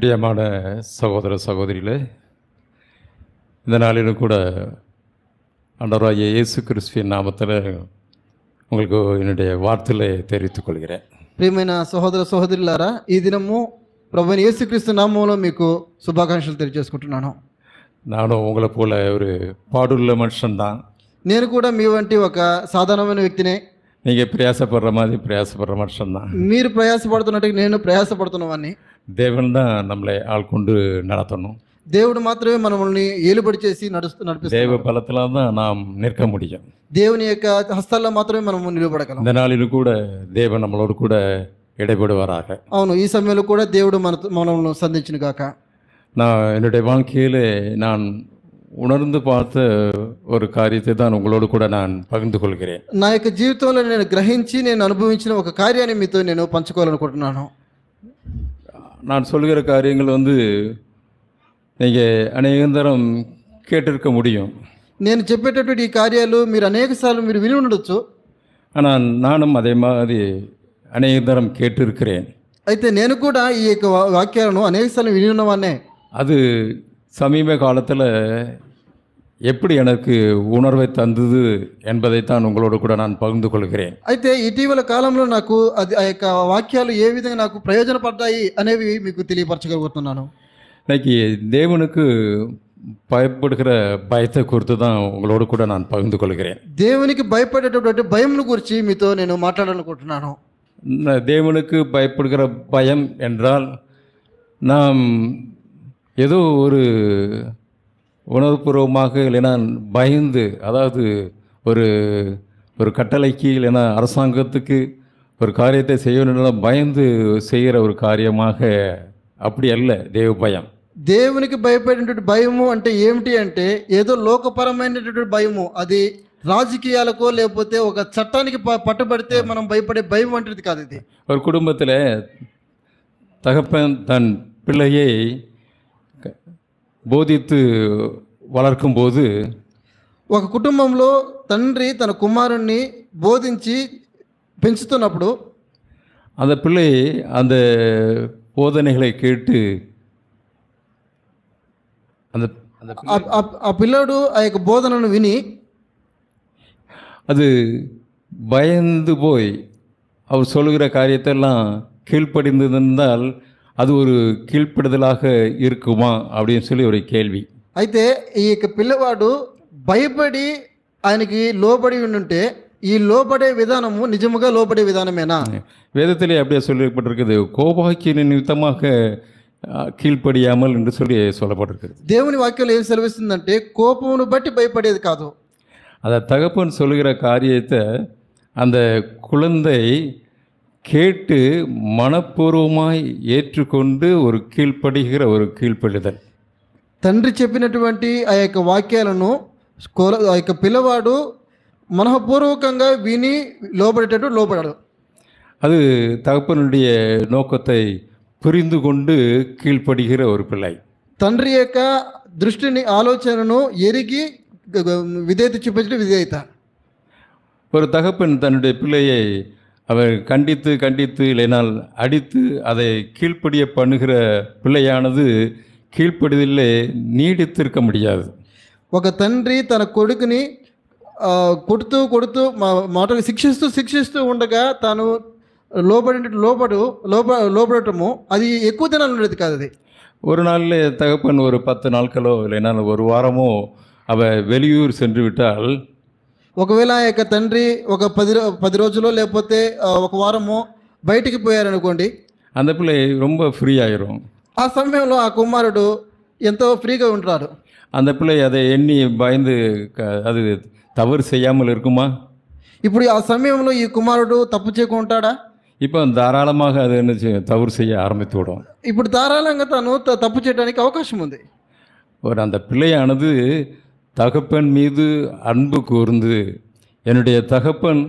பிரியமான சகோதர சகோதரிகளே, இந்த நாளிலும் கூட ஆண்டவராகிய இயேசு கிறிஸ்துவின் நாமத்தில் உங்களுக்கு என்னுடைய வார்த்தைகளை தெரிவித்துக் கொள்கிறேன். ప్రియమైన సహోదర సహోదరులారా, ఈ దినము ప్రభువైన యేసుక్రీస్తు నామములో మీకు శుభాకాంక్షలు తెలియజేసుకుంటున్నాను. நானும் உங்களை போல ஒரு பாடுள்ள மனுஷன்தான். నేను కూడా మీ వంటి ఒక సాధారణమైన వ్యక్తినే. நீங்கள் பிரயாசப்படுற மாதிரி பிரயாசப்படுற மனுஷன்தான். మీరు ప్రయాసపడుతున్నట్టు నేను ప్రయాసపడుతున్నవాడిని. தேவன் தான் நம்மளை ஆள் கொண்டு நடத்தணும். దేవుడు మాత్రమే మనల్ని ఏలుబడి చేసి నడిపిస్తాడు. தேவ பலத்தில் தான் நாம் நிற்க முடியும். దేవుని యొక్క హస్తాల్లో మాత్రమే మనము నిలబడగలం. இந்த நாளிலும் கூட தேவன் நம்மளோடு கூட இடைபடுவாராக. అవును, ఈ సమయంలో కూడా దేవుడు మనల్ని సంధించును గాక. நான் என்னுடைய வாழ்க்கையில் நான் உணர்ந்து பார்த்த ஒரு காரியத்தை தான் உங்களோடு கூட நான் பகிர்ந்து கொள்கிறேன். నా యొక్క జీవితంలో నేను గ్రహించి నేను అనుభవించిన ఒక కార్యాన్ని మీతో నేను పంచుకోవాలనుకుంటున్నాను. நான் சொல்கிற காரியங்கள் நீங்கள் அநேகந்தரம் கேட்டிருக்க முடியும். నేను చెప్పేటటువంటి ఈ కార్యాలు మీరు అనేకసార్లు మీరు విని ఉండొచ్చు. ஆனால் நானும் அதே மாதிரி அநேகந்தரம் கேட்டிருக்கிறேன். అయితే నేను కూడా ఈ యొక్క వాక్యాలను అనేకసార్లు విని ఉన్నవాన్నే. அது சமீப காலத்தில் எப்படி எனக்கு உணர்வை தந்தது என்பதைத்தான் உங்களோடு கூட நான் பகிர்ந்து கொள்கிறேன். అయితే ఇటీవల కాలంలో నాకు అది ఆ యొక్క వాక్యాలు ఏ విధంగా నాకు ప్రయోజనపడ్డాయి అనేవి మీకు తెలియపరచగలుగుతున్నాను. இன்னைக்கு தேவனுக்கு பயப்படுகிற பயத்தை குறித்து தான் உங்களோடு கூட நான் பகிர்ந்து கொள்கிறேன். దేవునికి భయపడేటటువంటి భయంను గురించి మీతో నేను మాట్లాడాలనుకుంటున్నాను. தேவனுக்கு பயப்படுகிற பயம் என்றால் நாம் ஏதோ ஒரு உணர்வுபூர்வமாக இல்லைன்னா பயந்து, அதாவது ஒரு ஒரு கட்டளைக்கு இல்லைன்னா அரசாங்கத்துக்கு ஒரு காரியத்தை செய்யணும்னா பயந்து செய்கிற ஒரு காரியமாக அப்படி அல்ல தேவ பயம். దేవునికి భయపడేటువంటి భయము అంటే ఏమిటి అంటే ఏదో లోకపరమైనటువంటి భయము, అది రాజకీయాలకో లేకపోతే ఒక చట్టానికి పట్టుబడితే మనం భయపడే భయం వంటిది కాదు. ఇది ஒரு குடும்பத்தில் தகப்பன் தன் பிள்ளையை போதித்து வளர்க்கும்போது, ఒక కుటుంబంలో తండ్రి తన కుమారుణ్ణి బోధించి పెంచుతున్నప్పుడు அந்த பிள்ளை அந்த போதனைகளை கேட்டு ఆ పిల్లాడు ఆ యొక్క బోధనను విని அது பயந்து போய் அவர் சொல்கிற காரியத்தெல்லாம் கீழ்ப்படிந்திருந்தால் அது ஒரு கீழ்ப்படுதலாக இருக்குமா அப்படின்னு சொல்லி ஒரு கேள்வி. అయితే ఈ యొక్క పిల్లవాడు భయపడి ఆయనకి లోబడి ఉంటే ఈ లోబడే విధానము నిజముగా లోబడే విధానమేనా? வேதத்திலே அப்படியே சொல்லப்பட்டிருக்குது, கோபாக்கிய நிமித்தமாக கீழ்ப்படியாமல் என்று சொல்லி சொல்லப்பட்டிருக்குது. దేవుని వాక్యంలో ఏం సెలవిస్తుందంటే కోపమును బట్టి భయపడేది కాదు. அதை தகப்பன் சொல்கிற காரியத்தை அந்த குழந்தை கேட்டு மனப்பூர்வமாய் ஏற்றுக்கொண்டு ஒரு கீழ்ப்படுகிற ஒரு கீழ்ப்படிதல். తండ్రి చెప్పినటువంటి ఆ యొక్క వాక్యాలను ఆ యొక్క పిల్లవాడు మనఃపూర్వకంగా విని లోబడేటట్టు లోబడాడు. அது தகப்பனுடைய நோக்கத்தை புரிந்து கொண்டு கீழ்ப்படுகிற ஒரு பிள்ளை. తండ్రి యొక్క దృష్టిని ఆలోచనను ఎరిగి విధేయత చూపించడం విధేయత. ஒரு தகப்பன் தன்னுடைய பிள்ளையை அவர் கண்டித்து கண்டித்து இல்லைனால் அடித்து அதை கீழ்ப்படிய பண்ணுகிற பிள்ளையானது கீழ்ப்படிதலே நீடித்திருக்க முடியாது. ఒక తండ్రి తన కొడుకుని కొడుతూ కొడుతూ మాటలు శిక్షిస్తూ ఉండగా తాను లోబడటము అది ఎక్కువ దినాలు ఉండేది కాదు. అది ஒரு நாளில் தகப்பன் ஒரு 10 நாட்களோ இல்லைனா ஒரு வாரமோ வெளியூர் சென்று விட்டால், ఒకవేళ ఆ యొక్క తండ్రి ఒక 10 రోజులో లేకపోతే ఒక వారమో బయటికి పోయారనుకోండి, அந்த பிள்ளை ரொம்ப ஃப்ரீ ஆயிரும். ఆ సమయంలో ఆ కుమారుడు ఎంతో ఫ్రీగా ఉంటాడు. அந்த பிள்ளை அதை எண்ணி பயந்து அது தவறு செய்யாமல் இருக்குமா? ఇప్పుడు ఆ సమయంలో ఈ కుమారుడు తప్పు చేయకుండా ఉంటాడా? இப்போ தாராளமாக அது என்ன தவறு செய்ய ஆரம்பித்து விடும். ఇప్పుడు ధారాళంగా తను తప్పు చేయడానికి అవకాశం ఉంది. அந்த பிள்ளையானது தகப்பன் மீது அன்பு கூர்ந்து, என்னுடைய தகப்பன்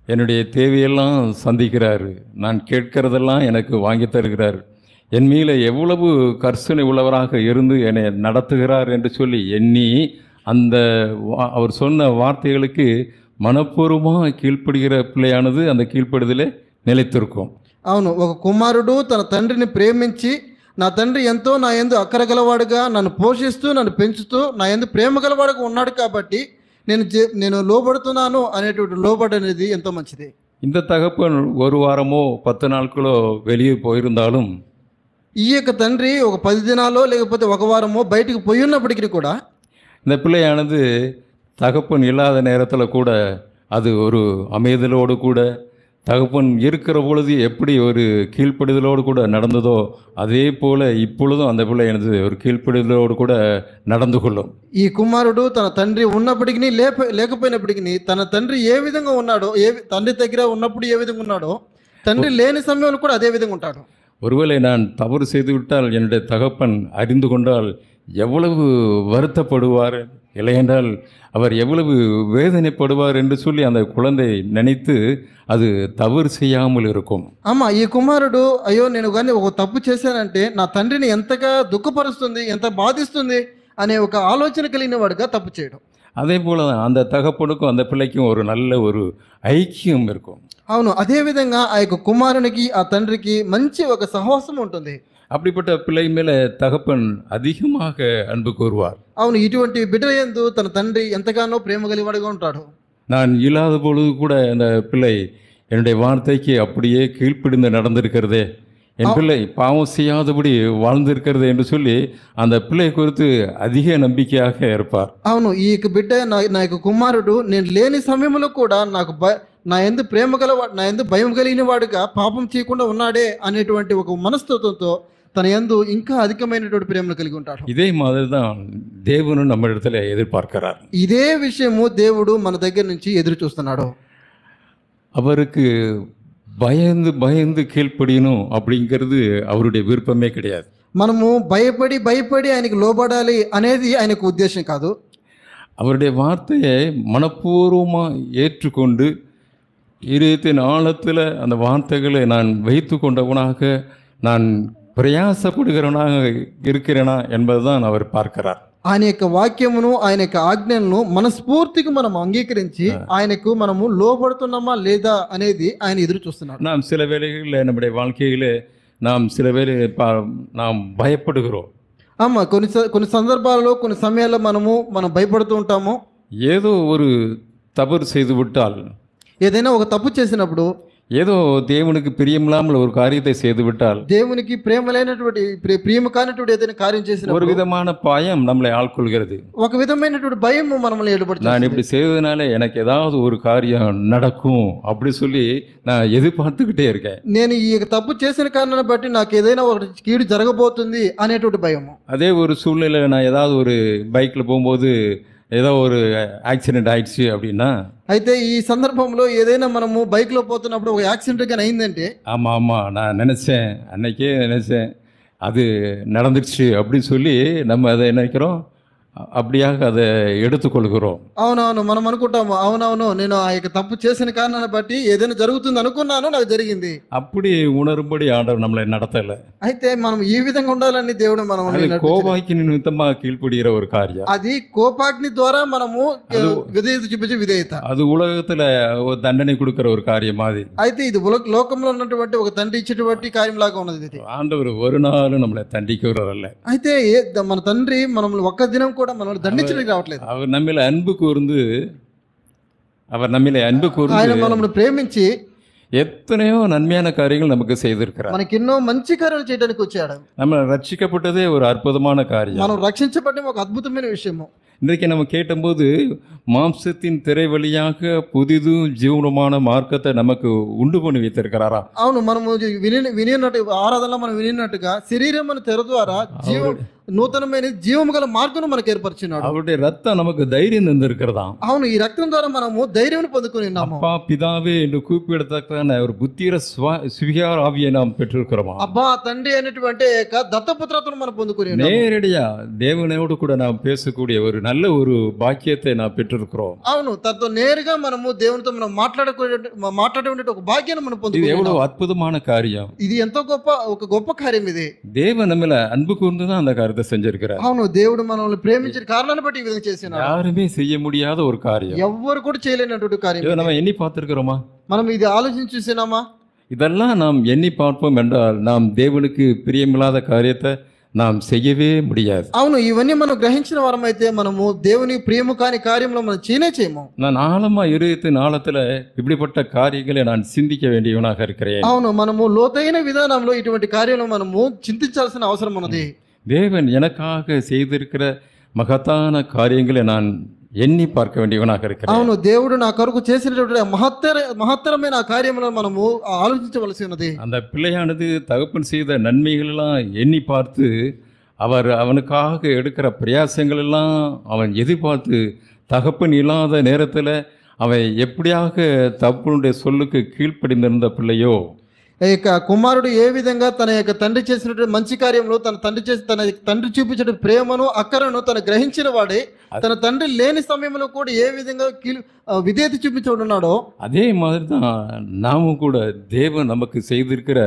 என்னுடைய தேவையெல்லாம் சந்திக்கிறாரு, நான் கேட்கிறதெல்லாம் எனக்கு வாங்கி தருகிறார், என் மீது எவ்வளவு கர்சனை உள்ளவராக இருந்து என்னை நடத்துகிறார் என்று சொல்லி எண்ணி அந்த அவர் சொன்ன வார்த்தைகளுக்கு மனப்பூர்வமாக கீழ்ப்படுகிற பிள்ளையானது அந்த கீழ்ப்படுதலே நிலைத்திருக்கும். అవును, ఒక కుమారుడు తన తండ్రిని ప్రేమించి నా తండ్రి ఎంతో నా యందు అక్కర గలవాడుగా నన్ను పోషిస్తూ నన్ను పెంచుతూ నా యందు ప్రేమ గలవాడుగా ఉన్నాడు కాబట్టి నేను లోబడుతున్నాను అనేటువంటి లోబడి అనేది ఎంతో మంచిది. இந்த தகப்பன் ஒரு வாரமோ 10 நாட்களோ வெளியே போயிருந்தாலும் ఈ యొక్క తండ్రి ఒక 10 దినాలో లేకపోతే ఒక వారమో బయటికి పోయి ఉన్నప్పటికీ కూడా இந்த பிள்ளையானது தகப்பன் இல்லாத நேரத்தில் கூட அது ஒரு அமைதலோடு கூட தகப்பன் இருக்கிற பொழுது எப்படி ஒரு கீழ்ப்படிதலோடு கூட நடந்ததோ அதே போல் இப்பொழுதும் அந்த பிள்ளையானது ஒரு கீழ்ப்படிதலோடு கூட நடந்து கொள்ளும். ఈ కుమారుడు తన తండ్రి ఉన్నప్పటికీ లేకపోయినప్పటికీ తన తండ్రి ఏ విధంగా ఉన్నాడో, తండ్రి దగ్గర ఉన్నప్పుడు ఏ విధంగా ఉన్నాడో తండ్రి లేని సమయంలో కూడా అదే విధంగా ఉంటాడు. ஒருவேளை நான் தவறு செய்துவிட்டால் என்னுடைய தகப்பன் அறிந்து கொண்டால் எவ்வளவு வருத்தப்படுவார், இல்லையென்றால் அவர் எவ்வளவு வேதனைப்படுவார் என்று சொல்லி அந்த குழந்தை நினைத்து அது தவறு செய்யாமல் இருக்கும். ஆமா, ఈ కుమారుడు అయ్యో నేను కానీ ఒక తప్పు చేశానంటే నా తండ్రిని ఎంతగా దుఃఖపరుస్తుంది, ఎంత బాధిస్తుంది అనే ఒక ఆలోచన కలిగిన వాడుగా తప్పు చేయడం. அதே போல தான் அந்த தகப்பனுக்கும் அந்த பிள்ளைக்கும் ஒரு நல்ல ஒரு ஐக்கியம் இருக்கும். అవును, అదే విధంగా ఆ యొక్క కుమారునికి ఆ తండ్రికి మంచి ఒక సహవాసం ఉంటుంది. அப்படிப்பட்ட பிள்ளை மேலே தகப்பன் அதிகமாக அன்பு கூறுவார். అవును, ఇటువంటి బిడ్డ యందు తన తండ్రి ఎంతగానో ప్రేమ కలిగినవాడుగా ఉంటాడు. நான் இல்லாத பொழுது கூட அந்த பிள்ளை என்னுடைய வார்த்தைக்கு அப்படியே கீழ்ப்பிடிந்து நடந்திருக்கிறதே, என் பிள்ளை பாவம் செய்யாதபடி வாழ்ந்திருக்கிறது என்று சொல்லி அந்த பிள்ளை குறித்து அதிக நம்பிக்கையாக இருப்பார். అవును, ఈ యొక్క బిడ్డ నా యొక్క కుమారుడు నేను లేని సమయంలో కూడా నా యందు ప్రేమ గలవాడు, నా యందు భయం కలిగిన వాడుగా పాపం చేయకుండా ఉన్నాడే అనేటువంటి ఒక మనస్తత్వంతో తన యందు ఇంకా అధికమైనటువంటి ప్రేమను కలిగి ఉంటాడు. இதே மாதிரி தான் தேவனும் நம்ம இடத்துல எதிர்பார்க்கிறார். ఇదే విషయము దేవుడు మన దగ్గర నుంచి ఎదురు చూస్తున్నాడు. அவருக்கு பயந்து பயந்து கீழ்ப்படியணும் அப்படிங்கிறது அவருடைய விருப்பமே கிடையாது. మనము భయపడి ఆయనకి లోబడాలి అనేది ఆయనకు ఉద్దేశం కాదు. அவருடைய வார்த்தையை மனப்பூர்வமாக ஏற்றுக்கொண்டு இதயத்தின் ஆழத்தில் அந்த வார்த்தைகளை நான் வைத்து கொண்டவனாக நான் பிரயாசப்படுகிறவனாக இருக்கிறேனா என்பதுதான் அவர் பார்க்கிறார். ఆయన యొక్క వాక్యమును ఆయన యొక్క ఆజ్ఞలను మనస్ఫూర్తిగా మనం అంగీకరించి ఆయనకు మనము లోబడుతున్నామా లేదా అనేది ఆయన ఎదురు చూస్తున్నాడు. நாம் சில வேளைகளில் நம்முடைய வாழ்க்கையில் நாம் சில வேளை நாம் பயப்படுகிறோம். ஆமா, కొన్ని సందర్భాలలో కొన్ని సమయాల్లో మనం భయపడుతూ ఉంటాము. ஏதோ ஒரு தவறு செய்து விட்டால், ఏదైనా ఒక తప్పు చేసినప్పుడు, ஏதோ தேவனுக்கு பிரியமில்லாமல் ஒரு காரியத்தை செய்து விட்டால், దేవునికి ప్రేమలేనటువంటి ప్రియము కానటువంటి ఏదైనా కార్యం చేసినప్పుడు ஒரு விதமான பயம் நம்மளை ஆட்கொள்கிறது. ఒక విధమైనటువంటి భయం మనల్ని ఏడుపడుతుంది. நான் இப்படி செய்வதனால எனக்கு ஏதாவது ஒரு காரியம் நடக்கும் அப்படி சொல்லி நான் எதிர்பார்த்துக்கிட்டே இருக்கேன். నేను ఈ తప్పు చేసిన కారణాన్ని బట్టి నాకు ఏదైనా ఒకటి కీడు జరగబోతుంది అనేటువంటి భయం. அதே ஒரு சூழ்நிலையில் நான் ஏதாவது ஒரு பைக்கில் போகும்போது ஏதோ ஒரு ஆக்சிடென்ட் ஆயிடுச்சு அப்படின்னா, అయితే ఈ సందర్భంలో ఏదైనా మనము బైక్లో పోతున్నప్పుడు ఒక యాక్సిడెంట్ కానీ అయిందంటే, ஆமாம் நான் நினச்சேன், அன்னைக்கே நினச்சேன் அது நடந்துடுச்சு அப்படின்னு சொல்லி நம்ம அதை நினைக்கிறோம், அப்படியாக அதை எடுத்துக்கொள்கிறோம். అవునవును, మనం అనుకుంటాము అవునవును నేను ఆ యొక్క తప్పు చేసిన కారణాన్ని బట్టి ఏదైనా జరుగుతుంది అనుకున్నాను, నాకు జరిగింది. அப்படி உணரும்படி ஆண்டவர் நம்மளை நடத்தலை. అయితే మనం ఈ విధంగా ఉండాలని దేవుడు మనం கோபாக்கி நிமித்தமாக கீழ்ப்படுகிற ஒரு காரியம், అది కోపాగ్ని ద్వారా మనము విధేయత చూపించే విధేయత. அது உலகத்தில் ஒரு தண்டனை கொடுக்குற ஒரு காரியம் மாதிரி. అయితే ఇది లోకంలో ఉన్నటువంటి ఒక తండ్రి ఇచ్చేటువంటి కార్యం లాగా ఉన్నది ఇది. ஆண்டவர் ஒரு நாளும் நம்மளை தண்டிக்கிறவரல்ல. అయితే మన తండ్రి మనల్ని ఒక్క దినం కూడా మనల్ని దండించడానికి రావట్లేదు. அவர் நம்மில அன்பு கூர்ந்து ఆయన మనల్ని ప్రేమించి எத்தனையோ நன்மையான காரியங்கள் நமக்கு செய்திருக்கிறார். మనకి ఎన్నో మంచి కార్యాలు చేయడానికి వచ్చాడు. நம்ம ரட்சிக்கப்பட்டதே ஒரு அற்புதமான காரியம். మనం రక్షించబడడం ఒక అద్భుతమైన విషయము. இன்றைக்கு நம்ம கேட்டபோது மாம்சத்தின் திரை வழியாக புதிது ஜீவனமான மார்க்கத்தை நமக்கு உண்டு பண்ணி வைத்திருக்கிறாரா? అవును, మనము వినినట్టు ఆరాధనలో మనం వినినట్టుగా శరీరమున తెర ద్వారా నూతనమైన జీవము గల మార్గం మనకు ఏర్పరిచినాడు. அவருடைய ரத்தம் நமக்கு தைரியம் தந்திருக்கிறதா? అవును, ఈ రక్తం ద్వారా మనము ధైర్యం పొందుకొని ఉన్నాము. அப்பா பிதாவே என்று கூப்பிடத்தக்கான ஒரு புத்திர சுவிகார ஆவியை நாம் பெற்றிருக்கிறோமா? అబ్బా తండ్రి అనేటువంటి దత్తపుత్రతను మనం పొందుకొని ఉన్నాము. நேரடியா தேவனோடு கூட நாம் பேசக்கூடிய ஒரு நல்ல ஒரு பாக்கியத்தை நாம் பெற்றிருக்கிறோம். అవును, తనతో నేరుగా మనము దేవునితో మనం మాట్లాడే ఒక భాగ్యాన్ని మనం పొందుకొని இது எவ்வளவு அற்புதமான காரியம். ఇది ఎంతో గొప్ప కార్యం ఇది. தேவன் நம்மள அன்பு கூர்ந்து தான் அந்த காரியத்தை செஞ்சிருக்கிறார். అవును, దేవుడు మనల్ని ప్రేమించిన కారణాన్ని బట్టి ఈ విధంగా చేసినాడు. யாருமே செய்ய முடியாத ஒரு காரியம், ఎవ్వరు కూడా చేయలేనటువంటి కార్యం. இதை நம்ம எண்ணி பார்த்திருக்கிறோமா? మనం ఇది ఆలోచించి చూసినామా? இதெல்லாம் நாம் எண்ணி பார்ப்போம் என்றால் நாம் தேவனுக்கு பிரியமில்லாத காரியத்தை நாம் செய்யவே முடியாது. అవును, ఇవన్నీ మనం గ్రహించిన వారమైతే మనము దేవుని ప్రియము కాని కార్యంలో మనం చేయము. நான் ஆழமா இருதயத்தின் ஆழத்துல இப்படிப்பட்ட காரியங்களை நான் சிந்திக்க வேண்டியவனாக இருக்கிறேன். అవును, మనము లోతైన విధానంలో ఇటువంటి కార్యాలను మనము చింతించాల్సిన అవసరం ఉన్నది. தேவன் எனக்காக செய்திருக்கிற மகத்தான காரியங்களை நான் ఎన్ని பார்க்க வேண்டியவனாக இருக்கிறேன். అవును, దేవుడు నా కొరకు చేసినటువంటి మహత్తరమైన కార్యములను మనము ఆలోచించవలసి ఉన్నది. அந்த பிள்ளையானது தகப்பன் செய்த நன்மைகள் எல்லாம் எண்ணி பார்த்து அவனுக்காக எடுக்கிற பிரயாசங்கள் எல்லாம் அவன் எதிர்பார்த்து தகப்பன் இல்லாத நேரத்தில் அவன் எப்படியாக தகப்பனுடைய சொல்லுக்கு கீழ்ப்படிந்திருந்த பிள்ளையோ, ఇక కుమారుడు ఏ విధంగా తన యొక్క తండ్రి చేసినటువంటి మంచి కార్యంలో తన తండ్రి చూపించిన ప్రేమను అక్కరను తను గ్రహించిన వాడే తన తండ్రి లేని సమయంలో కూడా ఏ విధంగా విధేయత చూపించున్నాడో அதே மாதிரி தான் நாமும் கூட தேவன் நமக்கு செய்திருக்கிற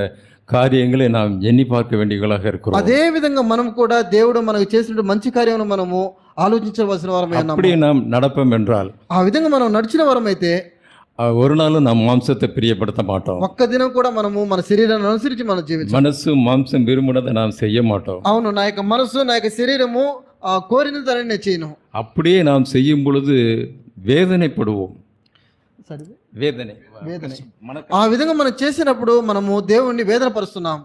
కార్యங்களை நாம் ఎన్ని பார்க்க வேண்டியவர்களாக இருக்கிறோம். అదే విధంగా మనం కూడా దేవుడు మనకు చేసిన మంచి కార్యములను మనము ఆలోచించవలసిన వారమే ఉన్నాము. அப்படி நாம் நடப்போம் என்றால், ఆ విధంగా మనం నడిచిన వారమైతే ஒரு நாளும் நாம் மாம்சத்தை பிரியப்படுத்த மாட்டோம். ఒక్క దినం కూడా మనము మన శరీరాన్ని అనుసరించి మనం జీవించాలి. మనసు మాంసం విరుమునதை நாம் செய்ய மாட்டோம். అవును, నా యొక్క మనసు నా యొక్క శరీరము కోరిన దానిని నేను చేయను. அப்படியே நாம் செய்யும் பொழுது வேதனைப்படுவோம். వేదన ఆ విధంగా మనం చేసినప్పుడు మనము దేవుణ్ణి వేదన పరుస్తున్నాం.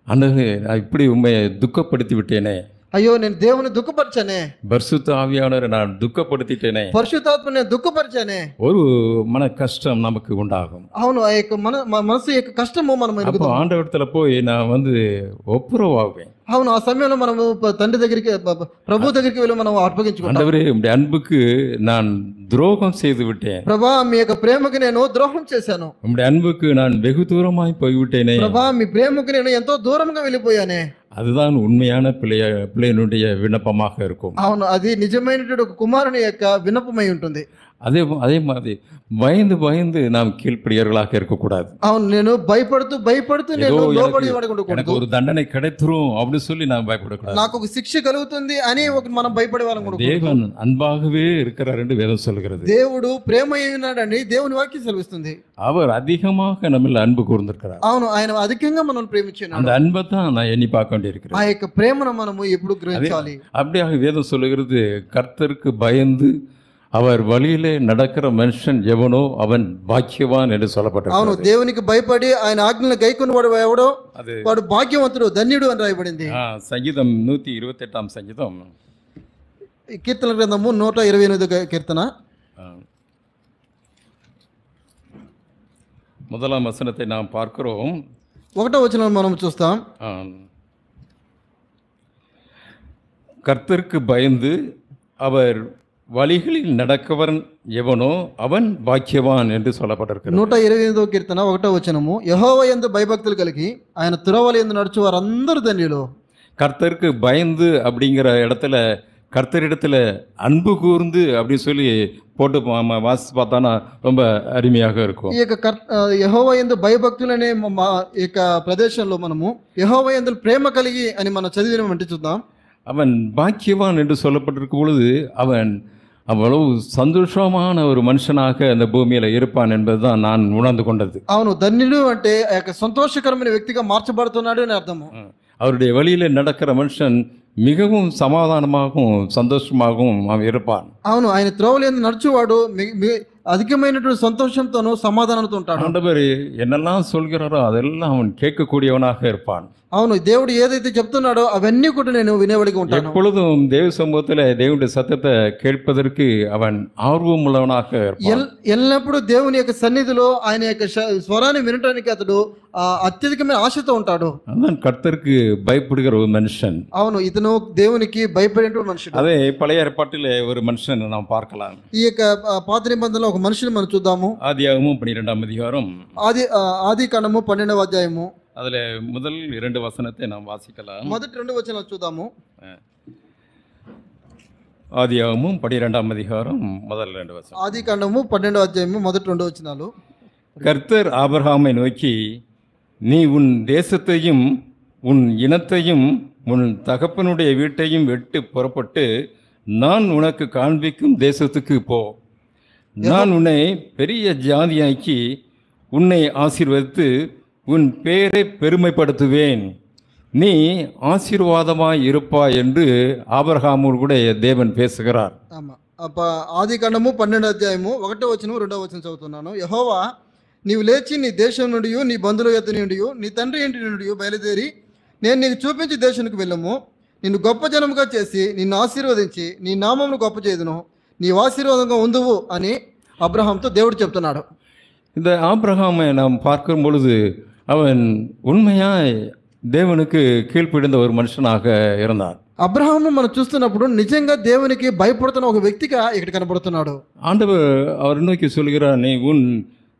அண்ணே இப்படி உண்மையை துக்கப்படுத்தி விட்டேனே, అయ్యో నేను దేవుని దుఃఖపరిచానే, பரிசுத்த ஆவியானவரை நான் துக்கப்படுத்திட்டேனே, పరిశుద్ధాత్మని నేను దుఃఖపరిచానే, ஒரு மன கஷ்டம் நமக்கு உண்டாகும். అవును, ఆ యొక్క మనసు యొక్క కష్టము మనం ஆண்டவரத்துல போய் நான் ஒப்புரவாகுவேன். అవును, ఆ సమయంలో మనము తండ్రి దగ్గరికి ప్రభు దగ్గరికి వెళ్ళి మనం అర్పగించుకుంటాం. ஆண்டவரே உம்முடைய அன்புக்கு நான் துரோகம் செய்து விட்டேன். ప్రభా మీ యొక్క ప్రేమకి నేను ద్రోహం చేశాను. உம்முடைய அன்புக்கு நான் வெகு தூரமாய் போய்விட்டேனே. ప్రభా మీ ప్రేమకి నేను ఎంతో దూరంగా వెళ్ళిపోయానే. அதுதான் உண்மையான பிள்ளையினுடைய விண்ணப்பமாக இருக்கும். అవును, అది నిజమైనటువంటి ఒక కుమారుని యొక్క విన్నపమై ఉంటుంది. அதே மாதிரி பயந்து நாம் கீழ்ப்படியவர்களாக இருக்கக்கூடாது. అవును, నేను భయపడుతూ నేను లోబడి எனக்கு ஒரு தண்டனை கிடைத்துரும் அப்படி சொல்லி நான் பயப்படக்கூடாது. నాకు ఒక శిక్ష కలుగుతుంది అని మనం భయపడే వాళ్ళం కూడా. தேவன் அன்பாகவே இருக்கிறார் என்று வேதம் சொல்கிறது. దేవుడు ప్రేమ ఉన్నాడని దేవుని వాక్యం సెలవిస్తుంది. அவர் அதிகமாக நம்மில் அன்பு கூர்ந்திருக்கிறார். అవును, ఆయన అధికంగా మనల్ని ప్రేమించాడు. அந்த అன்பை தான் நான் எண்ணி பார்க்க வேண்டியிருக்கிறேன். ఆ యొక్క ప్రేమను మనము ఎప్పుడు గ్రహించాలి. அப்படியாக வேதம் சொல்லுகிறது, கர்த்தருக்கு பயந்து அவர் வழியிலே நடக்கிற மனுஷன் எவனோ அவன் பாக்கியவான் என்று சொல்லப்பட்டது. అవును, దేవునికి భయపడి ఆయన ఆజ్ఞలను గైకొన్నవాడు ఎవడో వాడు భాగ్యవంతుడు, ధన్యుడు అని రాయబడింది. సంగీతం 128 సంగీతం, కీర్తన గ్రంథము 128 కీర్తన 1 వచనத்தை நாம் பார்க்கிறோம். 1వ వచనం మనం చూస్తాం. கர்த்தருக்கு பயந்து அவர் வழிகளில் நடக்கவன் எவனோ அவன் பாக்கியவான் என்று சொல்லப்பட்டிருக்கிறது. 128వ కీర్తన 1వ వచనము, యెహోవా యందు భయభక్తులు కలిగి ఆయన తురవల యందు నడుచు వారందరూ ధన్యులు. கர்த்தருக்கு பயந்து அப்படிங்கிற இடத்துல கர்த்தரிடத்துல அன்பு கூர்ந்து அப்படின்னு சொல்லி போட்டு வாசி பார்த்தானா ரொம்ப அருமையாக இருக்கும். ఈ యొక్క యెహోవా యందు భయభక్తులనే ఈ యొక్క ప్రదేశంలో మనము యెహోవా యందు ప్రేమ కలిగి అని మనం చదివినమంటే చూద్దాం. அவன் பாக்கியவான் என்று சொல்லப்பட்டிருக்கும் பொழுது அவன் அவ்வளவு சந்தோஷமான ஒரு மனுஷனாக அந்த பூமியில இருப்பான் என்பதுதான் நான் உணர்ந்து கொண்டது. అవును, ధన్యుడు అంటే ఆ యొక్క సంతోషకరమైన వ్యక్తిగా మార్చబడుతున్నాడు అని అర్థము. அவருடைய வழியில நடக்கிற மனுஷன் மிகவும் சமாதானமாகவும் சந்தோஷமாகவும் அவன் இருப்பான். అవును, ఆయన త్రోవలందు నడుచువాడు அதிகమైనటువంటి సంతోషంతోనూ సమాధానంతో ఉంటాడు. ஆண்டவர் என்னெல்லாம் சொல்கிறாரோ அதெல்லாம் அவன் கேட்கக்கூடியவனாக இருப்பான். అవును, దేవుడు ఏదైతే చెప్తున్నాడో అవన్నీ కూడా నేను వినేవాడిగా ఉంటాను. எப்பொழுதும் தேவ சமூகத்தில் தேவனுடைய சத்தத்தை கேட்பதற்கு அவன் ஆர்வம் உள்ளவனாக இருப்பான். ఎల్లప్పుడూ దేవుని యొక్క సన్నిధిలో ఆయన యొక్క స్వరాన్ని వినటానికి అతడు అత్యధికమైన ఆశతో ఉంటాడు. அதான் கர்த்தருக்கு பயப்படுகிற ஒரு மனுஷன். అవును, ఇతను దేవునికి భయపడేటువంటి మనుషుడు. அதே பழைய ஏற்பாட்டிலே ஒரு மனுஷன் நாம் பார்க்கலாம். ఈ యొక్క పాత నిబంధనలో ఒక మనిషిని మనం చూద్దాము. ஆதியாகமம் 12వ அதிகாரம், ఆది కాండము 12వ అధ్యాయము, அதுல முதல் 2 வசனத்தை நாம் வாசிக்கலாம். మొదటి 2 వచనాలు చూద్దాము. ஆதியாகமம் 12వ அதிகாரம் முதல் 2 வசனம். ఆది కాండము 12వ అధ్యాయము మొదటి 2 వచనాలు. கர்த்தர் ஆபிரகாமை நோக்கி, நீ உன் தேசத்தையும் உன் இனத்தையும் உன் தகப்பனுடைய வீட்டையும் விட்டு புறப்பட்டு நான் உனக்கு காண்பிக்கும் தேசத்துக்கு போ. நான் உன்னை பெரிய ஜாதியாக்கி உன்னை ஆசீர்வதித்து உன் பேரை பெருமைப்படுத்துவேன், நீ ஆசீர்வாதமாய் இருப்பாய் என்று ஆபிரகாமோடு கூட தேவன் பேசுகிறார். ఆమా ఆది కాండము 12వ అధ్యాయము 1వ వచనం 2వ వచనం చదువుతున్నాను. యెహోవా నీవు లేచి నీ దేశం నుండి నీ బంధువుల యొద్ద నుండి నీ తండ్రి ఇంటి నుండి బయలుదేరి నేను నీకు చూపించి దేశానికి వెళ్ళము, నిన్ను గొప్ప జనముగా చేసి నిన్ను ఆశీర్వదించి నీ నామమును గొప్ప చేయుదును, నీవు ఆశీర్వాదంగా ఉందువు అని అబ్రహాంతో దేవుడు చెప్తున్నాడు. இந்த ஆபிரகாமை நாம் பார்க்கும் பொழுது அவன் உண்மையாய் தேவனுக்கு கீழ்ப்படிந்த ஒரு மனுஷனாக இருந்தார். అబ్రహామును మనం చూస్తున్నప్పుడు నిజంగా దేవునికి భయపడుతున్న ఒక వ్యక్తిగా ఇక్కడ కనబడుతున్నాడు. ஆண்டவர் அவர் நோக்கி சொல்கிறார், நீ உன்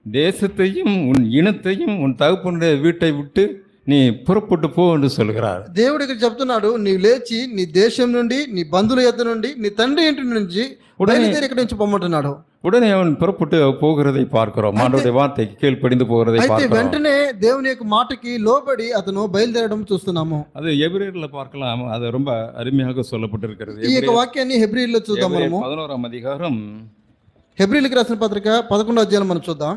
தேசத்தையும் உன் இனத்தையும் உன் தகப்பனுடைய வீட்டை விட்டு நீ புறப்பட்டு போ என்று சொல்கிறார். దేవుడు ఇక్కడ చెప్తున్నాడు, నీవు లేచి నీ దేశం నుండి నీ బంధువుల యొద్ద నుండి నీ తండ్రి ఇంటి నుంచి బయలుదేరి ఇక్కడ నుంచి పొమ్మంటున్నాడు. உடனே அவன் புறப்பட்டு போகிறதை பார்க்கிறோம். ஆண்டவருடைய வார்த்தைக்கு கீழ்ப்படிந்து போகிறதை అయితే பார்க்கிறோம். వెంటనే దేవుని యొక్క మాటకి లోబడి అతను బయలుదేరడం చూస్తున్నాము. அது எபிரேயர்ல பார்க்கலாம். அது ரொம்ப அருமையாக சொல்லப்பட்டிருக்கிறது. ఈ యొక్క వాక్యాన్ని హెబ్రీయుల్లో చూద్దాం మనము. 11వ అధికారం హెబ్రీయులకు రాసిన పత్రిక 11వ అధ్యాయం మనం చూద్దాం.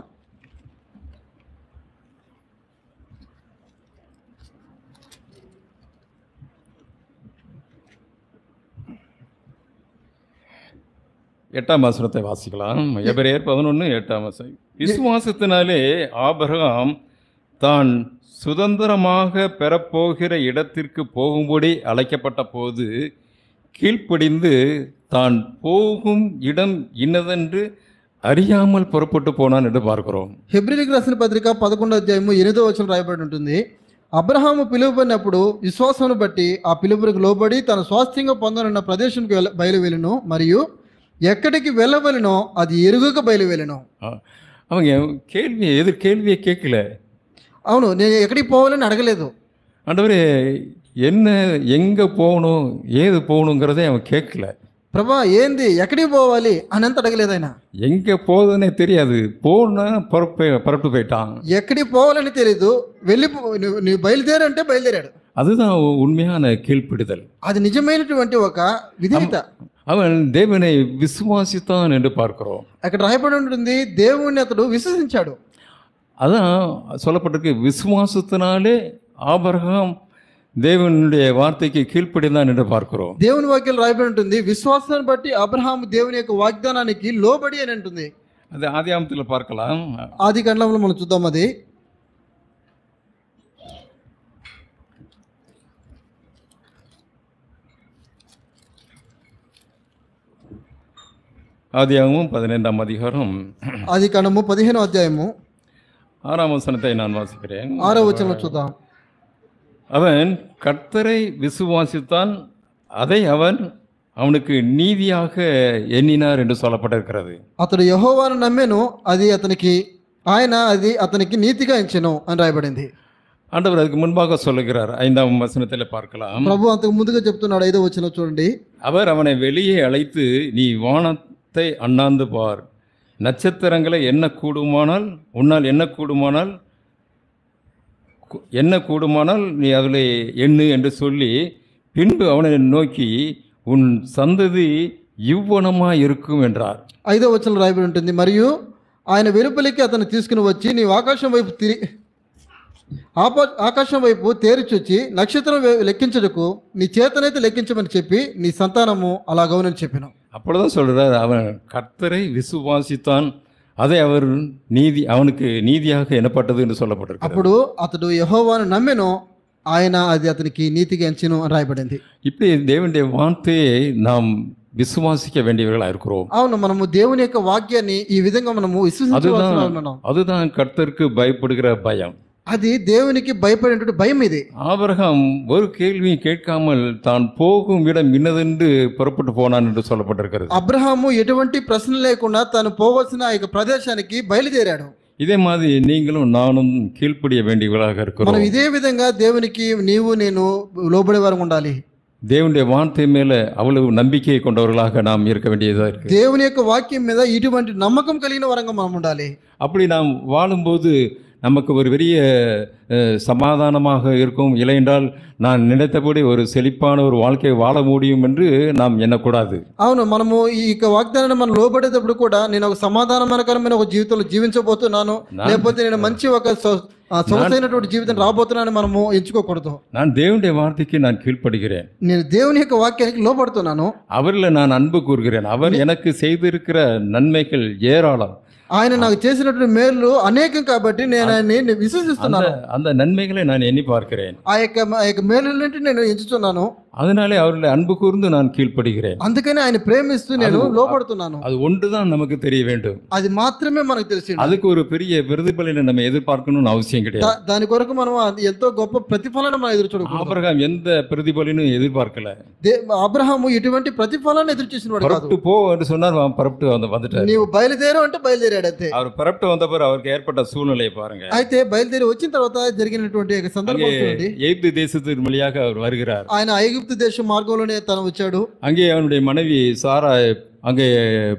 எட்டாம் வசனத்தை வாசிக்கலாம். எபிரேயர் 11:8. விசுவாசத்தினாலே ஆபிரகாம் தான் சுதந்திரமாக பெறப்போகிற இடத்திற்கு போகும்படி அழைக்கப்பட்ட போது கீழ்ப்படிந்து தான் போகும் இடம் இன்னதென்று அறியாமல் புறப்பட்டு போனான் என்று பார்க்கிறோம். హెబ్రీయులకు రాసిన పత్రిక 11వ అధ్యాయము 8వ వచనం రాయబడి ఉంటుంది. అబ్రహాము పిలువబడినప్పుడు విశ్వాసమును బట్టి ఆ పిలుపులకు లోబడి తన స్వాస్థ్యంగా పొందనున్న ప్రదేశానికి బయలువెళ్ళను, మరియు ఎక్కడికి వెళ్ళవలనో అది ఎరుగక బయలువెళ్ళను. அவங்க கேள்வியை கேட்கல. అవును, నేను ఎక్కడికి పోవాలని అడగలేదు. ஆண்டவரே என்ன எங்கே போகணும் ஏது போகணுங்கிறதே அவன் கேட்கல. ప్రభా ఏంది ఎక్కడికి పోవాలి అని అంత అడగలేదు ఆయన. எங்கே போகுதுன்னே தெரியாது, போனா புறப்பட்டு போயிட்டான். ఎక్కడికి పోవాలని తెలీదు, వెళ్ళి నువ్వు బయలుదేరంటే బయలుదేరాడు. அதுதான் உண்மையான கீழ்ப்பிடுதல். అది నిజమైనటువంటి ఒక విధేయత. அவன் தேவனை விசுவாசித்தான் என்று பார்க்கிறோம். అక్కడ రాయబడి ఉంటుంది, దేవుణ్ణి అతడు విశ్వసించాడు. அதான் சொல்லப்பட்டிருக்கு, விசுவாசத்தினாலே ஆபிரகாம் தேவனுடைய வார்த்தைக்கு கீழ்ப்படிந்தான் என்று பார்க்கிறோம். దేవుని వాక్యం రాయబడి ఉంటుంది, విశ్వాసాన్ని బట్టి అబ్రహాము దేవుని యొక్క వాగ్దానానికి లోబడి అని ఉంటుంది. அது ஆதியாகமத்தில் பார்க்கலாம். ఆది కాండంలో మనం చూద్దాం. అది ஆதியாகமம் 15ஆம் அதிகாரம் ఆది కాండము 15వ అధ్యాయము 6ஆம் வசனத்தை நான் வாசிக்கிறேன். 6వ వచనం చూద్దాం. அவன் கர்த்தரை விசுவாசித்தான், அதை அவனுக்கு நீதியாக எண்ணினார் என்று சொல்லப்பட்டிருக்கிறது. అతడు యెహోవాను నమ్మెను, అది అతనికి నీతిగా ఎంచెను అని రాయబడింది. ஆண்டவர் அதுக்கு முன்பாக சொல்லுகிறார். 5ஆம் வசனத்தில் பார்க்கலாம். ప్రభు అంతకు ముందుగా చెప్తున్నాడు. 5వ వచనం చూడండి. அவர் அவனை வெளியே அழைத்து, நீ வானத்தை அண்ணாந்து பார், நட்சத்திரங்களை என்ன கூடுமானால் நீ அதில் எண்ணு என்று சொல்லி, பின்பு அவனை நோக்கி உன் சந்ததி இவ்வனமாக இருக்கும் என்றார். 5వ వచనం రాయబడి ఉంటుంది, మరియు ఆయన వెలుపలికి అతను తీసుకుని వచ్చి నీవు ఆకాశం వైపు తేరిచొచ్చి నక్షత్రం లెక్కించటకు నీ చేతనైతే లెక్కించమని చెప్పి నీ సంతానము అలాగవునని చెప్పాను. அப்பொழுதுதான் சொல்றார், அவன் கர்த்தரை விசுவாசித்தான், அதை அவனுக்கு நீதியாக எண்ணப்பட்டது என்று சொல்லப்பட்டிருக்கு. అప్పుడు అతడు యెహోవాను నమ్మెను, అది అతనికి నీతిగా ఎంచెను అని రాయబడింది. இப்படி தேவனுடைய வார்த்தையை நாம் விசுவாசிக்க வேண்டியவர்களாக இருக்கிறோம். అవును, మనము దేవుని యొక్క వాక్యాన్ని ఈ విధంగా మనము విశ్వసించాలి. அதுதான் கர்த்தருக்கு பயப்படுகிற பயம். అది దేవునికి భయపడేటువంటి భయం ఇది. ஆபிரகாம் ஒரு கேள்வி கேட்காமல் தான் போகும் இடம் இன்னதென்று புறப்பட்டு போனான் என்று சொல்லப்பட்டிருக்கிறது. అబ్రహాము ఎటువంటి ప్రశ్న లేకుండా తాను పోవలసిన ఆ యొక్క ప్రదేశానికి బయలుదేరాడు. இதே மாதிரி நீங்களும் நானும் கீழ்ப்படிய வேண்டியவர்களாக இருக்கிறோம். మనం ఇదే విధంగా దేవునికి నీవు నేను లోబడే వారు ఉండాలి. దేవుని వార్த்தை மேல அவ்வளவு நம்பிக்கை கொண்டவர்களாக நாம் இருக்க வேண்டியதா இருக்கு. దేవుని యొక్క వాక్యం మీద ఇటువంటి నమ్మకం కలిగిన వరంగా మనం ఉండాలి. அப்படி நாம் வாழும்போது நமக்கு ஒரு பெரிய சமாதானமாக இருக்கும். இல்லையென்றால் நான் நினைத்தபடி ஒரு செழிப்பான ஒரு வாழ்க்கையை வாழ முடியும் என்று நாம் ఎన్నకూడదు. అవును, మనము ఈ వాగ్దానాన్ని మనం లోబడేటప్పుడు కూడా నేను ఒక సమాధానకరమైన ఒక జీవితంలో జీవించబోతున్నాను, లేకపోతే నేను మంచి ఒక సొగసైనటువంటి జీవితం రాబోతున్నాను మనము ఎంచుకోకూడదు. நான் தேவனுடைய வார்த்தைக்கு நான் கீழ்ப்படுகிறேன். నేను దేవుని యొక్క వాక్యానికి లోబడుతున్నాను. அவரில் நான் அன்பு கூறுகிறேன். அவர் எனக்கு செய்திருக்கிற நன்மைகள் ஏராளம். ఆయన నాకు చేసినటువంటి మేలు అనేకం కాబట్టి నేను ఆయన్ని విశ్వసిస్తున్నాను. அந்த நன்மைகளை நான் எண்ணி பார்க்கிறேன். ఆ యొక్క మేలులంటే నేను ఎంచుతున్నాను. அதனாலே அவருடைய அன்பு கூர்ந்து நான் கீழ்ப்படுகிறேன். అందుకని ఆయన ప్రేమిస్తూ నేను లోబడుతున్నాను. அது ஒன்றுதான் நமக்கு தெரிய வேண்டும். అది మాత్రమే మనకు తెలిసి, அதுக்கு ஒரு பெரிய பிரதிபலனை நம்ம எதிர்பார்க்கணும்னு அவசியம் கிடையாது. దాని కొరకు మనం ఎంతో గొప్ప ప్రతిఫలాన్ని మనం ఎదురు చూడకూడదు. ஆபிரகாம் எந்த பிரதிபலனும் எதிர்பார்க்கல. అబ్రహాము ఎటువంటి ప్రతిఫలాన్ని ఎదురు చేసిన వాడు కాదు. போ என்று சொன்னார், அவன் பரப்பிட்டு வந்துட்டார். నీవు బయలుదేరు అంటే బయలుదేరాడు అంతే. அவர் பரப்பிட்டு வந்த பிறகு அவருக்கு ஏற்பட்ட சூழ்நிலையை பாருங்க. అయితే బయలుదేరి వచ్చిన తర్వాత జరిగినటువంటి సందర్భం చూడండి. எகிப்து தேசத்தின் வழியாக அவர் வருகிறார். ఆయన ఐగుప్తు దేశ మార్గంలోనే తను వచ్చాడు. அங்கே அவனுடைய மனைவி சாரா அங்கே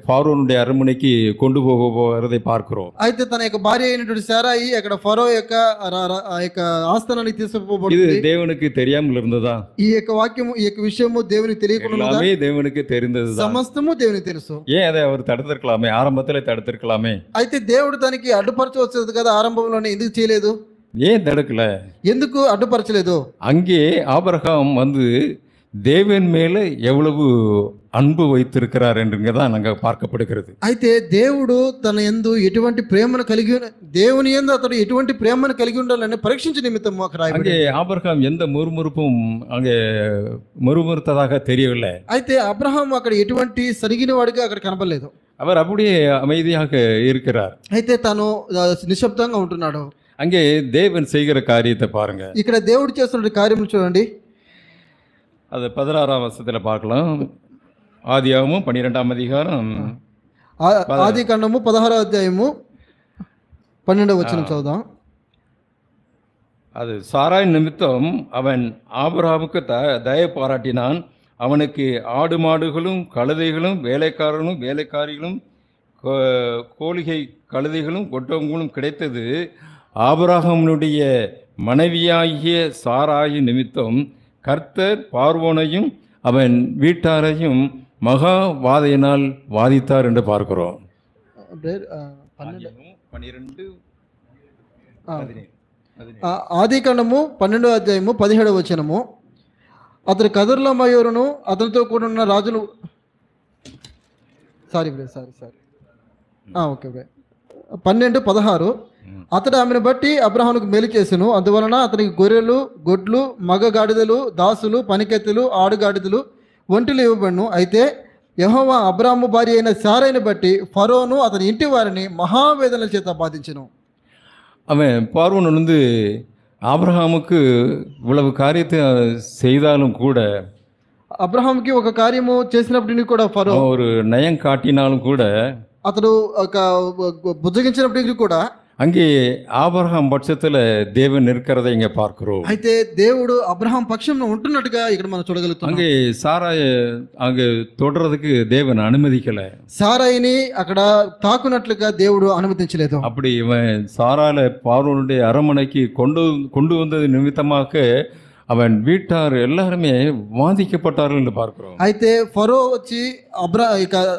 ఫారోనుடைய அரண்மனைக்கு கொண்டு போகிறதை பார்க்கிறோம். అయితే తన యొక్క భార్య అయినటువంటి సారాయి అక్కడ ఫరో యొక్క ఆస్థానానికి తీసుకుపోబడింది. இது தேவனுக்கு தெரியாமல் இருந்ததா? ఈ యొక్క వాక్యము, ఈ యొక్క విషయము దేవునికి తెలియకుండా ఉన్నదా? எல்லாமே தேவனுக்கு தெரிந்ததுதான். సమస్తము దేవునికి తెలుసు. ஏன் அதை அவர் தடுத்திருக்கலாமே, ஆரம்பத்திலே தடுத்திருக்கலாமே. అయితే దేవుడు దానికి అడ్డుపరచవచ్చు కదా, ఆరంభంలోనే ఎందుకు చేయలేదు? ஏன் தடுக்கல? ఎందుకు అడ్డుపరచలేదు? அங்கே ஆபிரகாம் வந்து தேவன் மேல எவ்வளவு அன்பு வைத்திருக்கிறார் என்றுங்க தான் நாங்கள் பார்க்கப்படுகிறது. అయితే దేవుడు తన యందు ఎటువంటి ప్రేమను కలిగి, దేవుని యందు అతడు ఎటువంటి ప్రేమను కలిగి ఉండాలని పరీక్షించే నిమిత్తం మాకు రాయబడింది. அங்கே ஆபிரகாம் எந்த முறுமுறுப்பும் அங்கே முறுமுறுத்ததாக தெரியவில்லை. అయితే అబ్రహాం అక్కడ ఎటువంటి సరిగిన వాడిగా అక్కడ కనపడలేదు. அவர் அப்படியே அமைதியாக இருக்கிறார். అయితే తను నిశ్శబ్దంగా ఉంటున్నాడు. அங்கே தேவன் செய்கிற காரியத்தை பாருங்க. ఇక్కడ దేవుడు చేస్తున్న కార్యములు చూడండి. அது 16ஆம் வசனத்தில் பார்க்கலாம். ஆதியாகமம் 12ஆம் அதிகாரம், ఆది కాండము 16వ అధ్యాయము 12వ వచనం చదువుదాం. அது சாராய் நிமித்தம் அவன் ஆபிரகாமுக்கு தயை பாராட்டினான். அவனுக்கு ஆடு மாடுகளும் கழுதைகளும் வேலைக்காரனும் வேலைக்காரிகளும் கோழிகை கழுதைகளும் ஒட்டகங்களும் கிடைத்தது. ஆபிரகாமுடைய மனைவியாகிய சாராயின் நிமித்தம் கர்த்தர் பார்வோனையும் அவன் வீட்டாரையும் மகா வாதையினால் வாதித்தார் என்று பார்க்கிறோம். ఆది కాండము 12వ అధ్యాయము 17వ వచనము. అతడు కదర్లమయూరును అతనితో కూడా ఉన్న రాజులు ఓకే 12:16. అతడు ఆమెను బట్టి అబ్రహాముకు మేలు చేసెను. అందువలన అతనికి గొర్రెలు, గొడ్లు, మగ గాడిదలు, దాసులు, పనికెత్తులు, ఆడుగాడిదలు, ఒంటెలు ఇవ్వబడును. అయితే యెహోవా అబ్రాహాము భార్య అయిన సారైని బట్టి ఫరోను అతని ఇంటి వారిని మహావేదనల చేత బాధించెను. அவன் பார்வோன் வந்து ஆபிரகாமுக்கு இவ்வளவு காரியத்தை செய்தாலும் கூட, అబ్రహాంకి ఒక కార్యము చేసినప్పటికీ కూడా, ఫరో ஒரு నయం காட்டினாலும் கூட, అతడు ఒక బుజ్జగించినప్పటికీ కూడా அங்கே ஆபிரகாம் பட்சத்தில் தேவன் இருக்கிறதை இங்கே பார்க்கிறோம். అయితే దేవుడు అబ్రహాం పక్షంలో ఉంటున్నట్టుగా ఇక్కడ మనం చూడగలుగుతాం. அங்கே சாராய் அங்கே தொடுறதுக்கு தேவன் அனுமதிக்கல. సారాయిని అక్కడ తాకునట్లుగా దేవుడు అనుమతించలేదు. அப்படி இவன் சாரால பார்வோனுடைய அரண்மனைக்கு கொண்டு வந்தது நிமித்தமாக அவன் வீட்டார் எல்லாருமே வாதிக்கப்பட்டார்கள் என்று பார்க்கிறோம். అయితే ఫరో వచ్చి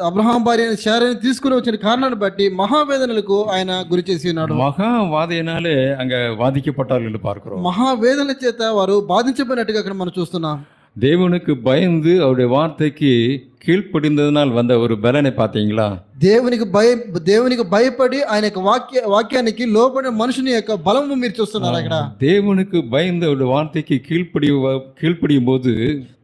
అబ్రహాం భార్య శారాని తీసుకుని వచ్చిన కారణాన్ని బట్టి మహావేదనలకు ఆయన గురి చేసి ఉన్నాడు. மகா வாதையினாலே அங்க வாதிக்கப்பட்டார்கள் என்று பார்க்கிறோம். మహావేదన చేత వారు బాధించబడినట్టుగా అక్కడ మనం చూస్తున్నాం. தேவனுக்கு பயந்து அவருடைய வார்த்தைக்கு கீழ்ப்படிந்ததனால் வந்த ஒரு பலனை பார்த்தீங்களா? దేవునికి భయపడి ఆయన యొక్క వాక్యానికి లోబడిన మనుషుని యొక్క బలము మీరు చూస్తున్నారు. అక్కడ தேவனுக்கு பயந்து அவருடைய வார்த்தைக்கு கீழ்ப்படியும் போது,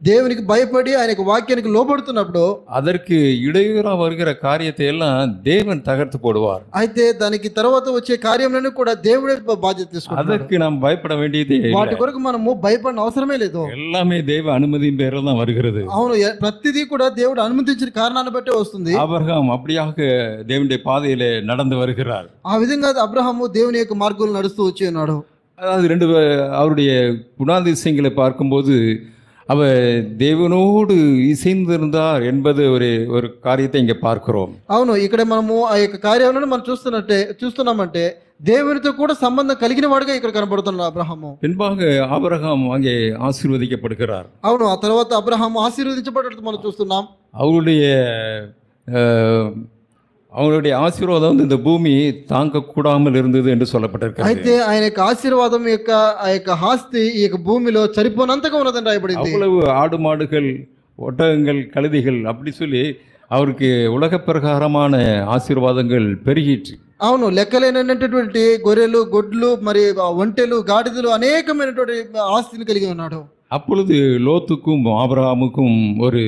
దేవునికి భయపడి ఆయన యొక్క వాక్యానికి లోబడుతున్నప్పుడు அதற்கு இடையூறா வருகிற காரியத்தை எல்லாம் தேவன் தகர்த்து போடுவார். అయితే దానికి తర్వాత వచ్చే కార్యములను కూడా దేవుడే బాధ్యత తీసుకుంటాడు. அதற்கு நாம் பயப்பட வேண்டியதே இல்லை. వాటి కొరకు మనము భయపడిన అవసరమే లేదు. எல்லாமே தேவ அனுமதியின் பேரில் தான் வருகிறது. అవును, ప్రతిదీ కూడా దేవుడు అనుమతించిన కారణాన్ని బట్టే వస్తుంది. ஆபிரகாம் அப்படியாக தேவனுடைய பாதையிலே நடந்து வருகிறார். ఆ విధంగా అబ్రహాము దేవుని యొక్క మార్గంలో నడుస్తూ వచ్చి ఉన్నాడు. அதாவது அவருடைய குணாதிசயங்களை பார்க்கும்போது அவர் தேவனோடு இசைந்திருந்தார் என்பது ஒரு காரியத்தை இங்கே பார்க்கிறோம். అవును, ఇక్కడ మనము ఆ యొక్క కార్యాలను మనం చూస్తున్నామంటే దేవునితో కూడా సంబంధం కలిగిన వాడుగా ఇక్కడ కనబడుతున్నాడు అబ్రహాము. பின்பாக ஆபிரகாம் அங்கே ஆசீர்வதிக்கப்படுகிறார். అవును, ఆ తర్వాత అబ్రహాము ఆశీర్వదించబడ్డట్టు మనం చూస్తున్నాం. அவருடைய அவருடைய ஆசீர்வாதம் வந்து இந்த பூமி தாங்கக்கூடாமல் இருந்தது என்று சொல்லப்பட்டிருக்கிறது. అయితే ఆయన యొక్క ఆశీర్వాదం యొక్క ఆ యొక్క ఆస్తి ఈ యొక్క భూమిలో సరిపోనంతగా ఉన్నదని రాయబడింది. அவ்வளவு ஆடு மாடுகள் ஒட்டகங்கள் கழுதைகள் அப்படி சொல்லி அவருக்கு உலக பிரகாரமான ஆசீர்வாதங்கள் பெருகிற்று. అవును, లెక్కలేనటువంటి గొర్రెలు, గొడ్లు, మరి ఒంటెలు, గాడిదలు అనేకమైనటువంటి ఆస్తిని కలిగి ఉన్నాడు. அப்பொழுது லோத்துக்கும் ஆபிரகாமுக்கும் ஒரு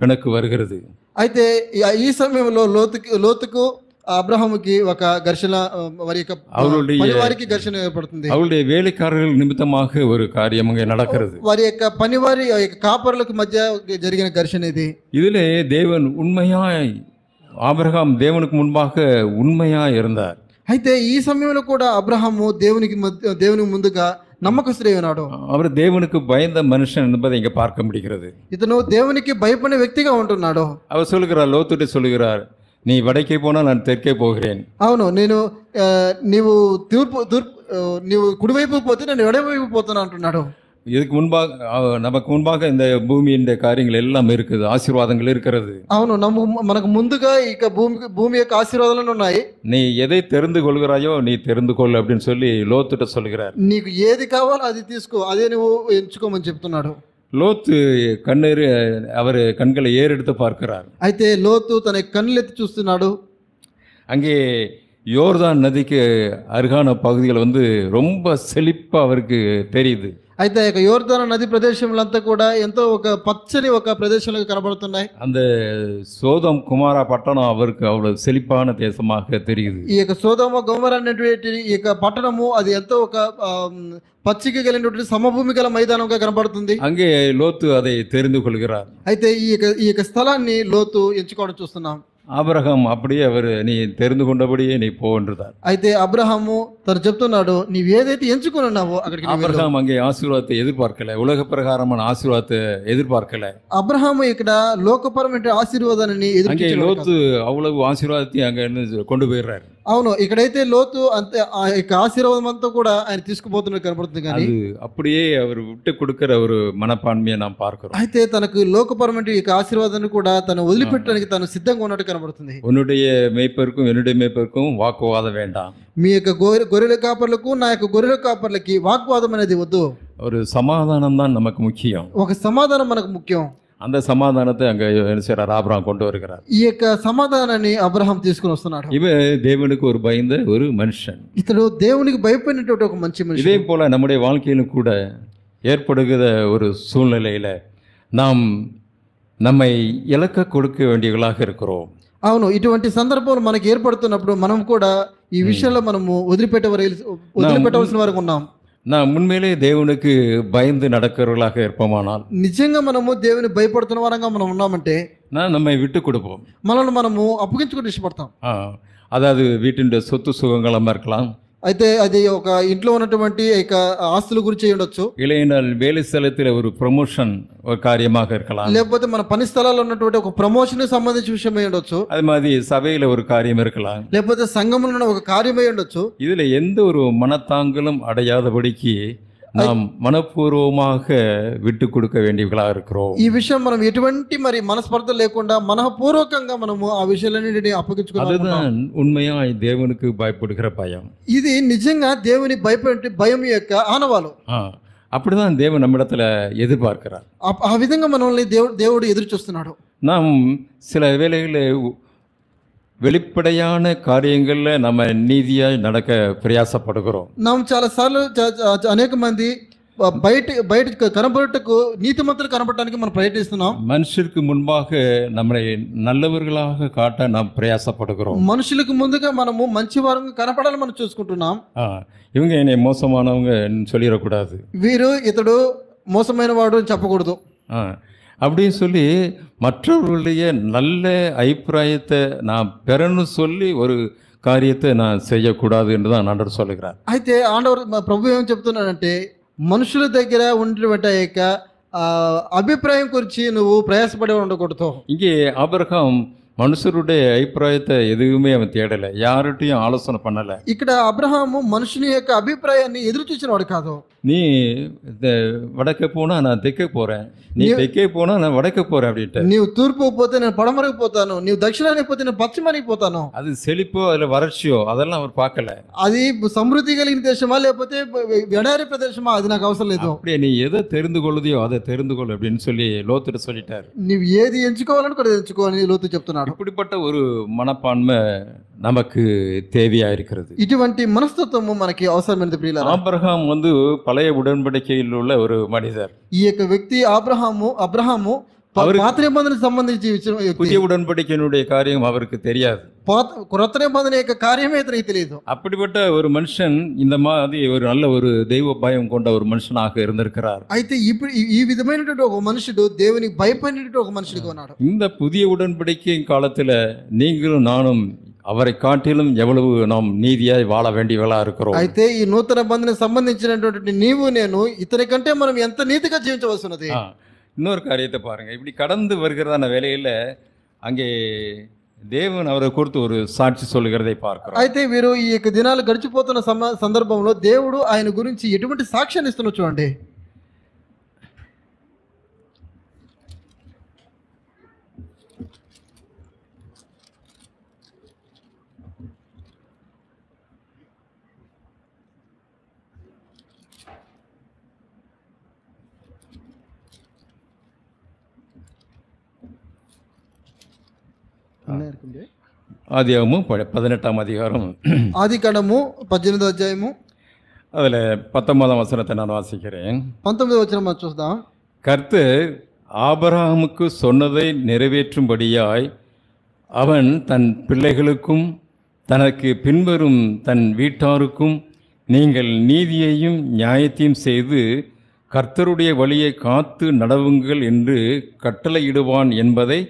பிணக்கு வருகிறது. అయితే ఈ సమయంలో లోతుకు అబ్రహాముకి ఒక ఘర్షణ, వారి యొక్క పనివారికి ఘర్షణ ఏర్పడుతుంది. அவருடைய வேலைக்காரர்கள் நிமித்தமாக ஒரு காரியம் அங்கே நடக்கிறது. వారి యొక్క పనివారి యొక్క కాపరులకు మధ్య జరిగిన ఘర్షణ ఇది. இதிலே தேவன் உண்மையாய் ஆபிரகாம் தேவனுக்கு முன்பாக உண்மையாய் இருந்தார். అయితే ఈ సమయంలో కూడా అబ్రహాము దేవునికి ముందుగా నమ్మకస్తుడై ఉన్నాడు. அவர் தேவனுக்கு பயந்த மனுஷன் என்பதை இங்கே பார்க்க முடிகிறது. ఇతను దేవునికి భయపడే వ్యక్తిగా ఉంటున్నాడు. அவர் சொல்லுகிறார், லோத்துட்டு சொல்லுகிறார், நீ வடக்கே போனால் நான் தெற்கே போகிறேன். అవును, నీవు నీవు కుడివైపు పోతే నేను ఎడమవైపు పోతాను అంటున్నాడు. இதுக்கு முன்பாக நமக்கு முன்பாக இந்த பூமியின் காரியங்கள் எல்லாம் இருக்குது, ஆசீர்வாதங்கள் இருக்கிறது. అవును, మనకు ముందుగా ఇక భూమి యొక్క ఆశీర్వాదాలు ఉన్నాయి. நீ எதை தெரிந்து கொள்கிறாயோ நீ தெரிந்து கொள் அப்படின்னு சொல்லி லோத்துட்ட சொல்லுகிறார். నీకు ఏది కావాలో అది తీసుకో, అదే నువ్వు ఎంచుకోమని చెప్తున్నాడు. லோத்து அவர் கண்களை ஏறெடுத்து பார்க்கிறார். అయితే లోతు తన కన్నులెత్తి చూస్తున్నాడు. அங்கே யோர்தான் நதிக்கு அருகான பகுதிகள் வந்து ரொம்ப செழிப்பா அவருக்கு தெரியுது. అయితే ఇక యోర్దాను నది ప్రదేశంలో అంతా కూడా ఎంతో ఒక పచ్చని ఒక ప్రదేశంలో కనబడుతున్నాయి. அந்த சோதம் குமாரா பட்டணம் அவருக்கு அவ்வளவு செழிப்பான தேசமாக தெரியுது. ఈ యొక్క సోదమ గొమొర అనేటువంటి ఈ యొక్క పట్టణము అది ఎంతో ఒక పచ్చిక కలిగినటువంటి సమభూమి గల మైదానంగా కనబడుతుంది. அங்கே லோத்து அதை தெரிந்து கொள்கிறார். అయితే ఈ యొక్క స్థలాన్ని లోతు ఎంచుకోవడం చూస్తున్నాం. ஆபிரகாம் அப்படியே அவர் நீ தெரிந்து கொண்டபடியே நீ போன்றார். అయితే అబ్రహాము తను చెప్తున్నాడు, నీవు ఏదైతే ఎంచుకొని ఉన్నావో అక్కడికి. ஆபிரகாம் அங்கே ஆசீர்வாதத்தை எதிர்பார்க்கல, உலக பிரகாரமான ஆசீர்வாதத்தை எதிர்பார்க்கல. అబ్రహాము ఇక్కడ లోకపరమైన ఆశీర్వాదాన్ని அங்கே லோத்து அவ்வளவு ஆசீர்வாதத்தையும் அங்க கொண்டு போயிடுறாரு. అవును, ఇక్కడైతే లోతు అంతే ఆ యొక్క ఆశీర్వాదం అంతా కూడా ఆయన తీసుకుపోతున్నట్టు కనబడుతుంది. కానీ அப்படியே அவர் விட்டு கொடுக்கிற ஒரு மனப்பான்மையை நாம் பார்க்கிறோம். అయితే తనకు లోకపరమైన ఈ ఆశీర్వాదాన్ని కూడా తను వదిలిపెట్టడానికి తను సిద్ధంగా ఉన్నట్టు కనబడుతుంది. உன்னுடைய மேய்ப்பருக்கும் என்னுடைய மேய்ப்பருக்கும் வாக்குவாதம் வேண்டாம். మీ యొక్క గొర్రెల కాపర్లకు నా యొక్క గొర్రెల కాపర్లకి వాగ్వాదం అనేది వద్దు. ஒரு சமாதானம் தான் நமக்கு முக்கியம். ఒక సమాధానం మనకు ముఖ్యం. அந்த சமாதானத்தை அங்க என்ன செய்றார், ஆபிரகாம் கொண்டு வருகிறார். ఈ యొక్క సమాధానాన్ని అబ్రహాం తీసుకుని వస్తున్నాడు. இவன் தேவனுக்கு ஒரு பயந்த ஒரு மனுஷன். ఇతడు దేవునికి భయపడినటువంటి ఒక మంచి మనిషి. இதே போல நம்முடைய வாழ்க்கையிலும் கூட ஏற்படுகிற ஒரு சூழ்நிலையில நாம் நம்மை இலக்க கொடுக்க வேண்டியவர்களாக இருக்கிறோம். అవును, ఇటువంటి సందర్భం మనకి ఏర్పడుతున్నప్పుడు మనం కూడా ఈ విషయంలో మనము వదిలిపెట్టవలసిన వారికి ఉన్నాం. நாம் உண்மையிலே தேவனுக்கு பயந்து நடக்கிறவர்களாக இருப்போமானால், నిజంగా మనము దేవుని భయపడుతున్న వారంగా మనం ఉన్నామంటే நம்மை விட்டு கொடுப்போம். మనల్ని మనము అప్పగించుకుని ఇష్టపడతాం. அதாவது வீட்டின் சொத்து சுகங்களமாக இருக்கலாம், అయితే అది ఒక ఇంట్లో ఉన్నటువంటి ఆస్తుల గురించి ఉండొచ్చు, இல்லையென்றால் வேலை ஸ்தலத்தில் ஒரு ப்ரமோஷன் ஒரு காரியமாக இருக்கலாம், లేకపోతే మన పని స్థలాల్లో ఉన్నటువంటి ఒక ప్రమోషన్ కి సంబంధించిన విషయమై ఉండొచ్చు, அது மாதிரி சபையில் ஒரு காரியம் இருக்கலாம், లేకపోతే సంఘంలో ఒక కార్యమై ఉండొచ్చు. இதுல எந்த ஒரு மனத்தாங்களும் அடையாதபடிக்கு நாம் மனப்பூர்வமாக விட்டு கொடுக்க வேண்டியவர்களாக இருக்கிறோம். ఈ విషయం మనం ఎటువంటి మరి మనస్పర్ధ లేకుండా మనఃపూర్వకంగా మనము ఆ విషయాలన్నిటిని అప్పగించుకోవాలి. அதுதான் உண்மையாய் தேவனுக்கு பயப்படுகிற பயம். ఇది నిజంగా దేవుని భయపడే భయం యొక్క ఆనవాలు. அப்படிதான் தேவன் நம்மிடத்துல எதிர்பார்க்கிறார். ఆ విధంగా మనల్ని దేవుడు ఎదురు చూస్తున్నాడు. நாம் சில வேளைகளில் வெளிப்படையான காரியங்கள்ல நம்ம நீதியாய் நடக்க பிரயாசப்படுகிறோம். நாம் చాలా సార్లు అనేక మంది బయట కనబడటకు నీతిమంతులు కనబడటానికి మనం ప్రయత్నిస్తున్నాం. மனுஷருக்கு முன்பாக நம்மளை நல்லவர்களாக காட்ட நாம் பிரயாசப்படுகிறோம். మనుషులకు ముందుగా మనము మంచి వారంగా కనపడాలని మనం చూసుకుంటున్నాం. இவங்க என்னை மோசமானவங்க சொல்லிடக்கூடாது, ఇతడు మోసమైన వాడు అని చెప్పకూడదు. அப்படின்னு சொல்லி மற்றவர்களுடைய நல்ல அபிப்பிராயத்தை நான் பெறணும் சொல்லி ஒரு காரியத்தை நான் செய்யக்கூடாது என்று தான் ஆண்டவர் சொல்லுகிறார். అయితే ప్రభు ఏం చెప్తున్నాడంటే మనుషుల దగ్గర ఉన్నటువంటి అభిప్రాయం గురించి నువ్వు ప్రయాసపడే ఉండకూడదు. இங்கே ஆபிரகாம் மனுஷருடைய அபிப்பிராயத்தை எதுவுமே அவன் தேடலை, யார்கிட்டையும் ஆலோசனை பண்ணலை. ఇక్కడ అబ్రహాము మనుషుని యొక్క అభిప్రాయాన్ని ఎదురు చూసినవాడు కాదు. நீ வடக்கே போனால் நான் தெற்கே போகிறேன், நீ தெற்கே போனால் நான் வடக்கே போகிறேன் அப்படின்ட்டு. నీవు తూర్పుకు పోతే నేను పడమరకు పోతాను, నీవు దక్షిణానికి పోతే నేను పశ్చిమానికి పోతాను. அது செழிப்போ அதில் வறட்சியோ அதெல்லாம் அவர் பார்க்கல. అది సమృద్ధి కలిగిన దేశమా లేకపోతే ఎడారి ప్రదేశమా అది నాకు అవసరం లేదు. அப்படியே நீ எதை தெரிந்து கொள்ளுதையோ அதை தெரிந்து கொள் அப்படின்னு சொல்லி லோத்துட்டு சொல்லிட்டார். నీవు ఏది ఎంచుకోవాలని కూడా ఎంచుకోవాలని లోతు చెప్తున్నాడు. இப்படிப்பட்ட ஒரு மனப்பான்மை நமக்கு தேவையா இருக்கிறது. ఇటువంటి మనస్తత్వము మనకి అవసరమైనది ప్రియులారా. ஆபிரகாம் வந்து பழைய உடன்படிக்கையில் உள்ள ஒரு மனிதர். ఈ యొక్క వ్యక్తి అబ్రహాము పాత నిబంధనకు సంబంధించి புதிய உடன்படிக்கையினுடைய காரியம் அவருக்கு தெரியாது. కొత్త నిబంధన యొక్క కార్యమే ఇతనికి తెలియదు. அப்படிப்பட்ட ஒரு மனுஷன் இந்த மாதிரி ஒரு நல்ல ஒரு தெய்வ பயம் கொண்ட ஒரு மனுஷனாக இருந்திருக்கிறார். అయితే ఇప్పుడు ఈ విధమైనటువంటి ఒక మనుషుడు దేవునికి భయపడినటువంటి ఒక మనుషుడిగా ఉన్నాడు. இந்த புதிய உடன்படிக்கை காலத்துல நீங்களும் நானும் அவரை காட்டிலும் எவ்வளவு நாம் நீதியாய் வாழ வேண்டியவளா இருக்கிறோம். అయితే ఈ నూతన బంధనకు సంబంధించినటువంటి నీవు నేను ఇతని కంటే మనం ఎంత నీతిగా జీవించవలసి ఉన్నది. இன்னொரு காரியத்தை பாருங்க, இப்படி கடந்து வருகிறதான வேலையில அங்கே தேவன் அவரை குறித்து ஒரு சாட்சி சொல்லுகிறதை பார்க்கிறோம். అయితే వీరు ఈ యొక్క దినాలు గడిచిపోతున్న సందర్భంలో దేవుడు ఆయన గురించి ఎటువంటి సాక్ష్యాన్ని ఇస్తున్నా చూడండి. ஆதியாகமம் 18ஆம் அதிகாரம், ఆదికాండము 18వ అధ్యాయము, அதில் 19ஆம் வசனத்தை நான் வாசிக்கிறேன். 19వ వచనం మనం చూద్దాం. கர்த்தர் ஆபிரகாமுக்கு சொன்னதை நிறைவேற்றும்படியாய் அவன் தன் பிள்ளைகளுக்கும் தனக்கு பின்வரும் தன் வீட்டாருக்கும் நீங்கள் நீதியையும் நியாயத்தையும் செய்து கர்த்தருடைய வழியை காத்து நடவுங்கள் என்று கட்டளையிடுவான் என்பதை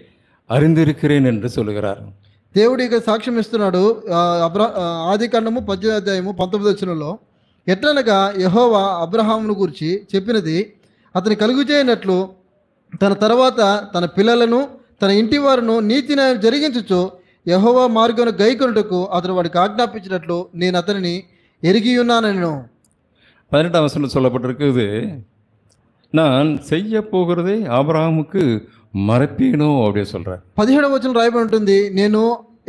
அறிந்திருக்கிறேன் என்று சொல்கிறார். దేవుడి యొక్క సాక్ష్యం ఇస్తున్నాడు. ఆదికాండము 18వ అధ్యాయము 19వ వచనంలో, ఎట్లనగా యెహోవా అబ్రహామును గురించి చెప్పినది అతని కలుగు చేయనట్లు తన తర్వాత తన పిల్లలను తన ఇంటి వారును నీతి న్యాయం జరిగించుచు యెహోవా మార్గమును గైకొనుటకు అతను వాడికి ఆజ్ఞాపించినట్లు నేను అతనిని ఎరిగి ఉన్నానను. 18ஆம் வசனம் சொல்லப்பட்டிருக்குது, நான் செய்ய போகிறதை ஆபிரகாமுக்கு మరపేను அப்படின்னு சொல்கிறார். 17వ వచనం రాయబడి ఉంటుంది, నేను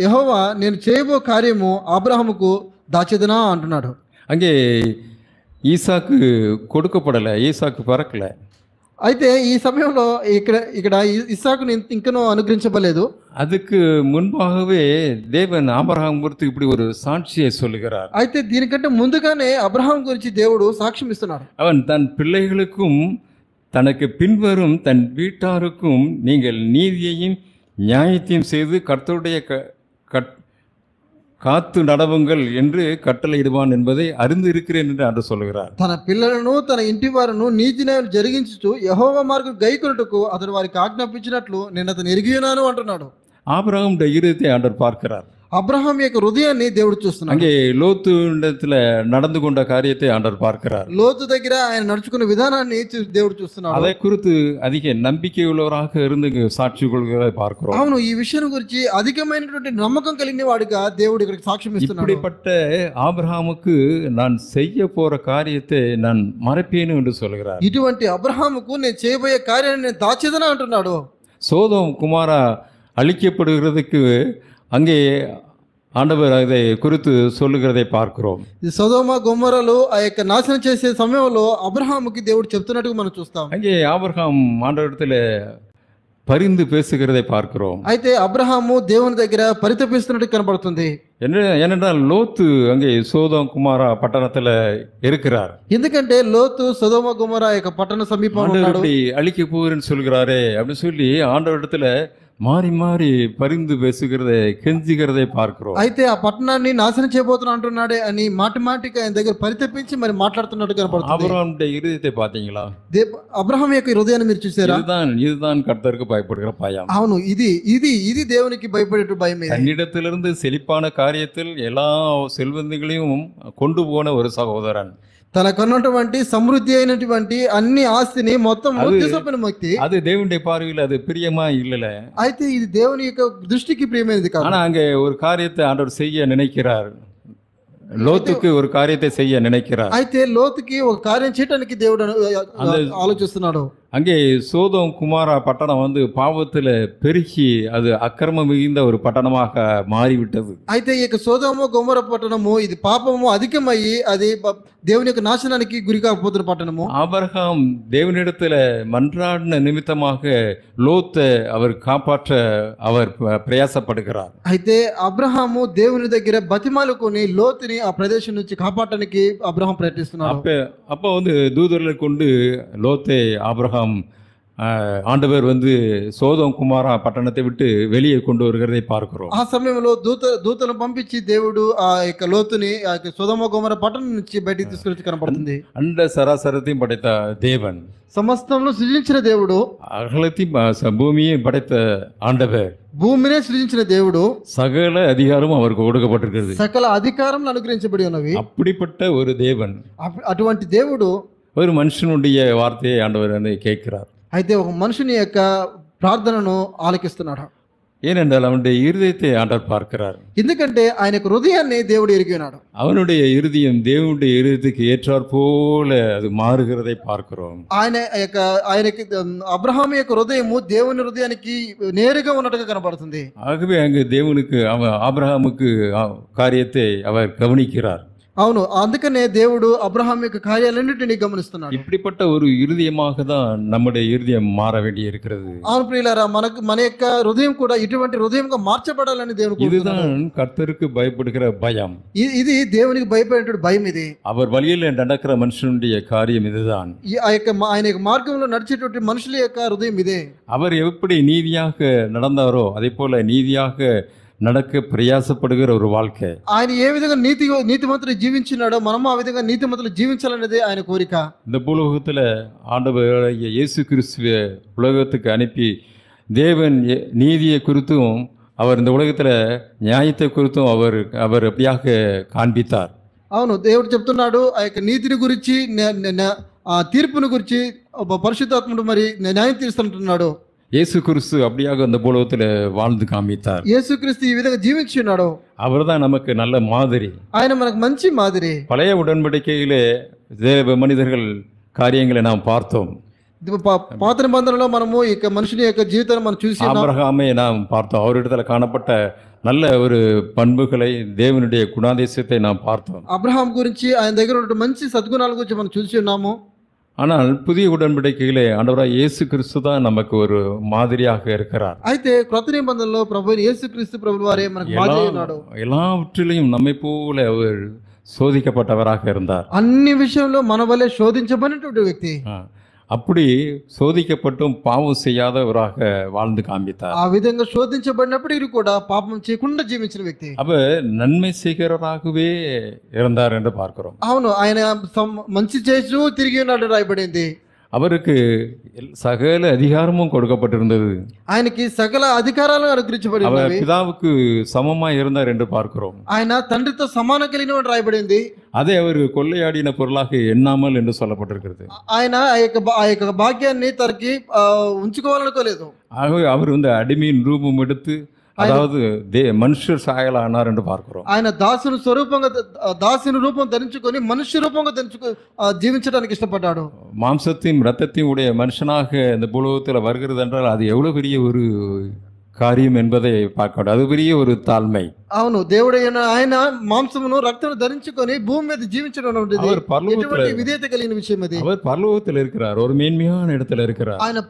యెహోవా నేను చేయబో కార్యము అబ్రహాముకు దాచెదనా అంటున్నాడు. அங்கே ஈசாக்கு கொடுக்கப்படலை, ஈசாக்கு பிறக்கலை. అయితే ఈ సమయంలో ఇక్కడ ఇస్సాకుని ఇంకనూ అనుగ్రహించబడలేదు. அதுக்கு முன்பாகவே தேவன் ஆபிரகாம் குறித்து இப்படி ஒரு சாட்சியை சொல்லுகிறார். అయితే దీనికంటే ముందుగానే అబ్రహాం గురించి దేవుడు సాక్ష్యం ఇస్తున్నాడు. அவன் தன் பிள்ளைகளுக்கும் தனக்கு பின்வரும் தன் வீட்டாருக்கும் நீங்கள் நீதியையும் நியாயத்தையும் செய்து கர்த்தருடைய காத்து நடவுங்கள் என்று கட்டளையிடுவான் என்பதை அறிந்து இருக்கிறேன் என்று அன்று சொல்கிறார். తన పిల్లలను తన ఇంటి వారును నీతి న్యాయం జరిగించుచు యెహోవా మార్గం గైకొనుటకు అతడు వారికి ఆజ్ఞాపించినట్లు నేను అతను ఎరిగి ఉన్నాను అంటున్నాడు. ஆபிரகாமுடைய இருதயத்தை ஆண்டவர் பார்க்கிறார். అబ్రహాం యొక్క హృదయాన్ని దేవుడు చూస్తున్నాడు. அங்கே லோத்து இடத்துல நடந்து கொண்ட காரியத்தை ஆண்டவர் பார்க்கிறார். లోతు దగ్గర ఆయన నడుచుకున్న విధానాన్ని దేవుడు చూస్తున్నాడు. அதை குறித்து அதிக நம்பிக்கை உள்ளவராக இருந்து சாட்சி கொள்கிறதை பார்க்கிறோம். అవును, ఈ విషయం గురించి అధికమైనటువంటి నమ్మకం కలిగిన వాడిగా దేవుడు ఇక్కడికి సాక్ష్యం ఇస్తున్నాడు. இப்படிப்பட்ட ஆபிரகாமுக்கு நான் செய்ய போற காரியத்தை நான் மறைப்பேன் என்று சொல்கிறார். ఇటువంటి అబ్రహాముకు నేను చేయబోయే కార్యాన్ని నేను దాచేదనా అంటున్నాడు. சோதோம் குமாரா அழிக்கப்படுகிறதுக்கு அங்கே ఆండవర్ அதை குறித்து சொல்லுகிறதை பார்க்கிறோம். ఈ సొదొమ గొమొరలు ఆ యొక్క నాశనం చేసే సమయంలో అబ్రహాముకి దేవుడు చెప్తున్నట్టుగా మనం చూస్తాం. அங்கே ஆபிரகாம் ஆண்டவரிடத்துல பரிந்து பேசுகிறதை பார்க்கிறோம். అయితే అబ్రహాము దేవుని దగ్గర పరితపిస్తున్నట్టు కనబడుతుంది. ஏனென்றால் லோத்து அங்கே சோதோம் குமாரா பட்டணத்துல இருக்கிறார். ఎందుకంటే లోతు సొదొమ గొమొర యొక్క పట్టణ సమీపంలో ఉన్నాడు. அழிக்க போகிறேன்னு சொல்கிறாரே அப்படின்னு சொல்லி ஆண்டவரிடத்துல மாறி மாறி பரிந்து பேசுகிறதை கெஞ்சுகிறதை பார்க்கிறோம். అయితే ఆ పట్టణాన్ని నాశనం చేయబోతున్నా అంటున్నాడే అని మాటి మాటికి ఆయన దగ్గర పరితపించి మరి మాట్లాడుతున్నట్టు కనబడుతుంది. ஆபிரகாமுடைய இருதயத்தை பார்த்தீங்களா? అబ్రహాం యొక్క హృదయాన్ని మీరు చూసారా? இதுதான் கர்த்தருக்கு பயப்படுகிற பயம். అవును, ఇది దేవునికి భయపడే భయం. தன்னிடத்திலிருந்து செழிப்பான காரியத்தில் எல்லா செல்வங்களையும் கொண்டு போன ஒரு சகோதரன். తనకున్నటువంటి సమృద్ధి అయినటువంటి అన్ని ఆస్తిని మొత్తం తీసుకున్న వ్యక్తి அது தேவனுடைய பார்வையில் அது பிரியமா இல்லல. అయితే ఇది దేవుని యొక్క దృష్టికి ప్రియమైనది కాదు. ஆனா அங்கே ஒரு காரியத்தை ஆண்டவர் செய்ய நினைக்கிறார். లోతుకి ஒரு காரியத்தை செய்ய நினைக்கிறார். అయితే లోతుకి ఒక కార్యం చేయడానికి దేవుడు ఆలోచిస్తున్నాడు. அங்கே சோதோம் குமாரா பட்டணம் வந்து பாவத்தில் பெருகி அது அக்கிரமம் மிகுந்த ஒரு பட்டணமாக மாறிவிட்டது. అయితే ఈ యొక్క సోదోము గొమొర పట్టణము ఇది పాపము అధికమయ్యి అది దేవుని యొక్క నాశనానికి గురి కాకపోతున్న పట్టణము. ஆபிரகாம் தேவனிடத்தில் மன்றாடின நிமித்தமாக லோத்தை அவர் காப்பாற்ற அவர் பிரயாசப்படுகிறார். అయితే అబ్రహాము దేవుని దగ్గర బతిమాలుకొని లోతుని ఆ ప్రదేశం నుంచి కాపాడడానికి అబ్రహాం ప్రయత్నిస్తున్నాడు. அப்போ வந்து தூதர்களை கொண்டு லோத்தை ஆபிரகாம் ஆண்டவர் வந்து சோதோம் குமாரா பட்டணத்தை விட்டு வெளியே கொண்டு வருகிறதை பார்க்கிறோம். ఆ సమయంలో దూతలను పంపించి దేవుడు ఆ యొక్క లోతుని ఆ యొక్క సొదొమ గొమొర పట్టణం నుంచి బయటికి తీసుకొచ్చి కనపడుతుంది. அண்ட சராசரத்தையும் படைத்த தேவன், సమస్తమును సృజించిన దేవుడు, அகலத்தையும் பூமியையும் படைத்த ஆண்டவர், భూమినే సృజించిన దేవుడు, சகல அதிகாரமும் அவருக்கு கொடுக்கப்பட்டிருக்கிறது. సకల అధికారం అనుగ్రహించబడి ఉన్నవి. அப்படிப்பட்ட ஒரு தேவன், అటువంటి దేవుడు ஒரு மனுஷனுடைய வார்த்தையை ஆண்டவர் வந்து கேட்கிறார். అయితే ఒక మనుషుని యొక్క ప్రార్థనను ఆలకిస్తున్నాడు. ஏனென்றால் அவனுடைய இருதயத்தை ஆண்டவர் பார்க்கிறார். ఎందుకంటే ఆయన యొక్క హృదయాన్ని దేవుడు ఎరిగి ఉన్నాడు. அவனுடைய இருதயம் தேவனுடைய இருதயத்துக்கு ஏற்றாற் போல அது மாறுகிறதை பார்க்கிறோம். ఆయనకి అబ్రహాము యొక్క హృదయము దేవుని హృదయానికి నేరుగా ఉన్నట్టుగా కనబడుతుంది. ஆகவே அங்கு தேவனுக்கு ஆபிரகாமுக்கு காரியத்தை அவர் கவனிக்கிறார். అవును, అందుకనే దేవుడు అబ్రహాం యొక్క కార్యాలన్నింటినీ గమనిస్తున్నాడు. இப்படிப்பட்ட ஒரு இருதயமாக தான் நம்முடைய இருதயம் மாற வேண்டி இருக்கிறது. అవును ప్రియులారా, మన యొక్క హృదయం కూడా ఇటువంటి హృదయంగా మార్చబడాలని దేవుడు. இதுதான் கர்த்தருக்கு பயப்படுகிற பயம். ఇది దేవునికి భయపడేటువంటి భయం. ఇది அவர் வழியில் நடக்கிற மனுஷனுடைய காரியம் இதுதான். ఆయన యొక్క మార్గంలో నడిచేటువంటి మనుషుల యొక్క హృదయం ఇదే. அவர் எப்படி நீதியாக நடந்தாரோ அதே போல நீதியாக நடக்க பிரயாசப்படுகிற ஒரு வாழ்க்கை. ఆయన ఏ విధంగా నీతిమంతులు జీవించినాడో మనము ఆ విధంగా నీతిమంతులు జీవించాలనేదే ఆయన కోరిక. இந்த பூலோகத்தில் ஆண்டவர் இயேசு கிறிஸ்துவை உலகத்துக்கு அனுப்பி தேவன் நீதியை குறித்தும் அவர் இந்த உலகத்தில் நியாயத்தை குறித்தும் அவர் அப்படியாக காண்பித்தார். అవును, దేవుడు చెప్తున్నాడు ఆ యొక్క నీతిని గురించి తీర్పుని గురించి పరిశుద్ధాత్ముడు మరి న్యాయం తీరుస్తుంటున్నాడు. இயேசு கிறிஸ்து அப்படியாக அந்த பூலோகத்தில் வாழ்ந்து காமித்தார். యేసు క్రీస్తు ఈ విధంగా జీవించున్నాడు. அவர்தான் நமக்கு நல்ல மாதிரி. ఆయన మనకు మంచి మాదిరి. பழைய உடன்படிக்கையிலே தேவ மனிதர்கள் காரியங்களை நாம் பார்த்தோம். పాత నిబంధనలో మనము ఇక మనుషుని యొక్క జీవితాన్ని మనం చూసి ஆபிரகாமை நாம் பார்த்தோம். அவரிடத்துல காணப்பட்ட நல்ல ஒரு பண்புகளை தேவனுடைய குணாதிசயத்தை நாம் பார்த்தோம். అబ్రహాం గురించి ఆయన దగ్గర ఉన్న మంచి సద్గుణాల గురించి మనం చూసి ఉన్నాము. ஆனால் புதிய உடன்படிக்கையிலே ஆண்டவராய் இயேசு கிறிஸ்து தான் நமக்கு ஒரு மாதிரியாக இருக்கிறார். అయితే క్రొత్త నిబంధనలో ప్రభువైన యేసుక్రీస్తు ప్రభువు వారే మనకు మాదిరి ఉన్నాడు. எல்லாவற்றிலும் நம்மை போல அவர் சோதிக்கப்பட்டவராக இருந்தார். అన్ని విషయంలో మన వలె శోధించబడినటువంటి వ్యక్తి. அப்படி சோதிக்கப்பட்டும் பாவம் செய்யாதவராக வாழ்ந்து காண்பித்தார். ఆ విధంగా శోధించబడినప్పటికీ కూడా పాపం చేయకుండా జీవించిన వ్యక్తి. அப்ப நன்மை செய்கிறவராகவே இருந்தார் என்று பார்க்கிறோம். అవును, ఆయన మంచి చేస్తూ తిరిగి ఉన్నాడు రాయబడింది. அவருக்கு சகல அதிகாரமும் கொடுக்கப்பட்டிருந்தது. ఆయనకి సకల అధికారాలు అనుగ్రహించబడినవి. பிதாவுக்கு சமமா இருந்தார் என்று பார்க்கிறோம். ఆయన తండ్రితో సమానం కలిగిన రాయబడింది. அதை அவர் கொள்ளையாடின பொருளாக எண்ணாமல் என்று சொல்லப்பட்டிருக்கிறது. ఆయన ఆ యొక్క భాగ్యాన్ని తనకి ఉంచుకోవాలనుకోలేదు. ஆகவே அவர் வந்து அடிமையின் ரூபம் எடுத்து அதாவது மனுஷர் சாயலானார் என்று பார்க்கிறோம். ఆయన దాసుని రూపం ధరించుకొని మనుష్య రూపంగా జీవించడానికి ఇష్టపడ్డాడు. மாம்சத்தையும் இரத்தத்தையும் உடைய மனுஷனாக இந்த பூலோகத்தில் வருகிறது என்றால் அது எவ்வளவு பெரிய ஒரு காரியம் என்பதை பார்க்க, அது பெரிய ஒரு தாழ்மை. అవును, దేవుడు ఆయన మాంసమును రక్తమును ధరించుకొని భూమి మీద జీవించడం విధేయత కలిగిన విషయం అది. அவர் பரலோகத்தில் இருக்கிறார், ஒரு மேன்மையான இடத்துல இருக்கிறார். ఆయన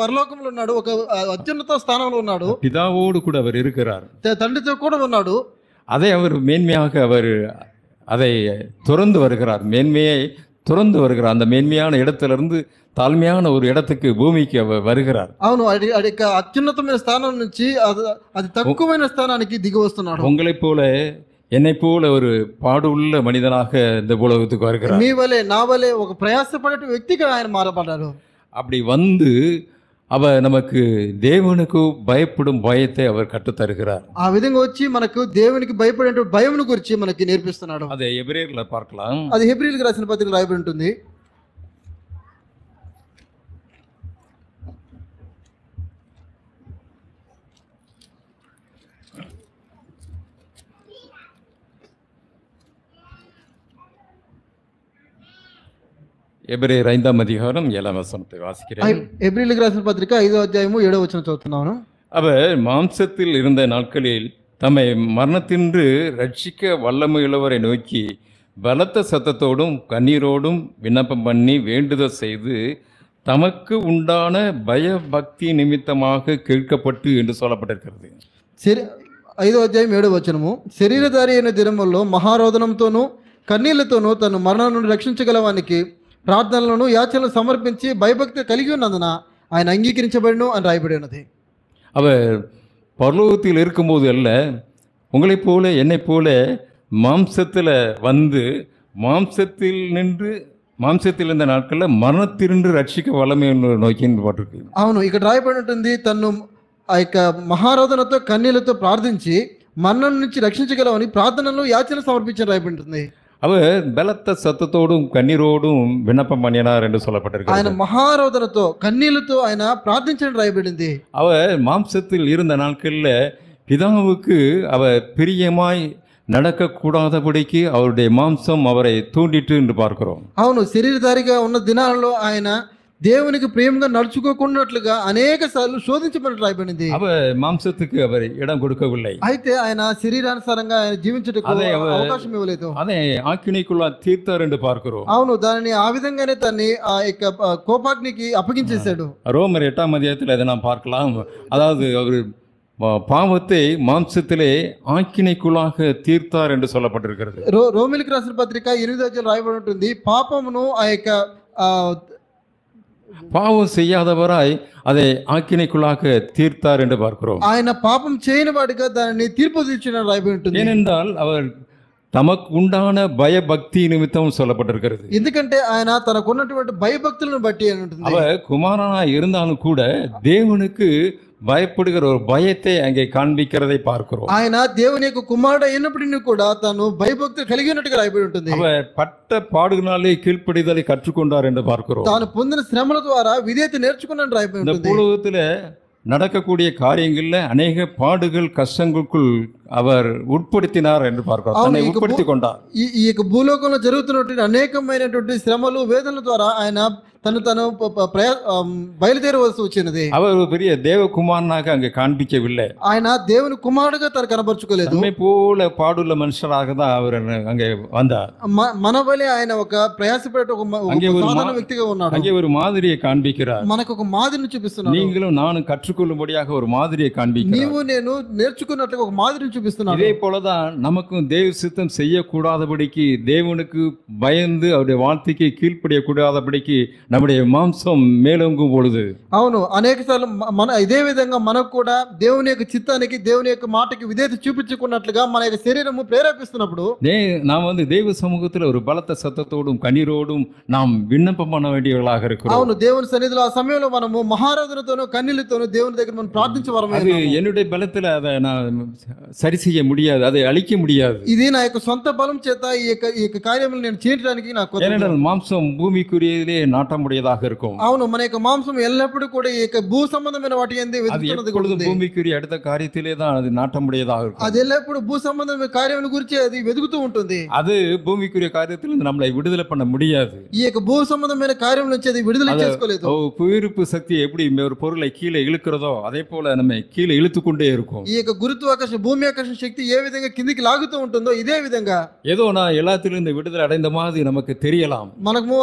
పరలోకంలో ఉన్నాడు, ఒక అత్యున్నత స్థానంలో ఉన్నాడు. பிதாவோடு கூட அவர் இருக்கிறார், తండ్రితో కూడా ఉన్నాడు. அதை அவர் மேன்மையாக அவர் அதை துறந்து வருகிறார், மேன்மையை துறந்து வருகிறார். அந்த மேன்மையான இடத்திலிருந்து தாழ்மையான ஒரு இடத்துக்கு பூமிக்கு அவர் வருகிறார். అవును, అత్యున్నతమైన స్థానం నుంచి అది తక్కువైన స్థానానికి దిగి వస్తున్నాడు. உங்களைப் போல என்னை போல ஒரு பாடுள்ள மனிதனாக இந்த உலகத்துக்கு வருகிறார். మీ వలే నా వలే ఒక ప్రయాసపడే వ్యక్తిగా ఆయన మారబడ్డారు. அப்படி வந்து அவர் நமக்கு தேவனுக்கு பயப்படும் பயத்தை அவர் கற்றுத்தருகிறார். ఆ విధంగా వచ్చి మనకు దేవునికి భయపడే భయమును గురించి మనకి నేర్పిస్తున్నాడు. அதை எபிரேயர்ல பார்க்கலாம். అది హెబ్రీయులకు రాసిన పత్రికలో రాయబడి ఉంటుంది. எபிரேயர் 5ஆம் அதிகாரம் 7ஆம் வசனத்தை வாசிக்கிறேன். హెబ్రీయులకు రాసిన పత్రిక 5వ అధ్యాయము 7వ వచనం చదువుతున్నాను. அவர் மாம்சத்தில் இருந்த நாட்களில் தம்மை மரணத்தின்று ரட்சிக்க வல்லமையுள்ளவரை நோக்கி பலத்த சத்தத்தோடும் கண்ணீரோடும் விண்ணப்பம் பண்ணி வேண்டுதல் செய்து தமக்கு உண்டான பயபக்தி நிமித்தமாக கேட்கப்பட்டு என்று சொல்லப்பட்டிருக்கிறது. 5వ అధ్యాయం 7వ వచనము, శరీరధారి అయిన దినముల్లో మహారోదనంతోనూ కన్నీళ్లతోనూ తను మరణం నుండి రక్షించగలవానికి ప్రార్థనలను యాచనలు సమర్పించి భయభక్తి కలిగి ఉన్నందున ఆయన అంగీకరించబడిను అని రాయబడి ఉన్నది. அவர் பரலோகத்தில் இருக்கும்போது அல்ல, உங்களைப் போல என்னைப் போல மாம்சத்தில் வந்து மாம்சத்தில் இருந்த நாட்களில் மரணத்திலிருந்து ரட்சிக்க வல்லமை நோக்கின்னு போட்டிருக்கு. అవును, ఇక్కడ రాయబడి ఉంటుంది, తను ఆ యొక్క మహారోదనతో కన్నీళ్లతో ప్రార్థించి మరణం నుంచి రక్షించగలవని ప్రార్థనలు యాచనలు సమర్పించి రాయబడి ఉంటుంది. அவர் பலத்த சத்தத்தோடும் கண்ணீரோடும் விண்ணப்பம் பண்ணினார் என்று சொல்லப்பட்டிருக்கு. ఆయన మహారోదనతో కన్నీళ్లతో ఆయన ప్రార్థించడం రాయబడింది. அவர் மாம்சத்தில் இருந்த நாட்களில் பிதாவுக்கு அவர் பிரியமாய் நடக்கக்கூடாதபடிக்கு அவருடைய மாம்சம் அவரை தூண்டிட்டு என்று பார்க்கிறோம். అవును, శరీరధారిగా ఉన్న దినాలలో ఆయన దేవునికి ప్రేమగా నడుచుకోకున్నట్లుగా అనేక సార్లు శోధించబడి రాయబడింది. அவர் மாம்சத்துக்கு அவர் இடம் கொடுக்கவில்லை. అయితే ఆయన శరీరానుసారంగా ఆయన జీవించడానికి అవకాశం ఇవ్వలేదు. அதை ஆக்கினைக்குள்ள தீர்த்தார் என்று பார்க்கிறோம். అవును, దానిని ఆ విధంగానే తన్ని ఆ యొక్క కోపాగ్నికి అప్పగించేశాడు. ரோமர் 8ஆம் அதிகாரத்தில் அதை நாம் பார்க்கலாம். அதாவது அவர் பாவத்தை மாம்சத்திலே ஆக்கினைக்குள்ளாக தீர்த்தார் என்று சொல்லப்பட்டிருக்கிறது. రోమిలికి రాసిన పత్రిక 8వ అధ్యాయం రాయబడి ఉంటుంది, పాపమును ఆ యొక్క பாவம் செய்யாதவராய் அதை ஆக்கினைக்குள்ளாக தீர்த்தார் என்று பார்க்கிறோம். ఆయన పాపం చేయని వాడిగా దానిని తీర్పు తీర్చిన రాయబడి ఉంటుంది. ஏனென்றால் அவர் தமக்கு உண்டான பயபக்தி நிமித்தம் சொல்லப்பட்டிருக்கிறது. ఎందుకంటే ఆయన తనకున్నటువంటి భయభక్తులను బట్టి అని ఉంటుంది. அவர் குமாரனா இருந்தாலும் கூட தேவனுக்கு பயப்படுகிற ஒரு பயத்தை அங்கே காண்பிக்கிறதை பார்க்கிறோம். ఆయన దేవుని యొక్క కుమారుడు అయినప్పటికీ కూడా తాను భయభక్తులు కలిగి ఉన్నట్టుగా రాయబడి ఉంటుంది. அவர் பட்ட பாடுகளினாலே கீழ்ப்படிதலை கற்றுக்கொண்டார் என்று பார்க்கிறோம். తాను పొందిన శ్రమల ద్వారా విధేయత నేర్చుకున్నాడు రాయబడి இந்த ఉంటుంది. உலகத்தில் நடக்கக்கூடிய காரியங்கள்ல அநேக பாடுகள் கஷ்டங்களுக்குள் அவர் உட்படுத்தினார் என்று பார்க்கிறோம். தன்னை உட்படுத்தி கொண்டார். ఈ యొక్క భూలోకంలో జరుగుతున్నటువంటి అనేకమైనటువంటి శ్రమలు వేదనల ద్వారా ఆయన తను బయలుదేరవలసి వచ్చినది. அவர் ஒரு பெரிய தேவகுமாரனாக அங்கே காண்பிக்கவில்லை. ఆయన దేవుని కుమారుడుగా తను కనబరుచుకోలేదు. நம்மை போல பாடுள்ள மனுஷராக தான் அவர் அங்கே வந்தார். మన వలె ఆయన ఒక ప్రయాసపడే ఒక సాధారణ వ్యక్తిగా ఉన్నాడు. அங்கே ஒரு மாதிரியை காண்பிக்கிறார். మనకు ఒక మాదిరిని చూపిస్తున్నాడు. நீங்களும் நானும் கற்றுக்கொள்ளும்படியாக ஒரு மாதிரியை காண்பிக்கிறார். నీవు నేను నేర్చుకున్నట్లుగా ఒక మాదిరిని చూపిస్తున్నాడు. இதே போலதான் நமக்கும் தேவ சித்தம் செய்யக்கூடாதபடிக்கு தேவனுக்கு பயந்து அவருடைய வார்த்தைக்கு கீழ்ப்படியக்கூடாதபடிக்கு நம்முடைய மாம்சம் மேலோங்கும் பொழுது, అవును, అనేక సార్లు మన ఇదే విధంగా మనకు కూడా దేవుని యొక్క చిత్తానికి దేవుని యొక్క మాటకి విధేయత చూపించుకున్నట్లుగా మన యొక్క శరీరము ప్రేరేపిస్తున్నప్పుడు நாம் தேவ சமூகத்தில் ஒரு பலத்த சத்தத்தோடும் கண்ணீரோடும் நாம் விண்ணப்பம் பண்ண வேண்டியவர்களாக இருக்கிறோம். అవును, దేవుని సన్నిధిలో ఆ సమయంలో మనము మహారాధనతోనూ కన్నీళ్లతోనూ దేవుని దగ్గర మనం ప్రార్థించవరమే. அது என்னுடைய பலத்தில் அதை நான் சரி செய்ய முடியாது, அதை அழிக்க முடியாது. ఇది నా యొక్క సొంత బలం చేత ఈ యొక్క కార్యములు నేను చేయడానికి నాకు ஏனென்றால் மாம்சம் பூமிக்குரியதிலே நாட்டமுடையதாக இருக்கும். అవును, మన యొక్క మాంసం ఎల్లప్పుడూ కూడా ఈ యొక్క భూ సంబంధమైన వాటి యందే వెతుకుతున్నది కూడా ఉంది. பூமிக்குரிய அடுத்த காரியத்திலே தான் அது நாட்டமுடையதாக இருக்கும். అది ఎల్లప్పుడూ భూ సంబంధమైన కార్యముల గురించి అది వెతుకుతూ ఉంటుంది. அது பூமிக்குரிய காரியத்திலிருந்து நம்மளை விடுதலை பண்ண முடியாது. ఈ యొక్క భూ సంబంధమైన కార్యం నుంచి అది విడుదల చేసుకోలేదు. புவியீர்ப்பு சக்தி எப்படி ஒரு பொருளை கீழே இழுக்கிறதோ அதே போல நம்ம கீழே இழுத்து கொண்டே இருக்கும். ఈ యొక్క గురుత్వాకర్షణ భూమి ఆకర్షణ శక్తి ఏ విధంగా కిందికి లాగుతూ ఉంటుందో ఇదే విధంగా ஏதோ நான் எல்லாத்திலிருந்து விடுதலை அடைந்த மாதிரி நமக்கு தெரியலாம். మనము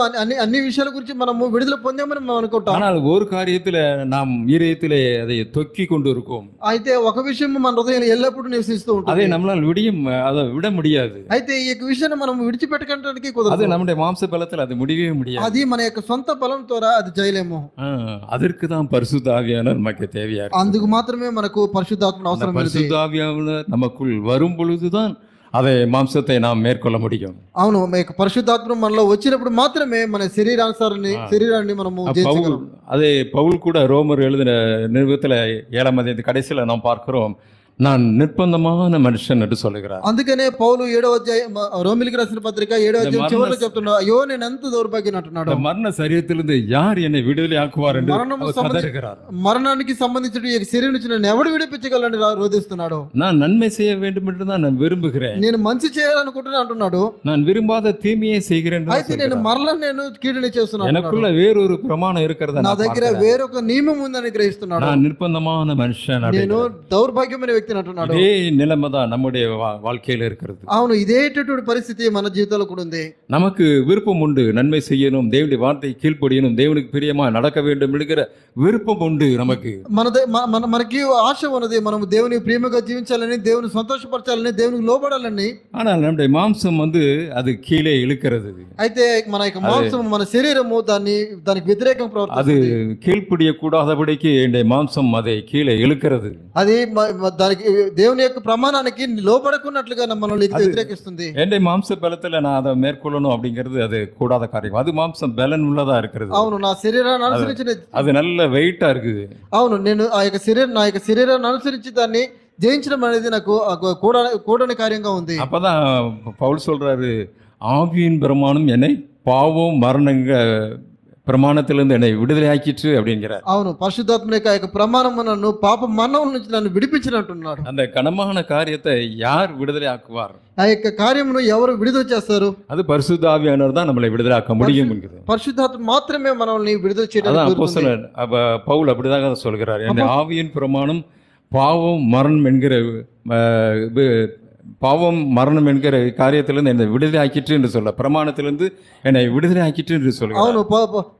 అన్ని విషయాల గురించి మనము విడుదల పొందామని మనం అనుకుంటాం. ஆனால் ஒரு காரியத்தில் நாம் இதயத்திலே அதை தொக்கி கொண்டு இருக்கோம். అయితే ఒక విషయం మన హృదయంలో ఎల్లప్పుడూ నివసిస్తూ ఉంటుంది. அதை நம்மளால் அதை விட முடியாது. అయితే ఈ యొక్క విషయాన్ని మనం విడిచిపెట్టడానికి కుదరదు. அது நம்முடைய மாம்ச பலத்தில் அது முடியவே முடியாது. అది మన యొక్క సొంత బలం ద్వారా అది చేయలేము. அதற்கு தான் பரிசுத்த ஆவியானவர் நமக்கு தேவையா இருக்கு. అందుకు మాత్రమే మనకు పరిశుద్ధాత్మ అవసరం. பரிசுத்த ஆவியானவர் நமக்குள் வரும் பொழுதுதான் அதை மாம்சத்தை நாம் மேற்கொள்ள முடியும். అవును, పరిశుద్ధాత్మ మనలో వచ్చినప్పుడు మాత్రమే మన శరీరాన్ని మనము జయించగలం. அதே பவுல் கூட ரோமர் எழுதின நிருபத்தில் 7ஆம் அதிகாரத்தின் கடைசியில் நாம் பார்க்கிறோம், நான் நிர்பந்தமான மனுஷன் என்று சொல்லுகிறார். అందుకనే పౌలు 7వ అధ్యాయం రోమిలికి రాసిన పత్రిక 7వ అధ్యాయం చివరిలో చెప్తున్నాడు, అయ్యో నేను ఎంత దౌర్భాగ్యం అంటున్నాడు. మరణ శరీరத்திலிருந்து யார் என்னை விடுதலை ஆக்குவார் என்று கதறுகிறார். మరణానికి సంబంధించిన ఈ శరీరం నుంచి నన్ను ఎవడు విడిపించగలని రోధిస్తున్నాడు. நான் நன்மை செய்ய வேண்டும் என்று தான் நான் விரும்புகிறேன், నేను మంచి చేయాలనుకుంటున్నా అంటున్నాడు. நான் విரும்பாத தீமையை செய்கிறேன். అయితే నేను కీడుని చేస్తున్నాను. எனக்குள்ள வேறொரு பிரமாணம் இருக்கிறது, నా దగ్గర వేరొక నియమం ఉందని గ్రహిస్తున్నాడు. நான் நிர்பந்தமான மனுஷன், నేను దౌర్భాగ్యమైన వ్యక్తిని అంటున్నాడు. இதே நிலைமை தான் நம்முடைய வாழ்க்கையில் இருக்கிறது. అవును, ఇదేటటువంటి పరిస్థితి మన జీవితంలో కూడా ఉంది. நமக்கு விருப்பம் உண்டு, நன்மை செய்யணும், தேவனுடைய வார்த்தை கீழ்ப்படியணும், தேவனுக்கு பிரியமா நடக்க வேண்டும் என்கிற விருப்பம் உண்டு. நமக்கு మనకి ఆశ ఉన్నది, మనం దేవునికి ప్రియముగా జీవించాలని, దేవుని సంతోషపరచాలని, దేవునికి లోబడాలని. ஆனால் நம்முடைய மாம்சம் அது கீழே இழுக்கிறது. అయితే మన యొక్క మాంసం, మన శరీరము దానికి వ్యతిరేకంగా ప్రవర్తిస్తుంది. அது கீழ்ப்படிய கூடாதபடிக்கு என்னுடைய மாம்சம் அதை கீழே இழுக்கிறது. అది దానికి దేవుని యొక్క ప్రమాణానికి లోబడకున్నట్లుగా మనల్ని వ్యతిరేకిస్తుంది. என்னுடைய மாம்ச பலத்துல நான் அதை மேற்கொள்ளணும் அப்படிங்கிறது அது கூடாத காரியம். அது மாம்சம் பலன் உள்ளதா இருக்கிறது. అవును, నా శరీరాన్ని అనుసరించి அது நல்ல வெயிட்டா இருக்குது. అవును, నేను నా యొక్క శరీరాన్ని అనుసరించి దాన్ని జయించడం అనేది నాకు కూడని కార్యంగా ఉంది. அப்பதான் பவுல் சொல்றாரு, ஆவியின் பிரமாணம் என்னை பாவம் மரணங்க பிரமாணத்திலிருந்து என்னை விடுதலை ஆக்கிட்டு அப்படிங்கிறார். అవును, పరిశుద్ధాత్మ యొక్క ప్రమాణం నన్ను పాప మరణం నుంచి నన్ను విడిపించినట్టున్నాడు. அந்த கனமான காரியத்தை யார் விடுதலை ஆக்குவார்? ఆ యొక్క కార్యమును ఎవరు విడుదల చేస్తారు? அது பரிசுத்த ஆவியானவர் தான் நம்மளை விடுதலை ஆக்க முடியும் என்கிறது. పరిశుద్ధాత్మ మాత్రమే మనల్ని విడుదల చేయడానికి. அதான் அப்போஸ்தலன் பவுல் அப்படிதான் சொல்கிறார், இந்த ஆவியின் பிரமாணம் பாவம் மரணம் என்கிற பாவம் மரணம் என்கிற காரியத்திலிருந்து என்னை விடுதலை ஆக்கிட்டு என்று சொல்ல, பிரமாணத்திலிருந்து என்னை விடுதலை ஆக்கிட்டு என்று சொல்கிறார். అవును,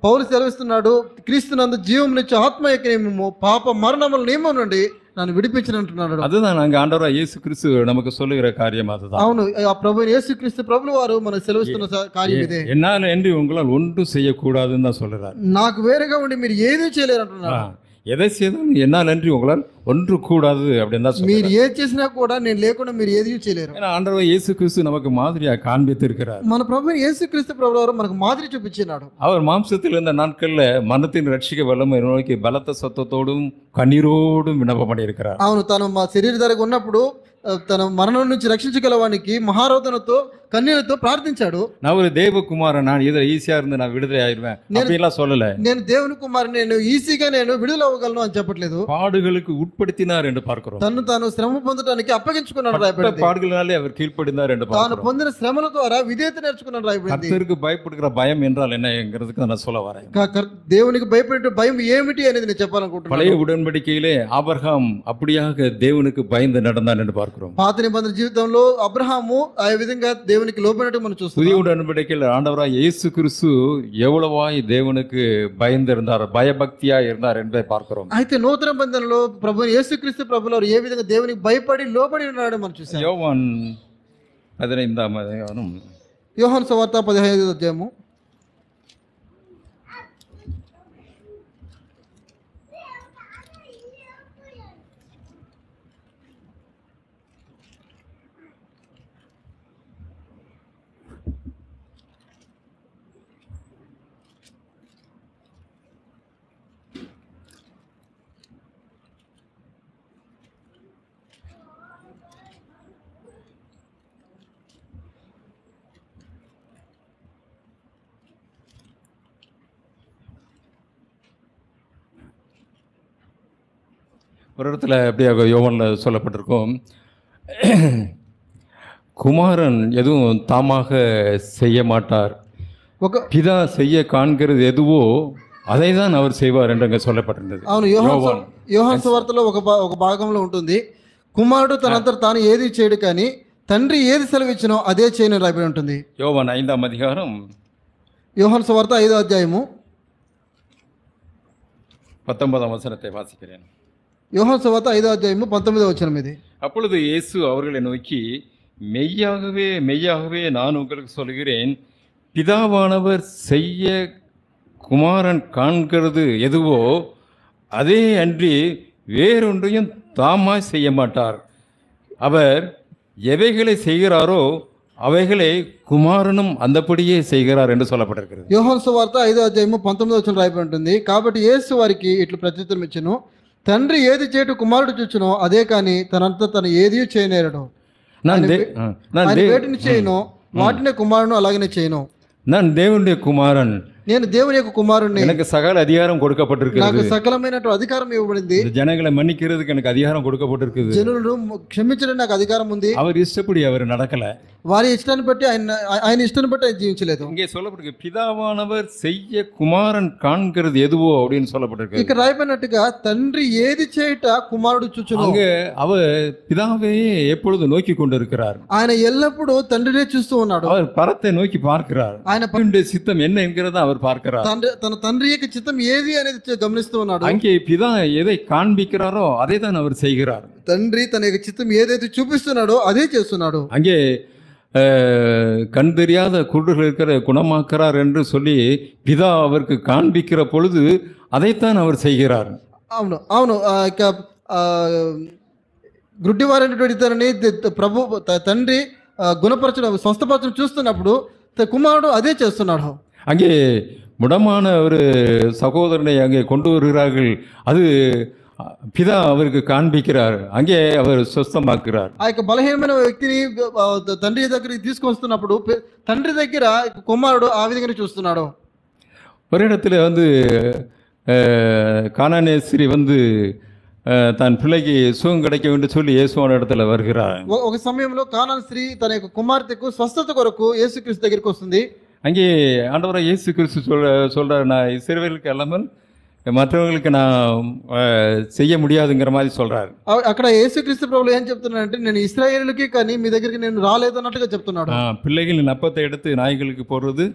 పౌలు సెలవిస్తున్నాడు, క్రీస్తునందు జీవమునిచ్చు ఆత్మ యొక్క నియమము పాప మరణముల నియమం నుండి నన్ను విడిపించినట్టున్నాడు. அதுதான் நாங்கள் ஆண்டவராக இயேசு கிறிஸ்து நமக்கு சொல்லுகிற காரியம் அதுதான். అవును, ఆ ప్రభు యేసుక్రీస్తు ప్రభువు వారు మనకు సెలవిస్తున్న కార్యం ఇదే. என்னால் என்று உங்களால் ஒன்றும் செய்யக்கூடாதுன்னு தான் சொல்கிறார். నాకు వేరేగా ఉండి మీరు ఏది చేయలేరు అంటున్నారు. எதை செய்தாலும் என்னால் அன்றி உங்களால் ஒன்று கூடாது அப்படின்னு தான் మీరు ఏది చేసినా కూడా నేను లేకుండా మీరు ఏది చేయలేరు. ஏன்னா ஆண்டவர் இயேசு கிறிஸ்து நமக்கு மாதிரியாக காண்பித்து இருக்கிறார். మన ప్రభు యేసుక్రీస్తు ప్రభు వారు మనకు మాదిరి చూపించినాడు. அவர் மாம்சத்தில் இருந்த நாட்கள்ல மனத்தின் ரட்சிக்க வல்லமை நோக்கி பலத்த சத்தத்தோடும் கண்ணீரோடும் விண்ணப்பம் பண்ணியிருக்கிறார். అవును, తను మా శరీరధారిగా ఉన్నప్పుడు తన మరణం నుంచి రక్షించగలవానికి మహారోదనతో కన్నీళ్లతో ప్రార్థించాడు. நான் ஒரு தேவகுமாரன், நான் இதில் ஈஸியா இருந்து நான் விடுதலை ஆயிடுவேன் அப்படிலாம் சொல்லல. నేను దేవుని కుమారుని, నేను ఈజీగా నేను విడుదల అవ్వగలను అని చెప్పట్లేదు. பாடுகளுக்கு உட்படுத்தினார் என்று பார்க்கிறோம். తను తాను శ్రమ పొందడానికి అప్పగించుకున్నాడు రాయబడింది. பாடுகளினாலே அவர் கீழ்ப்படிந்தார் என்று తాను பார்க்கிறோம். పొందిన శ్రమల ద్వారా విధేయత నేర్చుకున్నాడు రాయబడింది. கர்த்தருக்கு பயப்படுகிற பயம் என்றால் என்னங்கிறதுக்கு நான் சொல்ல வரேன். దేవునికి భయపడే భయం ఏమిటి అనేది నేను చెప్పాలనుకుంటున్నాను. பழைய உடன்படிக்கையிலே ஆபிரகாம் அப்படியாக தேவனுக்கு பயந்து நடந்தான் என்று பார்க்கிறோம். పాత నిబంధన జీవితంలో అబ్రహాము ఆ విధంగా దేవునికి లోబడినట్టు మనం చూస్తాం. புதிய உடன்படிக்கையில் ஆண்டவராய் இயேசு கிறிஸ்து எவ்வளவாய் தேவனுக்கு பயந்து இருந்தார், பயபக்தியா இருந்தார் என்பதை பார்க்கிறோம். అయితే నూతన బంధనలో ప్రభు యేసుక్రీస్తు ప్రభువారు ఏ విధంగా దేవునికి భయపడి లోబడి ఉన్నాడో మనం చూసాం. யோவான் 15ஆம் அதிகாரம், యోహాను సువార్త 15వ అధ్యాయము. ஒரு இடத்துல அப்படியாக யோவானில் சொல்லப்பட்டிருக்கும், குமாரன் எதுவும் தாமாக செய்ய மாட்டார், பிதா செய்ய காண்கிறது எதுவோ அதை தான் அவர் செய்வார் என்று அங்கே சொல்லப்பட்டிருந்தது. అవును, యోహాను సువార్తలో ఒక భాగంలో ఉంటుంది, కుమారుడు తనంతట తాను ఏది చేయడు కానీ తండ్రి ఏది సెలవిచ్చినో అదే చేయని రాయబడి ఉంటుంది. யோவான் 5ஆம் அதிகாரம், యోహాను సువార్త 5వ అధ్యాయము 19ஆம் வசனத்தை வாசிக்கிறேன். యోహాను సువార్త 5వ అధ్యాయము 19వ వచనం ఇది. அப்பொழுது இயேசு அவர்களை நோக்கி, மெய்யாகவே மெய்யாகவே நான் உங்களுக்கு சொல்கிறேன், பிதாவானவர் செய்ய குமாரன் காண்கிறது எதுவோ அதே அன்றி வேறொன்றையும் தாமாய் செய்ய மாட்டார். அவர் எவைகளை செய்கிறாரோ அவைகளை కుమారుനും அந்தபடியே செய்கிறார் என்று சொல்லப்பட்டிருக்கிறது. యోహాను సువార్త 5వ అధ్యాయము 19వ వచనం రాయబడి ఉంటుంది. కాబట్టి యేసు వారికి ఇట్లు ప్రత్యుత్తరం ఇచ్చెను, తండ్రి ఏది చేటు కుమారుడు చూచునో అదే కానీ తనంతా తను ఏది చేయనేరడు. ఆయన వేటిని చేయను వాటినే కుమారుడు అలాగనే చేయను. நான் தேவனுடைய குமாரன், నేను దేవుని యొక్క కుమారుణ్ణి, எனக்கு சகல அதிகாரம் கொடுக்கப்பட்டிருக்கிறது, నాకు సకలమైనటువంటి అధికారం ఇవ్వబడింది, ஜனங்களை மன்னிக்கிறதுக்கு எனக்கு அதிகாரம் கொடுக்கப்பட்டிருக்குது, జనులను క్షమించడానికి నాకు అధికారం ఉంది. அவர் ఇష్టப்படி அவர் நடக்கல, వారి ఇష్టాన్ని బట్టి ఆయన ఇష్టాన్ని బట్టి ఆయన జీవించలేదు. இங்கே சொல்லப்பட்டிருக்கு பிதாவானவர் செய்ய குமாரன் காண்கிறது எதுவோ அப்படின்னு சொல்லப்பட்டிருக்கு. ఇక్కడ రాయబడినట్టుగా తండ్రి ఏది చేయుట కుమారుడు చూచును. அங்க அவர் பிதாவே எப்பொழுது நோக்கி கொண்டிருக்கிறார், ఆయన ఎల్లప్పుడూ తండ్రినే చూస్తూ ఉన్నాడు, அவர் பரத்தை நோக்கி பார்க்கிறார், ఆయన சித்தம் என்ன என்கிறத அவர் பார்க்கிறார், తన తండ్రి యొక్క చిత్తం ఏది అనేది గమనిస్తూ ఉన్నాడు. அங்கே பிதா எதை காண்பிக்கிறாரோ அதை தான் அவர் செய்கிறார். తండ్రి తన యొక్క చిత్తం ఏదైతే చూపిస్తున్నాడో అదే చేస్తున్నాడు. அங்கே கண் தெரியாத குருடர்கள் இருக்கிற குணமாக்குறார் என்று சொல்லி பிதா அவருக்கு காண்பிக்கிற பொழுது அதைத்தான் அவர் செய்கிறார். అవును అవును గుడ్డివారైనటువంటి ఇతరుని ప్రభు తండ్రి గుణపరచడం స్వస్థపరచడం చూస్తున్నప్పుడు కుమారుడు అదే చేస్తున్నాడు. அங்கே முடமான ஒரு சகோதரனை அங்கே கொண்டு வருகிறார்கள், அது பிதா அவருக்கு காண்பிக்கிறார், அங்கே அவர் స్వస్థమాக்குறார். ఆ యొక్క బలహీనమైన వ్యక్తిని తండ్రి దగ్గరికి తీసుకొస్తున్నప్పుడు తండ్రి దగ్గర కుమారుడు ఆ విధంగా చూస్తున్నాడు. ஒரு இடத்துல கானானேஸ்ரி தன் பிள்ளைக்கு சுகம் கிடைக்க வேண்டும் சொல்லி இயேசுவோட இடத்துல வருகிறார். ఒక సమయంలో కానాన్ స్త్రీ తన యొక్క కుమార్తెకు స్వస్థత కొరకు యేసుక్రీస్తు దగ్గరికి వస్తుంది. அங்கே ஆண்டவராக இயேசு கிறிஸ்து சொல்கிறார், நான் இஸ்ரவேலுக்கு அல்லாமல் மற்றவங்களுக்கு நான் செய்ய முடியாதுங்கிற மாதிரி சொல்கிறார். అక్కడ యేసుక్రీస్తు ప్రభువు ఏం చెప్తున్నాడంటే, నేను ఇశ్రాయేలుకి కానీ మీ దగ్గరికి నేను రాలేదన్నట్టుగా చెప్తున్నాడు. பிள்ளைகளின் அப்பத்தை எடுத்து நாய்களுக்கு போடுறது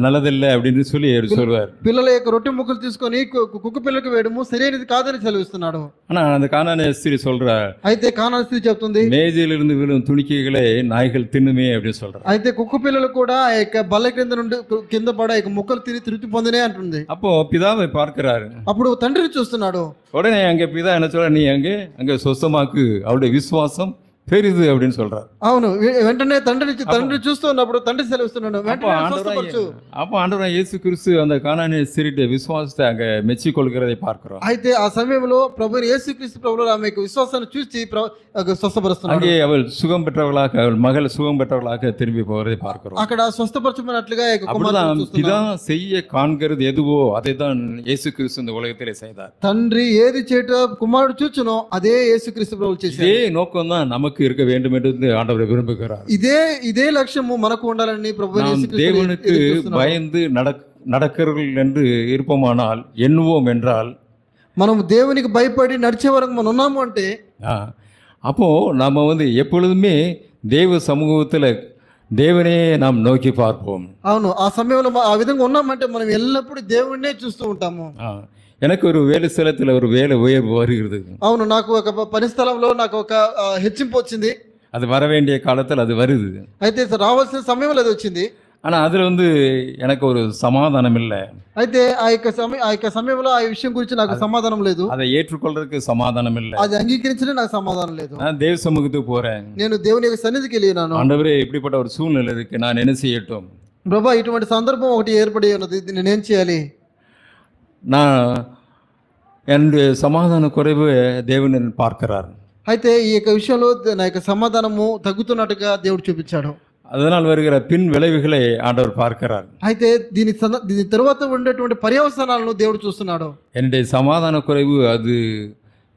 நல்லதில்லை அப்படின்னு சொல்லி சொல்வார். పిల్లల యొక్క రొట్టె ముక్కలు తీసుకొని కుక్క పిల్లకి వేయడము సరైనది కాదని సెలవిస్తున్నాడు. ஆனா அந்த கானானேஸ்ரி சொல்றார், అయితే కానాన్ స్త్రీ చెప్తుంది, மேஜையிலிருந்து விழும் துணிக்கைகளை நாய்கள் தின்னுமே அப்படின்னு சொல்றார். అయితే కుక్క పిల్లలు కూడా ఆ యొక్క బల్ల కింద నుండి కింద పడే ముక్కలు తిని తృప్తి పొందినే అంటుంది. அப்போ பிதாவை பார்க்கிறாரு, అప్పుడు తండ్రిని చూస్తున్నాడు. உடனே அங்கே பிதா என்ன சொல்ற, நீ அங்கே சொஸ்தமாக்கு, அவருடைய விசுவாசம் பெரிது அப்படின்னு சொல்றார். అవును, వెంటనే తండ్రి చూస్తున్నప్పుడు తండ్రి సెలవిస్తున్నాడు, அப்போ ఆండవరాయ యేసు క్రీస్తు அந்த கானானேஸ்ரியுடைய விசுவாசத்தை அங்கே மெச்சிக்கொள்கிறதை பார்க்கிறோம். అయితే ఆ సమయంలో ప్రభువు యేసుక్రీస్తు ప్రభువు ఆమె యొక్క విశ్వాసాన్ని చూసి స్వస్థపరుస్తున్నాడు. அங்கே அவள் சுகம் பெற்றவர்களாக, அவள் மகள் சுகம் பெற்றவர்களாக திரும்பி போகிறதை பார்க்கிறோம். అక్కడ స్వస్థపరచబడినట్లుగా பிதா செய்ய காண்கிறது எதுவோ அதை தான் இயேசு கிறிஸ்து இந்த உலகத்திலே செய்தார். తండ్రి ఏది చేట కుమారుడు చూచునో అదే యేసుక్రీస్తు ప్రభువు చేశారు. இதே நோக்கம் தான் நமக்கு இருக்க வேண்டும் என்று ஆண்டவர் விரும்புகிறார். ఇదే లక్ష్యము మనకు ఉండాలని ప్రభువు యేసుక్రీస్తు தேவனுக்கு பயந்து நடக்கிறவர்கள் என்று இருப்போமானால் எண்ணுவோம் என்றால், మనం దేవునికి భయపడి నడిచే వరకు మనం ఉన్నాము అంటే, அப்போ நாம எப்பொழுதுமே தேவ சமூகத்தில் தேவனே நாம் நோக்கி பார்ப்போம். అవును, ఆ సమయంలో ఆ విధంగా ఉన్నామంటే మనం ఎల్లప్పుడూ దేవుడినే చూస్తూ ఉంటాము. எனக்கு ஒரு வேலை ஸ்தலத்தில் ஒரு வேலை உயர்வு வருகிறது. అవును, నాకు ఒక పని స్థలంలో నాకు ఒక హెచ్చింపు వచ్చింది. அது வர வேண்டிய காலத்தில் அது வருது. అయితే రావాల్సిన సమయంలో అది వచ్చింది. ஆனால் அதில் எனக்கு ஒரு சமாதானம் இல்லை. అయితే ఆ యొక్క సమయంలో ఆ విషయం గురించి నాకు సమాధానం లేదు. அதை ஏற்றுக்கொள்றதுக்கு சமாதானம் இல்லை. అది అంగీకరించడం నాకు సమాధానం లేదు. நான் தேவ சமூகத்துக்கு போறேன், నేను దేవుని యొక్క సన్నిధికి వెళ్ళినాను. ஆண்டவரே இப்படிப்பட்ட ஒரு சூழ்நிலை இருக்கு, நான் என்ன செய்யட்டும்? ప్రభా, ఇటువంటి సందర్భం ఒకటి ఏర్పడి ఉన్నది, నేనేం చేయాలి? நான் என்னுடைய சமாதான குறைவு தேவன் பார்க்கிறார். అయితే ఈ యొక్క విషయంలో నా యొక్క సమాధానము తగ్గుతున్నట్టుగా దేవుడు చూపించాడు. அதனால் வருகிற பின் விளைவுகளை ஆண்டவர் பார்க்கிறார். అయితే దీని తరువాత ఉండేటువంటి పర్యవసానాలను దేవుడు చూస్తున్నాడు. என்னுடைய சமாதான குறைவு அது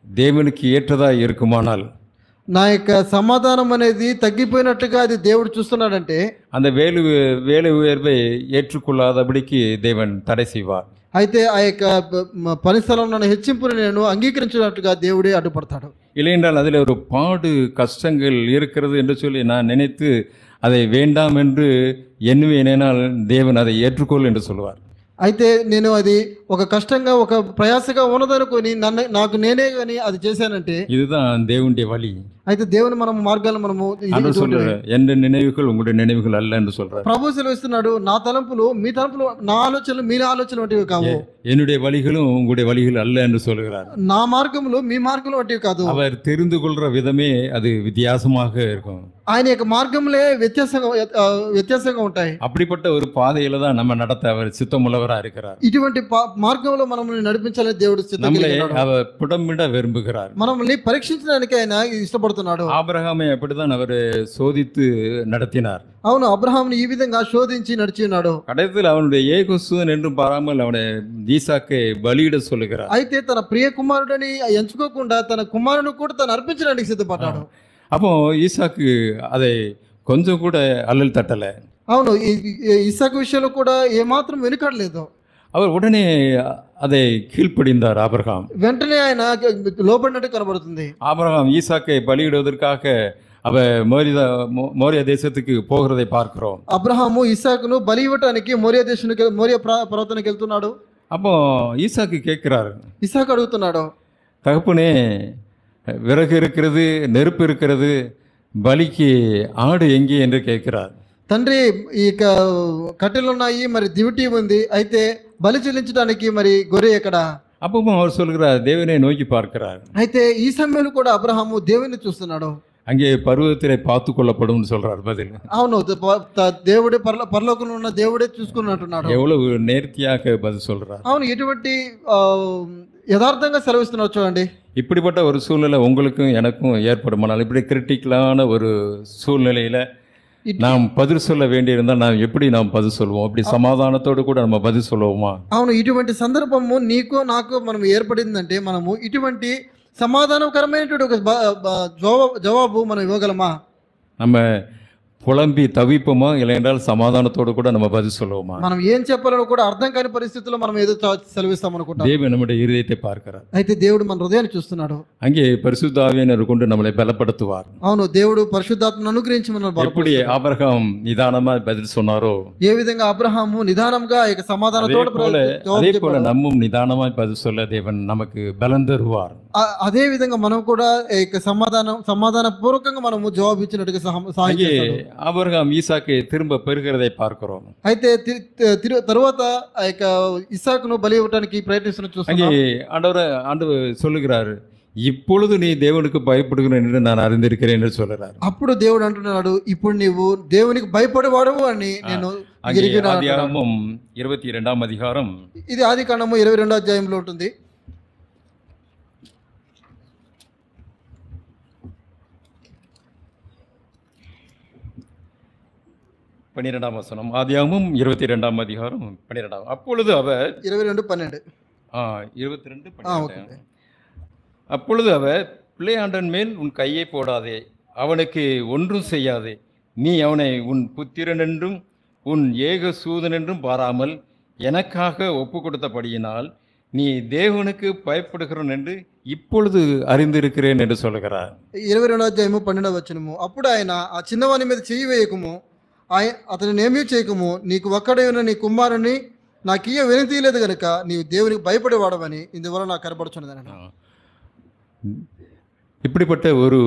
தேவனுக்கு ஏற்றதா இருக்குமானால், నా యొక్క సమాధానం అనేది తగ్గిపోయినట్టుగా అది దేవుడు చూస్తున్నాడంటే, அந்த வேலை உயர்வை ஏற்றுக்கொள்ளாதபடிக்கு தேவன் தடை செய்வார். అయితే ఆ యొక్క పని స్థలంలో హెచ్చింపుని నేను అంగీకరించినట్టుగా దేవుడే అడ్డుపడతాడు. இல்லையென்றால் அதில் ஒரு பாடு கஷ்டங்கள் இருக்கிறது என்று சொல்லி நான் நினைத்து அதை வேண்டாம் என்று எண்ணுவேனால் தேவன் அதை ஏற்றுக்கொள் என்று சொல்வார். అయితే నేను అది ఒక కష్టంగా ఒక ప్రయాసగా ఉన్నదనుకొని నాకు నేనే కానీ అది చేశానంటే, இதுதான் தேவனுடைய வழி. అయితే దేవుని మనం మార్గాలను మనము ஆண்டவர் சொல்றாரு, என் நினைவுகள் உங்களுடைய நினைவுகள் அல்ல என்று சொல்றாரு. ప్రభు సెలవిస్తున్నాడు, నా తలంపులు మీ తలంపులు, నా ఆలోచనలు మీ ఆలోచనలు వంటివి కావు, என்னுடைய வழிகளும் உங்களுடைய வழிகள் அல்ல என்று சொல்கிறார். నా మార్గములు మీ మార్గములు వంటివి కాదు. அவர் தெரிந்து கொள்ற விதமே அது வித்தியாசமாக இருக்கும். ఆయన యొక్క మార్గములే వ్యత్యాసంగా ఉంటాయి. அப்படிப்பட்ட ஒரு பாதையில தான் நம்ம நடத்த அவர் சித்தமுள்ளவரா இருக்கிறார். ఇటువంటి మార్గంలో మనల్ని నడిపించాలని దేవుడు நம்மளை அவர் புடமிட விரும்புகிறார். మనల్ని పరీక్షించడానికి ఆయన ఇష్టపడుతున్నాడు. ஆபிரகாமை அப்படிதான் அவர் சோதித்து நடத்தினார். అవును, అబ్రహాముని ఈ విధంగా శోధించి నడిచి ఉన్నాడు. கடைசியில் அவனுடைய ஏகசுதன் என்றும் பாராமல் அவனை ஈசாக்கை பலியிட சொல்லுகிறார். అయితే తన ప్రియ కుమారుడని ఎంచుకోకుండా తన కుమారుని కూడా తను అర్పించడానికి సిద్ధపడ్డాడు. அப்போ ஈசாக்கு அதை கொஞ்சம் கூட அல்லல் தட்டலை. అవును, ఇస్సాకు విషయంలో కూడా ఏమాత్రం వెనుకాడలేదు. அவர் உடனே அதை கீழ்ப்படிந்தார். ஆபிரகாம் వెంటనే ఆయన లోబడినట్టు కనబడుతుంది. ஆபிரகாம் ஈசாக்கை பலியிடுவதற்காக அவ மோரியா தேசத்துக்கு போகிறதை பார்க்கிறோம். అబ్రహాము ఇస్సాకును బలి ఇవ్వటానికి మోరియా పర్వతానికి వెళ్తున్నాడు. அப்போ ஈசாக்கு கேட்கிறாரு, ఇస్సాకు అడుగుతున్నాడు, தகப்பனே, விறகு இருக்கிறது, நெருப்பு இருக்கிறது, பலிக்கு ஆடு எங்கே என்று கேட்கிறார். తండ్రి, ఈ కట్టెలు ఉన్నాయి, మరి దివిటి ఉంది, అయితే బలి చెల్లించడానికి మరి గొర్రె ఎక్కడ? அப்பவும் அவர் சொல்கிறார், தேவனை நோக்கி பார்க்கிறார். అయితే ఈ సమయంలో కూడా అబ్రహాము దేవుని చూస్తున్నాడు. அங்கே பருவத்திலே பார்த்து கொள்ளப்படும் சொல்றார் பதில். అవును, దేవుడే పరలోకంలో ఉన్న దేవుడే చూసుకున్నట్టున్నాడు. எவ்வளவு நேர்த்தியாக பதில் சொல்றார். అవును, ఎటువంటి యథార్థంగా సెలవిస్తున్నారు చూడండి. இப்படிப்பட்ட ஒரு சூழ்நிலை உங்களுக்கும் எனக்கும் ஏற்படுமானால், இப்படி கிரிட்டிக்கலான ஒரு சூழ்நிலையில நாம் பதில் சொல்ல வேண்டியிருந்தால் நாம் எப்படி நாம் பதில் சொல்லுவோம்? அப்படி సమాధానத்தோடு కూడా நம்ம பதில் சொல்லுவோமா? అవును, ఇటువంటి సందర్భము నీకు నాకు మనం ఏర్పడిందంటే మనము ఇటువంటి సమాధానకరమైనటువంటి ఒక జవాబు మనం ఇవ్వగలమా? நம்ம புலம்பி தவிப்போமா, இல்லை என்றால் சமாதானத்தோடு கூட நம்ம பதில் சொல்லுவோமா? మనం ఏం చెప్పాలో కూడా అర్థం కాని పరిస్థితుల్లో మనం ఏదో సెలవిస్తాం అనుకుంటాం. தேவன் நம்முடைய இருதயத்தை பார்க்கிறார். అయితే దేవుడు మన హృదయాన్ని చూస్తున్నాడు. அங்கே பரிசுத்த ஆவியானவர் கொண்டு நம்மளை பலப்படுத்துவார். అవును, దేవుడు పరిశుద్ధాత్మను అనుగ్రహించి మనల్ని எப்படி ஆபிரகாம் நிதானமா பதில் சொன்னாரோ, ఏ విధంగా అబ్రహాము నిదానంగా ఇక సమాధానంతోడు அதே போல நம்மும் நிதானமா பதில் சொல்ல தேவன் நமக்கு பலன் தருவார். అదే విధంగా మనం కూడా ఇక సమాధాన పూర్వకంగా మనము జవాబు ఇచ్చినట్టుగా సహాయం చేస్తాడు. ஆபிரகாம் ஈசாக்கை திரும்ப பெறுகிறதை பார்க்கிறோம். అయితే తరువాత ఇస్సాకును బలి ఇవ్వడానికి ప్రయత్నిస్తున్న చూస్తున్నాం. ஆண்டவர் சொல்லுகிறார், இப்பொழுது நீ தேவனுக்கு பயப்படுகிறேன் என்று நான் அறிந்திருக்கிறேன் என்று சொல்கிறார். అప్పుడు దేవుడు అంటున్నాడు, ఇప్పుడు నీవు దేవునికి భయపడేవాడవు అని నేను ఎరిగిన. ఆదికాండం 22వ అధ్యాయం. ఇది ఆదికాండము 22వ అధ్యాయంలో ఉంటుంది. 12వ వచనం. ஆதியாகமம் 22వ అధ్యాయం 12. அப்பொழுது அவர் 22:12 22:12. அப்பொழுது அவர், பிள்ளையாண்டன் மேல் உன் கையை போடாதே, அவனுக்கு ஒன்றும் செய்யாதே, நீ அவனை உன் புத்திரன் என்றும் உன் ஏக சூதன் என்றும் பாராமல் எனக்காக ஒப்பு கொடுத்தபடியினால் நீ தேவனுக்கு பயப்படுகிறன் என்று இப்பொழுது அறிந்திருக்கிறேன் என்று சொல்கிறார். 22వ అధ్యాయము 12వ వచనము. అప్పుడు ఆయన, ఆ చిన్నవాని మీద చెయ్యి వేయకము, అతను ఏమీ చేయకము, నీకు ఒక్కడే ఉన్న నీ కుమారుని నాకు ఇయ్య వినతీయలేదు కనుక నీవు దేవునికి భయపడేవాడవని ఇందువల్ల నాకు కనబడుచున్నదని. இப்படிப்பட்ட ஒரு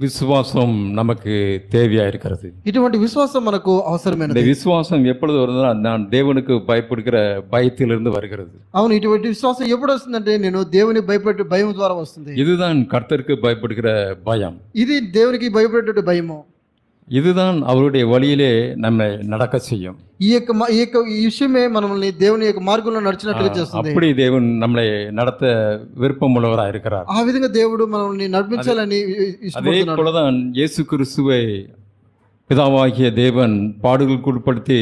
விசுவாசம் நமக்கு தேவையா இருக்கிறது. ఇటువంటి విశ్వాసం మనకు అవసరమైనది. இந்த விசுவாசம் எப்பொழுது வருதுன்னா, நான் தேவனுக்கு பயப்படுகிற பயத்திலிருந்து வருகிறது. అవును, ఇటువంటి విశ్వాసం ఎప్పుడు వస్తుందంటే నేను దేవుని భయపడే భయం ద్వారా వస్తుంది. இதுதான் கர்த்தருக்கு பயப்படுகிற பயம். ఇది దేవునికి భయపడేటువంటి భయము. இதுதான் அவருடைய வழியிலே நம்மை நடக்க செய்யும். ఈ విషయమే మనల్ని దేవుని యొక్క మార్గంలో నడిచినట్లుగా చేస్తుంది. அப்படி தேவன் நம்மளை நடத்த விருப்பம் உள்ளவராக இருக்கிறார். ఆ విధంగా దేవుడు మనల్ని నడిపించాలని ఇష్టపడుతున్నాడు. அதே போலதான் இயேசு கிறிஸ்துவை பிதாவாகிய தேவன் பாடுகளுக்கு உட்படுத்தி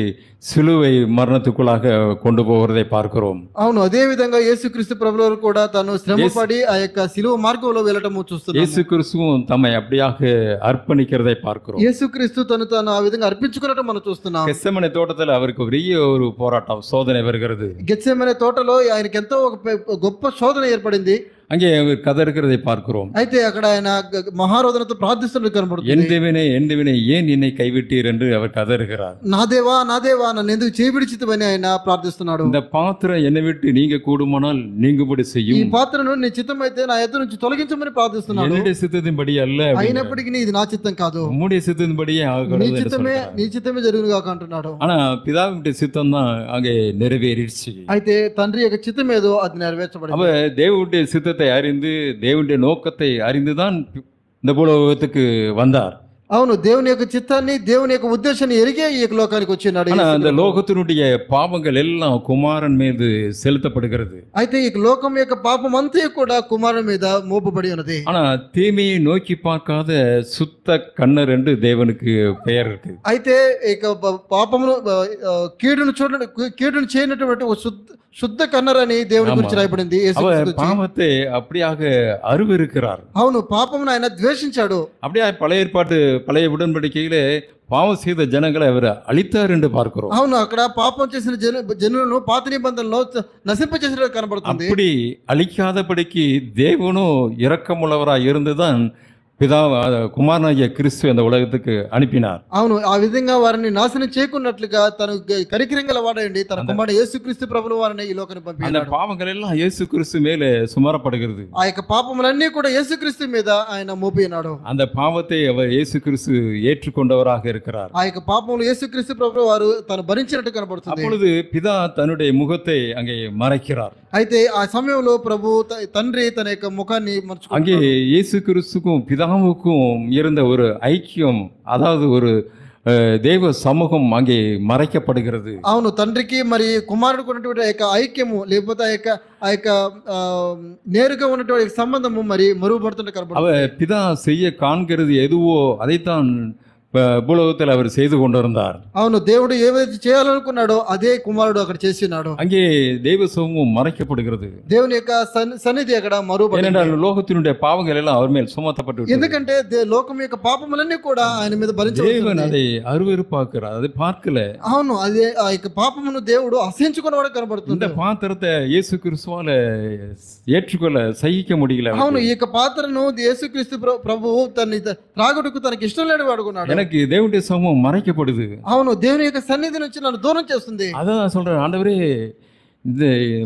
சிலுவை மரணத்துக்குள்ளாக கொண்டு போகிறதை பார்க்கிறோம். అవును, అదే విధంగా యేసుక్రీస్తు ప్రభువారు కూడా తను శ్రమపడి ఆ యొక్క సిలువ మార్గంలో వెళ్ళటము చూస్తున్నాము. இயேசு கிறிஸ்துவும் தம்மை அப்படியாக அர்ப்பணிக்கிறதை பார்க்கிறோம். యేసుక్రీస్తు తను ఆ విధంగా అర్పించుకున్నట్టు మనం చూస్తున్నాం. గెత్సెమనే తోటలో அவருக்கு பெரிய ஒரு போராட்டம், சோதனை வருகிறது. గెత్సెమనే తోటలో ఆయనకి ఎంతో ఒక గొప్ప శోధన ఏర్పడింది. அங்கே அவர் கதறுகிறதை பார்க்கிறோம். అయితే అక్కడ ఆయన మహారోదనతో ప్రార్థిస్తున్నట్టు కనబడుతుంది. என் தேவனே ஏன் என்னை கைவிட்டீர் என்று அவர் கதறுகிறார். నా దేవా నన్ను ఎందుకు చేయిబిడిచితివని ఆయన ప్రార్థిస్తున్నాడు. இந்த பாத்திரம் என்னை விட்டு நீங்க கூடுமானால் நீங்கும்படி ఈ செய்யும். పాత్రను నీ చిత్తమైతే నా ఎదురు నుంచి తొలగించమని ప్రార్థిస్తున్నాడు. என்னுடைய சித்தத்தின்படி அல்ல, అయినప్పటికీ ఇది నా చిత్తం కాదు, உம்முடைய சித்தத்தின்படியே నీ ஆகிறது என்று చిత్తమే சொல்கிறார். నీ చిత్తమే జరుగును గాక అంటున్నాడు. ஆனா பிதாவுடைய சித்தம் தான் அங்கே நிறைவேறிடுச்சு. అయితే తండ్రి యొక్క చిత్తం ఏదో అది నెరవేర్చబడింది. அவ தேவனுடைய சித்தத்தை அறிந்து தேவனுடைய நோக்கத்தை அறிந்துதான் இந்த பூலோகத்துக்கு வந்தார். అవును, దేవుని యొక్క చిత్తాన్ని దేవుని యొక్క ఉద్దేశాన్ని ఎరిగే ఈ యొక్క లోకానికి వచ్చినాడు. ஆனா அந்த லோகத்தினுடைய பாவங்கள் எல்லாம் குமாரன் மீது செலுத்தப்படுகிறது. అయితే ఈ లోకం యొక్క పాపం అంతా కూడా కుమారుని మీద మోపబడి ఉన్నది. ஆனா தீமையை நோக்கி பார்க்காத சுத்த கண்ணர் என்று தேவனுக்கு பெயர் இருக்கு. అయితే ఇక పాపమును కీడును చేయనటువంటి ఒక శుద్ధ కన్నర్ అని దేవుని గురించి రాయబడింది. அவர் பாவத்தை அப்படியாக அருவருக்கிறார். అవును, పాపమును ఆయన ద్వేషించాడు. அப்படியே பழைய உடன்படிக்கையிலே பாவம் செய்த ஜனங்களை அவர் அழித்தார் என்று பார்க்கிறோம். అవును, అక్కడ పాపం చేసిన జనులను పాత నిబంధనలో నశింపచేసినట్టు కనబడుతుంది. அப்படி அழிக்காதபடிக்கு தேவனும் இரக்கமுள்ளவராய் இருந்துதான் பிதா குமாரனாகிய கிறிஸ்து அந்த உலகத்துக்கு அனுப்பினார். అవును, ఆ విధంగా వారిని నాశనం చేయకున్నట్లుగా తను కరికరంగల వాడండి తన కుమారుడు యేసుక్రీస్తు ప్రభువు వారిని ఈ లోకానికి அந்த పంపించాడు. பாவங்கள் எல்லாம் இயேசு கிறிஸ்து மேலே சுமரப்படுகிறது. ఆ యొక్క పాపములన్నీ కూడా యేసుక్రీస్తు మీద ఆయన మోపినాడు. அந்த பாவத்தை அவர் இயேசு கிறிஸ்து ஏற்றுக்கொண்டவராக இருக்கிறார். ఆ యొక్క పాపములు యేసుక్రీస్తు ప్రభువు వారు తను భరించినట్టు కనబడుతుంది. அப்பொழுது பிதா தன்னுடைய முகத்தை அங்கே மறைக்கிறார். అయితే ఆ సమయంలో ప్రభు తండ్రి తన యొక్క ముఖాన్ని அங்கே మర్చుకున్నాడు. இயேசு கிறிஸ்துக்கும் பிதாவுக்கும் இருந்த ஒரு ஐக்கியம், அதாவது ஒரு தேவ சமூகம் அங்கே மறைக்கப்படுகிறது. అవును, తండ్రికి మరి కుమారుడికి ఉన్నటువంటి ఆ యొక్క ఐక్యము లేకపోతే ఆ యొక్క నేరుగా ఉన్నటువంటి సంబంధము మరి మరుగుపడుతుంటే కనబడుతుంది. அவர் பிதா செய்ய காண்கிறது எதுவோ அதைத்தான் பூலோகத்தில் அவர் செய்து கொண்டிருந்தார். అవును, దేవుడు ఏవైతే చేయాలనుకున్నాడో అదే కుమారుడు అక్కడ చేసినాడు. அங்கே தெய்வ சமூகம் மறைக்கப்படுகிறது. దేవుని యొక్క సన్నిధి అక్కడ మరుగుపడింది. ஏனென்றால் லோகத்தினுடைய பாவங்கள் எல்லாம் அவர் மேல் சுமத்தப்பட்டு விட்டது. ఎందుకంటే లోకం యొక్క పాపములన్నీ కూడా ఆయన మీద தேவன் భరించబడుతుంది. அதை அருவருப்பாக்குறார், அதை பார்க்கல. అవును, అదే ఆ యొక్క పాపమును దేవుడు అసహించుకున్నవాడు కనబడుతుంది. இந்த பாத்திரத்தை இயேசு கிறிஸ்துவால ஏற்றுக்கொள்ள சகிக்க முடியல. అవును, ఈ యొక్క పాత్రను యేసుక్రీస్తు ప్రభువు తన త్రాగుటకు తనకి ఇష్టం లేని వాడుకున్నాడు. எனக்கு தேவனுடைய சமூகம் மறைக்கப்படுது. అవును, దేవుని యొక్క సన్నిధి నుంచి నన్ను దూరం చేస్తుంది. அதான் சொல்றேன், ஆண்டவரே இந்த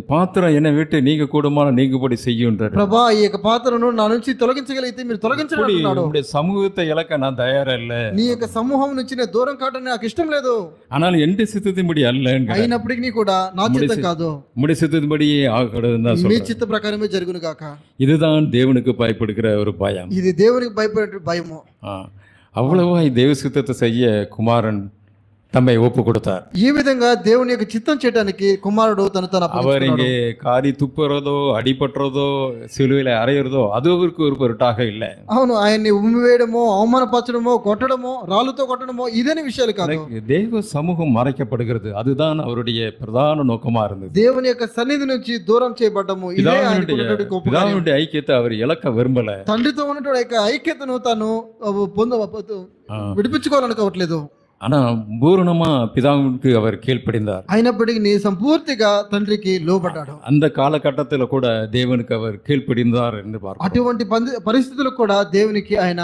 பாத்திரம் என்னை விட்டு நீங்க கூடுமான நீங்கபடி செய்யுன்றார். ప్రభా, ఈ యొక్క పాత్రను నా నుంచి తొలగించగలిగితే మీరు తొలగించండి అంటున్నాడు. உங்களுடைய சமூகத்தை இழக்க நான் தயாரா இல்ல, నీ యొక్క సమూహం నుంచి నేను దూరం కావడం నాకు ఇష్టం లేదు. ஆனால் எந்த சித்தத்தின்படி அல்ல, అయినప్పటికీ కూడా నా చిత్తం కాదు, உங்களுடைய சித்தத்தின்படியே ஆகக்கூடாதுன்னு தான் మీ சொல்றேன். చిత్త ప్రకారమే జరుగును గాక. இதுதான் தேவனுக்கு பயப்படுகிற ஒரு பயம். ఇది దేవునికి భయపడే భయము. அவ்வளவா தேவ சித்தத்தை செய்ய குமாரன் தம்மை ஒப்பு கொடுத்தார். ఈ విధంగా దేవుని యొక్క చిత్తం చేయడానికి కుమారుడు తను அவர் இங்கே காரி துப்புறதோ அடிபட்டுறதோ சிலுவையில அறையிறதோ அது அவருக்கு ஒரு பொருட்டாக இல்லை. అవును, ఆయన్ని ఉమ్మివేయడమో అవమానపరచడమో కొట్టడమో రాళ్ళతో కొట్టడమో ఇదని విషయాలు కాదు. தேவ சமூகம் மறைக்கப்படுகிறது, அதுதான் அவருடைய பிரதான நோக்கமா இருந்தது. దేవుని యొక్క సన్నిధి నుంచి దూరం చేయబడము ఇదే ఆయనకు ఉన్నటువంటి గొప్ప కార్యం. பிதாவுடைய ஐக்கியத்தை அவர் இழக்க விரும்பல. తండ్రితో ఉన్నటువంటి యొక్క ఐక్యతను తాను విడిపించుకోవాలనుకోవట్లేదు. ஆனா பூரணமா பிதாவுக்கு அவர் கீழ்ப்படிந்தார். అయినప్పటికీ సంపూర్తిగా తండ్రికి లోబడ్డాడు. அந்த కాలகட்டத்தில் கூட தேவனுக்கு அவர் கீழ்ப்படிந்தார் என்று பார்க்கிறோம். అటువంటి పరిస్థితులకు కూడా దేవునికి ఆయన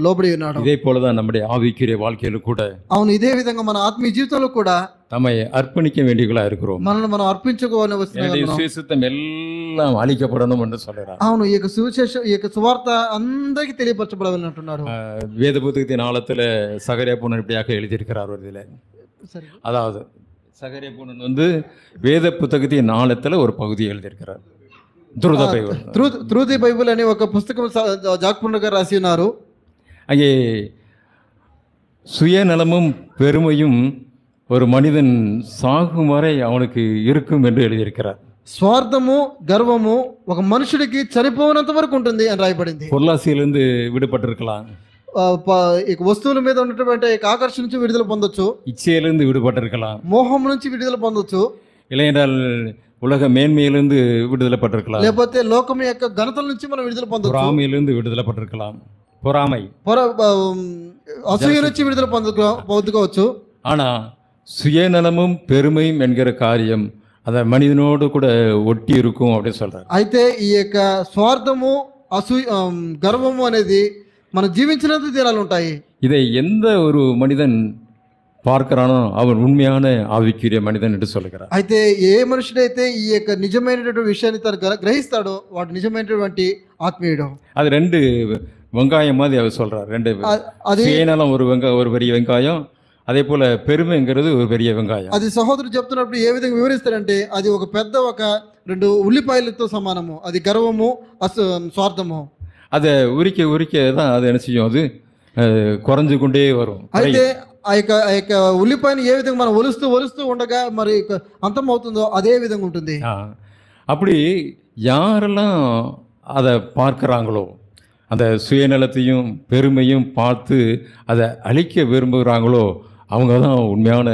లోబడి ఉన్నాడు. இதே போலதான் நம்முடைய ஆவிக்குரிய வாழ்க்கையில கூட అవును, ఇదే విధంగా మన ఆత్మీయ జీవితంలో కూడా நம்மை அர்ப்பணிக்க வேண்டியவர்களா இருக்கிறோம். మనల్ని మనం అర్పించుకోవాలని వస్తున్నాం. சுவிசேஷம் எல்லாம் அழிக்கப்படணும் என்று சொல்றார். అవును, ఈ యొక్క సువిశేషం ఈ యొక్క సువార్త అందరికీ తెలియపరచబడాలని అంటున్నాడు. வேத புத்தகத்தின் ஆழத்துல சகரியா பூனன் இப்படியாக எழுதியிருக்கிறார் ஒரு இதுல. அதாவது சகரியா பூனன் வந்து வேத புத்தகத்தின் ஆழத்துல ஒரு பகுதி எழுதியிருக்கிறார். త్రూ ది బైబిల్ అనే ఒక పుస్తకం జాక్పుండర్ గారు రాసి ఉన్నారు. அங்கே சுயநலமும் பெருமையும் ஒரு மனிதன் சாகும் வரை அவனுக்கு இருக்கும் என்று எழுதியிருக்கிறார். స్వార్థము గర్వము ఒక మనుషుడికి చనిపోనంత వరకు ఉంటుంది అని రాయబడింది. பொருளாசையிலிருந்து விடுபட்டிருக்கலாம், వస్తువుల మీద ఉన్నటువంటి ఆకర్షణ నుంచి విడుదల పొందొచ్చు, இச்சையிலிருந்து விடுபட்டிருக்கலாம், మోహం నుంచి విడుదల పొందొచ్చు, இல்லையென்றால் உலக மேன்மையிலிருந்து விடுதலை பட்டிருக்கலாம், లేకపోతే లోకం యొక్క ఘనతల నుంచి మనం విడుదల పొందొచ్చు, பொறாமையிலிருந்து விடுதலை பட்டிருக்கலாம், பொறாமை అసూయ నుంచి విడుదల పొందుకోవచ్చు. ஆனா சுயநலமும் பெருமையும் என்கிற காரியம் அந்த மனிதனோடு கூட ஒட்டி இருக்கும் அப்படின்னு சொல்றாரு. అయితే ఈ యొక్క స్వార్థము గర్వము అనేది మనం జీవించినంత దినాలు ఉంటాయి. இதை எந்த ஒரு மனிதன் பார்க்கிறானோ அவன் உண்மையான ஆவிக்குரிய மனிதன் என்று சொல்லுகிறார். అయితే ఏ మనుషుడైతే ఈ యొక్క నిజమైనటువంటి విషయాన్ని తను గ్రహిస్తాడో వాడు నిజమైనటువంటి ఆత్మీయుడు. அது 2 வெங்காயம் மாதிரி அவர் சொல்றார். 2 சுயநலம் ஒரு பெரிய வெங்காயம், அதே போல பெருமைங்கிறது ஒரு பெரிய வெங்காயம். అది సహోదరుడు చెప్తున్నప్పుడు ఏ విధంగా వివరిస్తారంటే అది ఒక పెద్ద 2 ఉల్లిపాయలతో సమానము. అది గర్వము స్వార్థము. அதை உரிக்க தான் அது என்ன செய்யும், அது குறைஞ்சு கொண்டே வரும். అయితే ఆ యొక్క ఉల్లిపాయని ఏ విధంగా మనం ఒలుస్తూ ఉండగా మరి అంతం అవుతుందో అదే విధంగా ఉంటుంది. அப்படி யாரெல்லாம் அதை பார்க்குறாங்களோ, அந்த சுயநலத்தையும் பெருமையும் பார்த்து அதை அழிக்க விரும்புகிறாங்களோ அவங்க தான் உண்மையான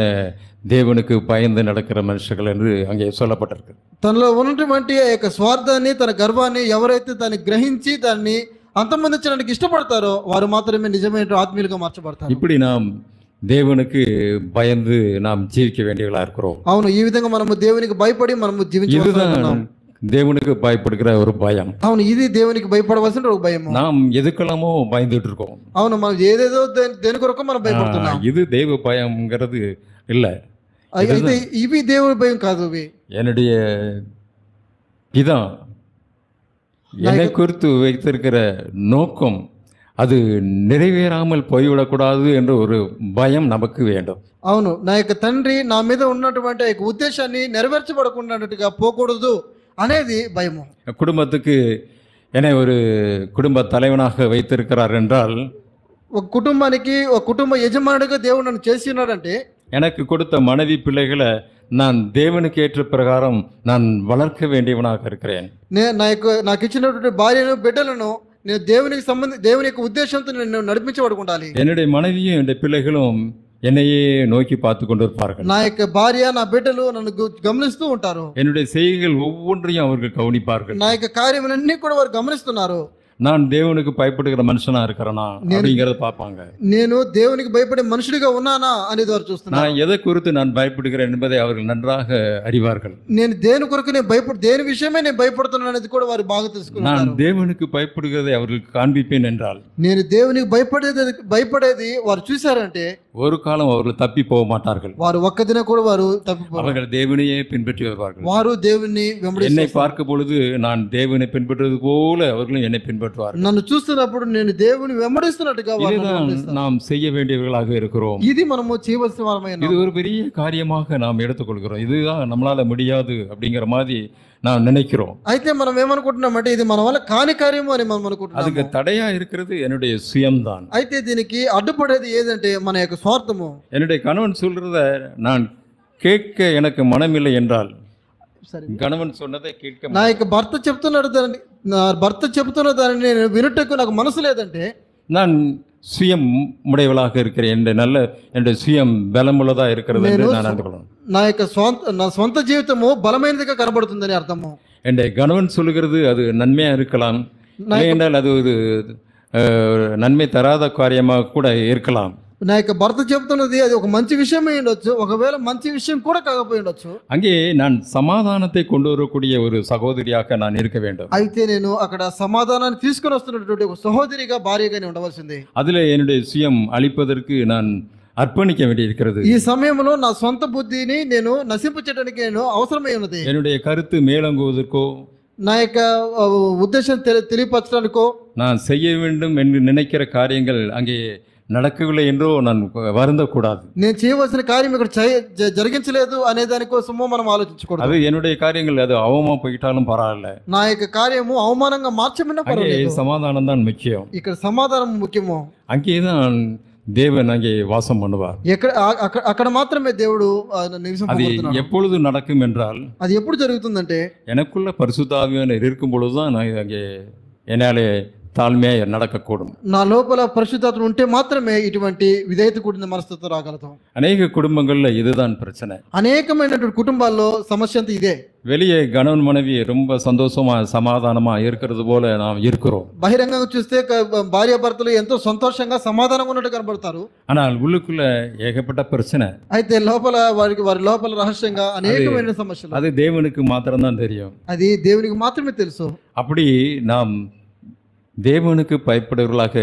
దేవునికి பயந்து நடக்கிற மனுஷர்கள் என்று அங்கே சொல்லப்பட்டிருக்கு. తనలో ఉన్నటువంటి ఆ యొక్క స్వార్థాన్ని తన గర్వాన్ని ఎవరైతే దాన్ని గ్రహించి దాన్ని అంతమొందించడానికి ఇష్టపడతారో వారు మాత్రమే నిజమైన ఆత్మీయులుగా మార్చబడతారు. இப்படி நாம் தேவனுக்கு பயந்து நாம் ஜீவிக்க வேண்டியவர்களா இருக்கிறோம். అవును, ఈ విధంగా మనము దేవునికి భయపడి మనము జీవించాలి. தேவனுக்கு பயப்படுகிற ஒரு பயம். అవును, ఇది దేవునికి భయపడవలసిన ఒక భయం. நாம் ఎదుకలమో பயந்துட்டு இருக்கோம். అవును, మనం ఏదేదో దేని కొరకు మనం భయపడుతున్నాం. இது தேவ பயம்ங்கிறது இல்லை. అయితే ఇవి దేవుని భయం కాదు. ఇవి என்னுடைய பிதா என்னை குறித்து வைத்திருக்கிற நோக்கம் அது நிறைவேறாமல் போய்விடக்கூடாது என்ற ஒரு பயம் நமக்கு வேண்டும். అవును, నా యొక్క తండ్రి నా మీద ఉన్నటువంటి ఆ యొక్క ఉద్దేశాన్ని నెరవేర్చబడకుండా పోకూడదు అనేది భయము. குடும்பத்துக்கு என்னை ஒரு குடும்ப தலைவனாக வைத்திருக்கிறார் என்றால், ఒక కుటుంబానికి ఒక కుటుంబ యజమానుడిగా దేవుడు నన్ను చేసి ఉన్నాడంటే, எனக்கு கொடுத்த மனைவி பிள்ளைகளை நான் தேவனுக்கு ஏற்ற பிரகாரம் நான் வளர்க்க வேண்டியவனாக இருக்கிறேன். నాకు ఇచ్చినటువంటి భార్యను బిడ్డలను నేను దేవుని యొక్క ఉద్దేశంతో నేను నడిపించబడుకుండాలి. என்னுடைய மனைவியும் என்னுடைய பிள்ளைகளும் என்னையே நோக்கி பார்த்து கொண்டிருப்பார்கள். నా యొక్క భార్య నా బిడ్డలు నన్ను గమనిస్తూ ఉంటారు. என்னுடைய செய்கைகள் ஒவ்வொன்றையும் அவர்கள் கவனிப்பார்கள். నా యొక్క కార్యములన్నీ కూడా వారు గమనిస్తున్నారు. நான் தேவனுக்கு பயப்படுகிற மனுஷனா இருக்கிறேனா அப்படிங்கறத பார்ப்பாங்க. నేను దేవునికి భయపడే మనుషుడిగా ఉన్నానా అనేది వారు చూస్తున్నారు. நான் எதை குறித்து நான் பயப்படுகிறேன் என்பதை அவர்கள் நன்றாக அறிவார்கள். నేను దేని కొరకు దేని విషయమే నేను భయపడుతున్నాను అనేది కూడా వారు బాగా తెలుసుకుంటారు. நான் தேவனுக்கு பயப்படுகிறதை அவர்களுக்கு காண்பிப்பேன் என்றால், నేను దేవునికి భయపడేది వారు చూశారంటే ஒரு காலம் அவர்கள் தப்பி போக மாட்டார்கள். వారు ఒక్క దిన కూడా వారు తప్పిపోరు. அவர்கள் தேவனையே பின்பற்றி வருவார்கள். వారు దేవుని వెంబడిస్తారు. என்னை பார்க்கும் பொழுது நான் தேவனை பின்பற்றுவது போல அவர்களும் என்னை பின்பற்றுவார்கள். నన్ను చూస్తున్నప్పుడు నేను దేవుని వెంబడిస్తున్నట్టుగా நாம் செய்ய வேண்டியவர்களாக இருக்கிறோம். ఇది మనము చేయవలసిన వారమై ఉన్నాము. இது ஒரு பெரிய காரியமாக நாம் எடுத்துக்கொள்கிறோம். இதுதான் நம்மளால முடியாது அப்படிங்கிற மாதிரி நாம் நினைக்கிறோம். అయితే మనం ఏమనుకుంటున్నామంటే ఇది మన వల్ల కాని కార్యము అని మనం అనుకుంటున్నాము. அதுக்கு தடையா இருக்கிறது என்னுடைய சுயம்தான். అయితే దీనికి అడ్డుపడేది ఏదంటే మన యొక్క స్వార్థము. என்னுடைய கணவன் சொல்றத நான் கேட்க எனக்கு மனமில்லை என்றால், கணவன் சொன்னதை கேட்க, నా యొక్క భర్త చెప్తున్న దాన్ని నేను వినుటకు నాకు మనసు లేదంటే நான் சுயம் உடையவளாக இருக்கிறேன், என்னுடைய சுயம் பலமுள்ளதா இருக்கிறது என்று நான் நினைத்துக்கொள்ளணும். నా సొంత జీవితము బలమైనదిగా కనబడుతుందని అర్థము. என்னுடைய கணவன் சொல்லுகிறது அது நன்மையா இருக்கலாம், என்றால் அது ஒரு நன்மை தராத காரியமாக கூட இருக்கலாம். నా యొక్క భర్త చెప్తున్నది అది ఒక మంచి విషయమే ఉండొచ్చు, ఒకవేళ మంచి విషయం కూడా కాకపోయి ఉండొచ్చు. அங்கே நான் சமாதானத்தை கொண்டு வரக்கூடிய ஒரு சகோதரியாக நான் இருக்க வேண்டும். అయితే నేను అక్కడ సమాధానాన్ని తీసుకొని వస్తున్నటువంటి ఒక సహోదరిగా భార్యగా ఉండవలసింది. அதுல என்னுடைய சுயம் அழிப்பதற்கு நான் అర్పణిక వేண்டியிருக்கிறது. ఈ సమయంలో నా సొంత బుద్ధిని నేను నశింపచేయడానికి నేను అవసరమై ఉన్నది. என்னுடைய கருத்து மேலோங்குவதற்கோ, నా యొక్క ఉద్దేశం తెలియపరచడానికో, நான் செய்ய வேண்டும் என்று நினைக்கிற காரியங்கள் அங்கே நடக்கவில்லை என்றோ நான் வருந்தக்கூடாது. నేను చేయవలసిన కార్యం ఇక్కడ జరిగించలేదు అనే దానికోసమో మనం ఆలోచించకూడదు. அது என்னுடைய காரியங்கள் அது அவமானமா போயிட்டாலும் பரவாயில்லை. నా యొక్క కార్యము అవమానంగా మార్చమన్నా పర్వాలేదు. சமாதானம் தான் முக்கியம். ఇక్కడ సమాధానం ముఖ్యము. அங்கேதான் தேவன் அங்கே வாசம் பண்ணுவார். అక్కడ మాత్రమే దేవుడు அது எப்பொழுது நடக்கும் என்றால், అది ఎప్పుడు జరుగుతుందంటే எனக்குள்ள பரிசுத்த ஆவியானவர் இருக்கும் பொழுதுதான் நான் அங்கே என்னாலே தாழ்மையாக நடக்கக்கூடும். నా లోపల పరిశుద్ధాత్మ ఉంటే మాత్రమే ఇటువంటి విధేయత కూడిన మనస్తత్వం రాగలుగుతాం. அநேக குடும்பங்களில் இதுதான் பிரச்சனை. అనేకమైనటువంటి కుటుంబాల్లో సమస్య అంతా ఇదే. வெளியே கணவன் மனைவி ரொம்ப சந்தோஷமாக சமாதானமாக இருக்கிறது போல நாம் இருக்கிறோம். బహిరంగంగా చూస్తే భార్యాభర్తలు ఎంతో సంతోషంగా సమాధానంగా ఉన్నట్టు కనబడతారు. ஆனால் உள்ளுக்குள்ள ஏகப்பட்ட பிரச்சனை. అయితే లోపల వారి లోపల రహస్యంగా అనేకమైన సమస్యలు. அது தேவனுக்கு மாத்திரம்தான் தெரியும். అది దేవునికి మాత్రమే తెలుసు. அப்படி நாம் தேவனுக்கு பயப்படுவர்களாக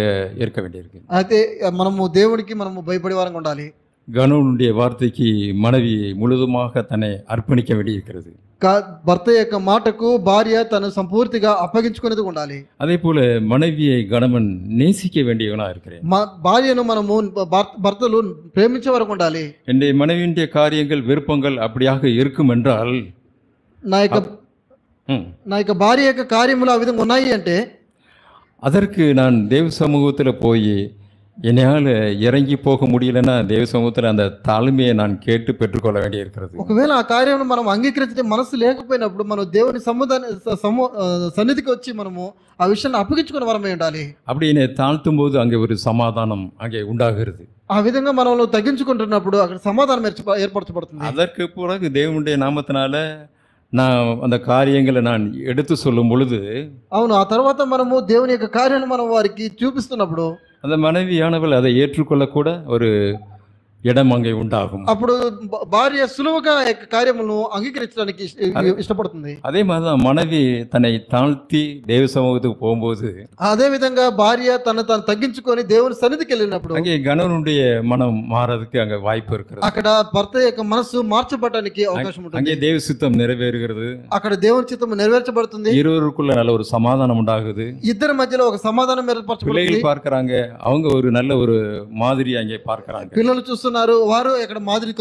இருக்க வேண்டியிருக்கு. అయితే మనము దేవునికి భయపడే వారంగా ఉండాలి. கணவனுடைய வார்த்தைக்கு மனைவி முழுதுமாக தன்னை அர்ப்பணிக்க வேண்டியிருக்கிறது. భర్త యొక్క మాటకు భార్య తను సంపూర్తిగా అప్పగించుకునేది ఉండాలి. அதே போல மனைவியை கணவன் நேசிக்க வேண்டியவனா இருக்கிறேன். భార్యను మనము భర్తలు ప్రేమించే వరకు ఉండాలి. என்னுடைய மனைவியுடைய காரியங்கள் விருப்பங்கள் அப்படியாக இருக்கும் என்றால் నా యొక్క భార్య యొక్క కార్యములు ఆ విధంగా ఉన్నాయి అంటే அதற்கு நான் தேவ சமூகத்தில் போய் என்னால் இறங்கி போக முடியலன்னா தேவ சமூகத்தில் அந்த தாழ்மையை நான் கேட்டு பெற்றுக்கொள்ள வேண்டியிருக்கிறது. ఒకవేళ ఆ కార్యం మనం అంగీకరించే మనసు లేకపోయినప్పుడు మనం దేవుని సన్నిధికి వచ్చి మనము ఆ విషయాన్ని అప్పగించుకుని వరమై ఉండాలి. அப்படி என்னை தாழ்த்தும் போது அங்கே ஒரு சமாதானம் அங்கே உண்டாகிறது. ఆ విధంగా మనల్ని తగ్గించుకుంటున్నప్పుడు అక్కడ సమాధానం ఏర్పరచబడుతుంది. அதற்கு பிறகு தேவனுடைய நாமத்தினால நான் அந்த காரியங்களை நான் எடுத்து சொல்லும் பொழுது అవును ఆ తర్వాత మనము దేవుని యొక్క కార్యాన్ని మనం వారికి చూపిస్తున్నప్పుడు அந்த மனைவியானவள் அதை ஏற்றுக்கொள்ளக்கூட ஒரு இடம் அங்கே உண்டாகும். అప్పుడు భార్య సులువుగా ఆ యొక్క కార్యములను అంగీకరించడానికి ఇష్టపడుతుంది. அதே மாதிரி தான் மனைவி தன்னை தாழ்த்தி தேவ சமூகத்துக்கு போகும்போது అదే విధంగా భార్య తను తగ్గించుకొని దేవుని సన్నిధికి వెళ్ళినప్పుడు அங்கே கணவனுடைய மனம் மாறதுக்கு அங்கே வாய்ப்பு இருக்கிறது. అక్కడ భర్త యొక్క మనసు మార్చబడడానికి అవకాశం ఉంటుంది. அங்கே தேவ சித்தம் நிறைவேறுகிறது. అక్కడ దేవుని చిత్తం నెరవేర్చబడుతుంది. இருவருக்குள்ள நல்ல ஒரு சமாதானம் உண்டாகுது. ఇద్దరి మధ్యలో ఒక సమాధానం ఏర్పరచబడుతుంది. பிள்ளைகள் பார்க்கறாங்க, அவங்க ஒரு நல்ல ஒரு மாதிரி அங்கே பார்க்கறாங்க. పిల్లలు చూస్తున్నారు, వారు ఇక్కడ మాదిరి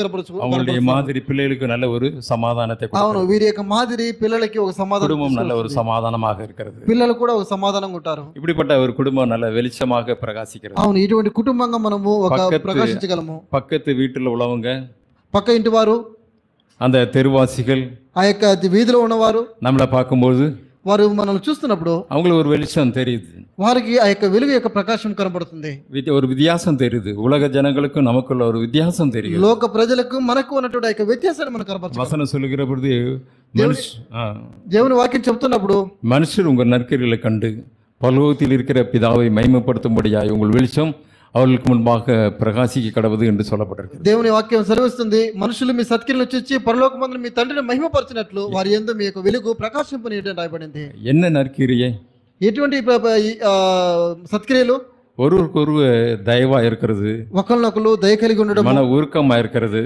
அவங்களுடைய மாதிரி பிள்ளைகளுக்கு நல்ல ஒரு சமாதானத்தை கொடுக்கிறது. అవును వీరి యొక్క మాదిరి పిల్లలకి ఒక సమాధానం, குடும்பம் நல்ல ஒரு சமாதானமாக இருக்கிறது. పిల్లలు కూడా ఒక సమాధానంగా ఉంటారు. இப்படிப்பட்ட ஒரு குடும்பம் நல்ல வெளிச்சமாக பிரகாசிக்கிறது. అవును ఇటువంటి కుటుంబంగా మనము ఒక ప్రకాశించగలము. பக்கத்து வீட்டில் உள்ளவங்க, పక్క ఇంటి వారు, அந்த தெருவாசிகள், ఆ యొక్క వీధిలో ఉన్నవారు நம்மளை பார்க்கும்போது వారు మనల్ని చూస్తున్నప్పుడు அவங்களுக்கு ஒரு வெளிச்சம் தெரியுது. వారికి ఆ యొక్క వెలుగు యొక్క ప్రకాశం కనబడుతుంది. ஒரு வித்தியாசம் தெரியுது. உலக ஜனங்களுக்கும் நமக்குள்ள ஒரு வித்தியாசம் தெரியுது. లోక ప్రజలకు మనకు ఉన్నటువంటి ఆ యొక్క వ్యత్యాసాన్ని మనకు కనబడుతుంది. வசனம் சொல்லுகிற பொழுது దేవుని వాక్యం చెప్తున్నప్పుడు மனுஷர் உங்கள் நற்கிரிகளை கண்டு பரலோகத்தில் இருக்கிற பிதாவை மகிமைப்படுத்தும்படியாய் உங்கள் வெளிச்சம் அவர்களுக்கு முன்பாக பிரகாசிக்க கடவுது என்று சொல்லப்பட்டிருக்கு. దేవుని వాక్యం సెలవిస్తుంది, మనుషులు మీ సత్క్రియలను చూచి పరలోకమందు మీ తండ్రిని మహిమపరచినట్లు వారి యందు మీ యొక్క వెలుగు ప్రకాశింపనీయడం రాయబడింది. என்ன நற்கிரியை? ఎటువంటి సత్క్రియలు? ஒருவருக்கொருவர் தயவா இருக்கிறது, ఒకరినొకరు దయ కలిగి ఉండడం, மன உருக்கமா இருக்கிறது,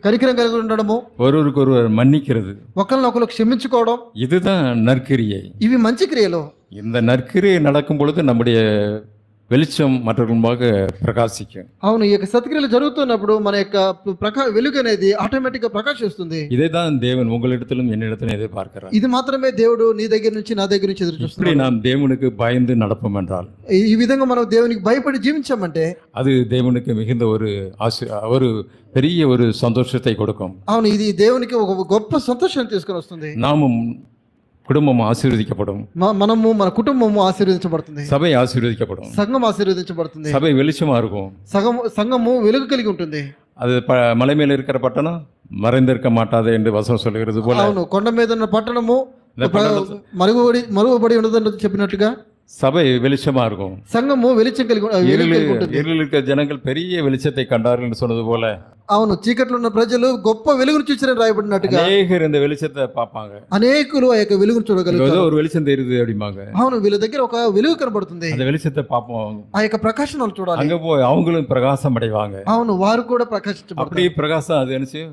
కనికరం కలిగి ఉండడము, ஒருவருக்கொருவர் மன்னிக்கிறது, ఒకరినొకరు క్షమించుకోవడం, இதுதான் நற்கிரியை. ఇవి మంచి క్రియలు. இந்த நற்கிரியை நடக்கும் பொழுது நம்முடைய வெளிச்சம் மற்றவர்களுமாக பிரகாசிக்கும். అవును ఈ యొక్క సత్క్రియలు జరుగుతున్నప్పుడు మన యొక్క వెలుగు అనేది ఆటోమేటిక్ గా ప్రకాశిస్తుంది. இதைதான் தேவன் உங்களிடத்திலும் என்னிடத்திலும் எதிர்பார்க்கிறார். ఇది మాత్రమే దేవుడు నీ దగ్గర నుంచి నా దగ్గర నుంచి ఎదురు చూస్తున్నాడు. இப்படி நாம் தேவனுக்கு பயந்து நடப்போம் என்றால், ఈ విధంగా మనం దేవునికి భయపడి జీవించామంటే அது தேவனுக்கு மிகுந்த ஒரு பெரிய ஒரு சந்தோஷத்தை கொடுக்கும். అవును ఇది దేవునికి ఒక గొప్ప సంతోషాన్ని తీసుకొని వస్తుంది. நாமும் குடும்பம் ஆசீர்வதிக்கப்படும், మనము మన కుటుంబము ఆశీర్వదించబడుతుంది, சபை ஆசீர்வதிக்கப்படும், సంఘం ఆశీర్వదించబడుతుంది, சபை வெளிச்சமா இருக்கும், సంఘము వెలుగు కలిగి ఉంటుంది. அது மலை மேல இருக்கிற பட்டணம் மறைந்திருக்க மாட்டாது என்று வசனம் சொல்லுகிறது போல, అవును కొండ మీద ఉన్న పట్టణము మరుగుబడి ఉండదని చెప్పినట్టుగా சபை வெளிச்சமா இருக்கும், సంఘము వెలిచం కలిగి ఉంటుంది. இருளில் இருக்கிற ஜனங்கள் பெரிய வெளிச்சத்தை கண்டார்கள் என்று சொன்னது போல, అవును చీకట్లో ఉన్న ప్రజలు గొప్ప వెలుగును చూచారని రాయబడినట్టుగా அநேகர் இந்த வெளிச்சத்தை பார்ப்பாங்க. అనేకులు ఆ యొక్క వెలుగును చూడగలుగుతారు. ஒரு வெளிச்சம் தெரியுது அப்படிம்பாங்க. అవును వీళ్ళ దగ్గర ఒక వెలుగు కనబడుతుంది, அந்த வெளிச்சத்தை பார்ப்போம், ఆ యొక్క ప్రకాశం చూడాలి. அங்க போய் அவங்களும் பிரகாசம் அடைவாங்க. అవును వారు కూడా ప్రకాశించబడతారు. அப்படி பிரகாசம் அது நினைச்சு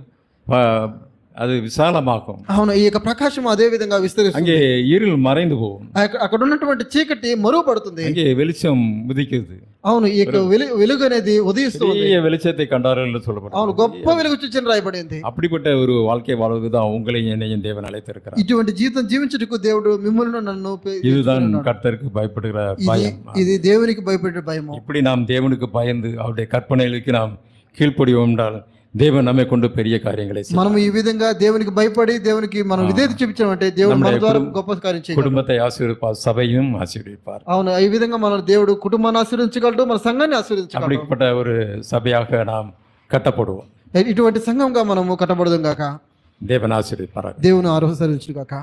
அது விசாலமாக்கும். అవును ఈ యొక్క ప్రకాశం అదే విధంగా విస్తరిస్తుంది. அங்கே இருள் மறைந்து போகும், అక్కడ ఉన్నటువంటి చీకటి మరుగుపడుతుంది, அங்கே வெளிச்சம் உதிக்குது. అవును ఈ యొక్క వెలుగు అనేది ఉదయిస్తుంది. வெளிச்சத்தை கண்டார்கள் என்று சொல்லப்பட்டது. అవును గొప్ప వెలుగు చూచని రాయబడింది. அப்படிப்பட்ட ஒரு வாழ்க்கை வாழ்வது தான் உங்களையும் என்னையும் தேவன் அழைத்திருக்கிறார். ఇటువంటి జీవితం జీవించుటకు దేవుడు మిమ్మల్ని నన్ను இதுதான் கர்த்தருக்கு பயப்படுகிற பயம். ఇది దేవునికి భయపడే భయం. இப்படி நாம் தேவனுக்கு பயந்து அவருடைய கற்பனைகளுக்கு நாம் கீழ்ப்படிவோம் என்றால் தேவன் நம்மை கொண்டு பெரிய காரியங்களை செய்வார். మనం ఈ విధంగా దేవునికి భయపడి దేవునికి మనం విధేయత చూపించామంటే దేవుడు మన ద్వారా గొప్ప కార్యం చేయగలడు. குடும்பத்தை ஆசீர்வதிப்பார், சபையும் ஆசீர்வதிப்பார். అవును, ఈ విధంగా మన దేవుడు కుటుంబాన్ని ఆశీర్వదించగలడు, మన సంఘాన్ని ఆశీర్వదించగలడు. அப்படிப்பட்ட ஒரு சபையாக நாம் கட்டப்படுவோம். ఇటువంటి సంఘంగా మనము కట్టబడదుం గాక. தேவன் ஆசீர்வதிப்பார். దేవుని ఆశీర్వదించును గాక.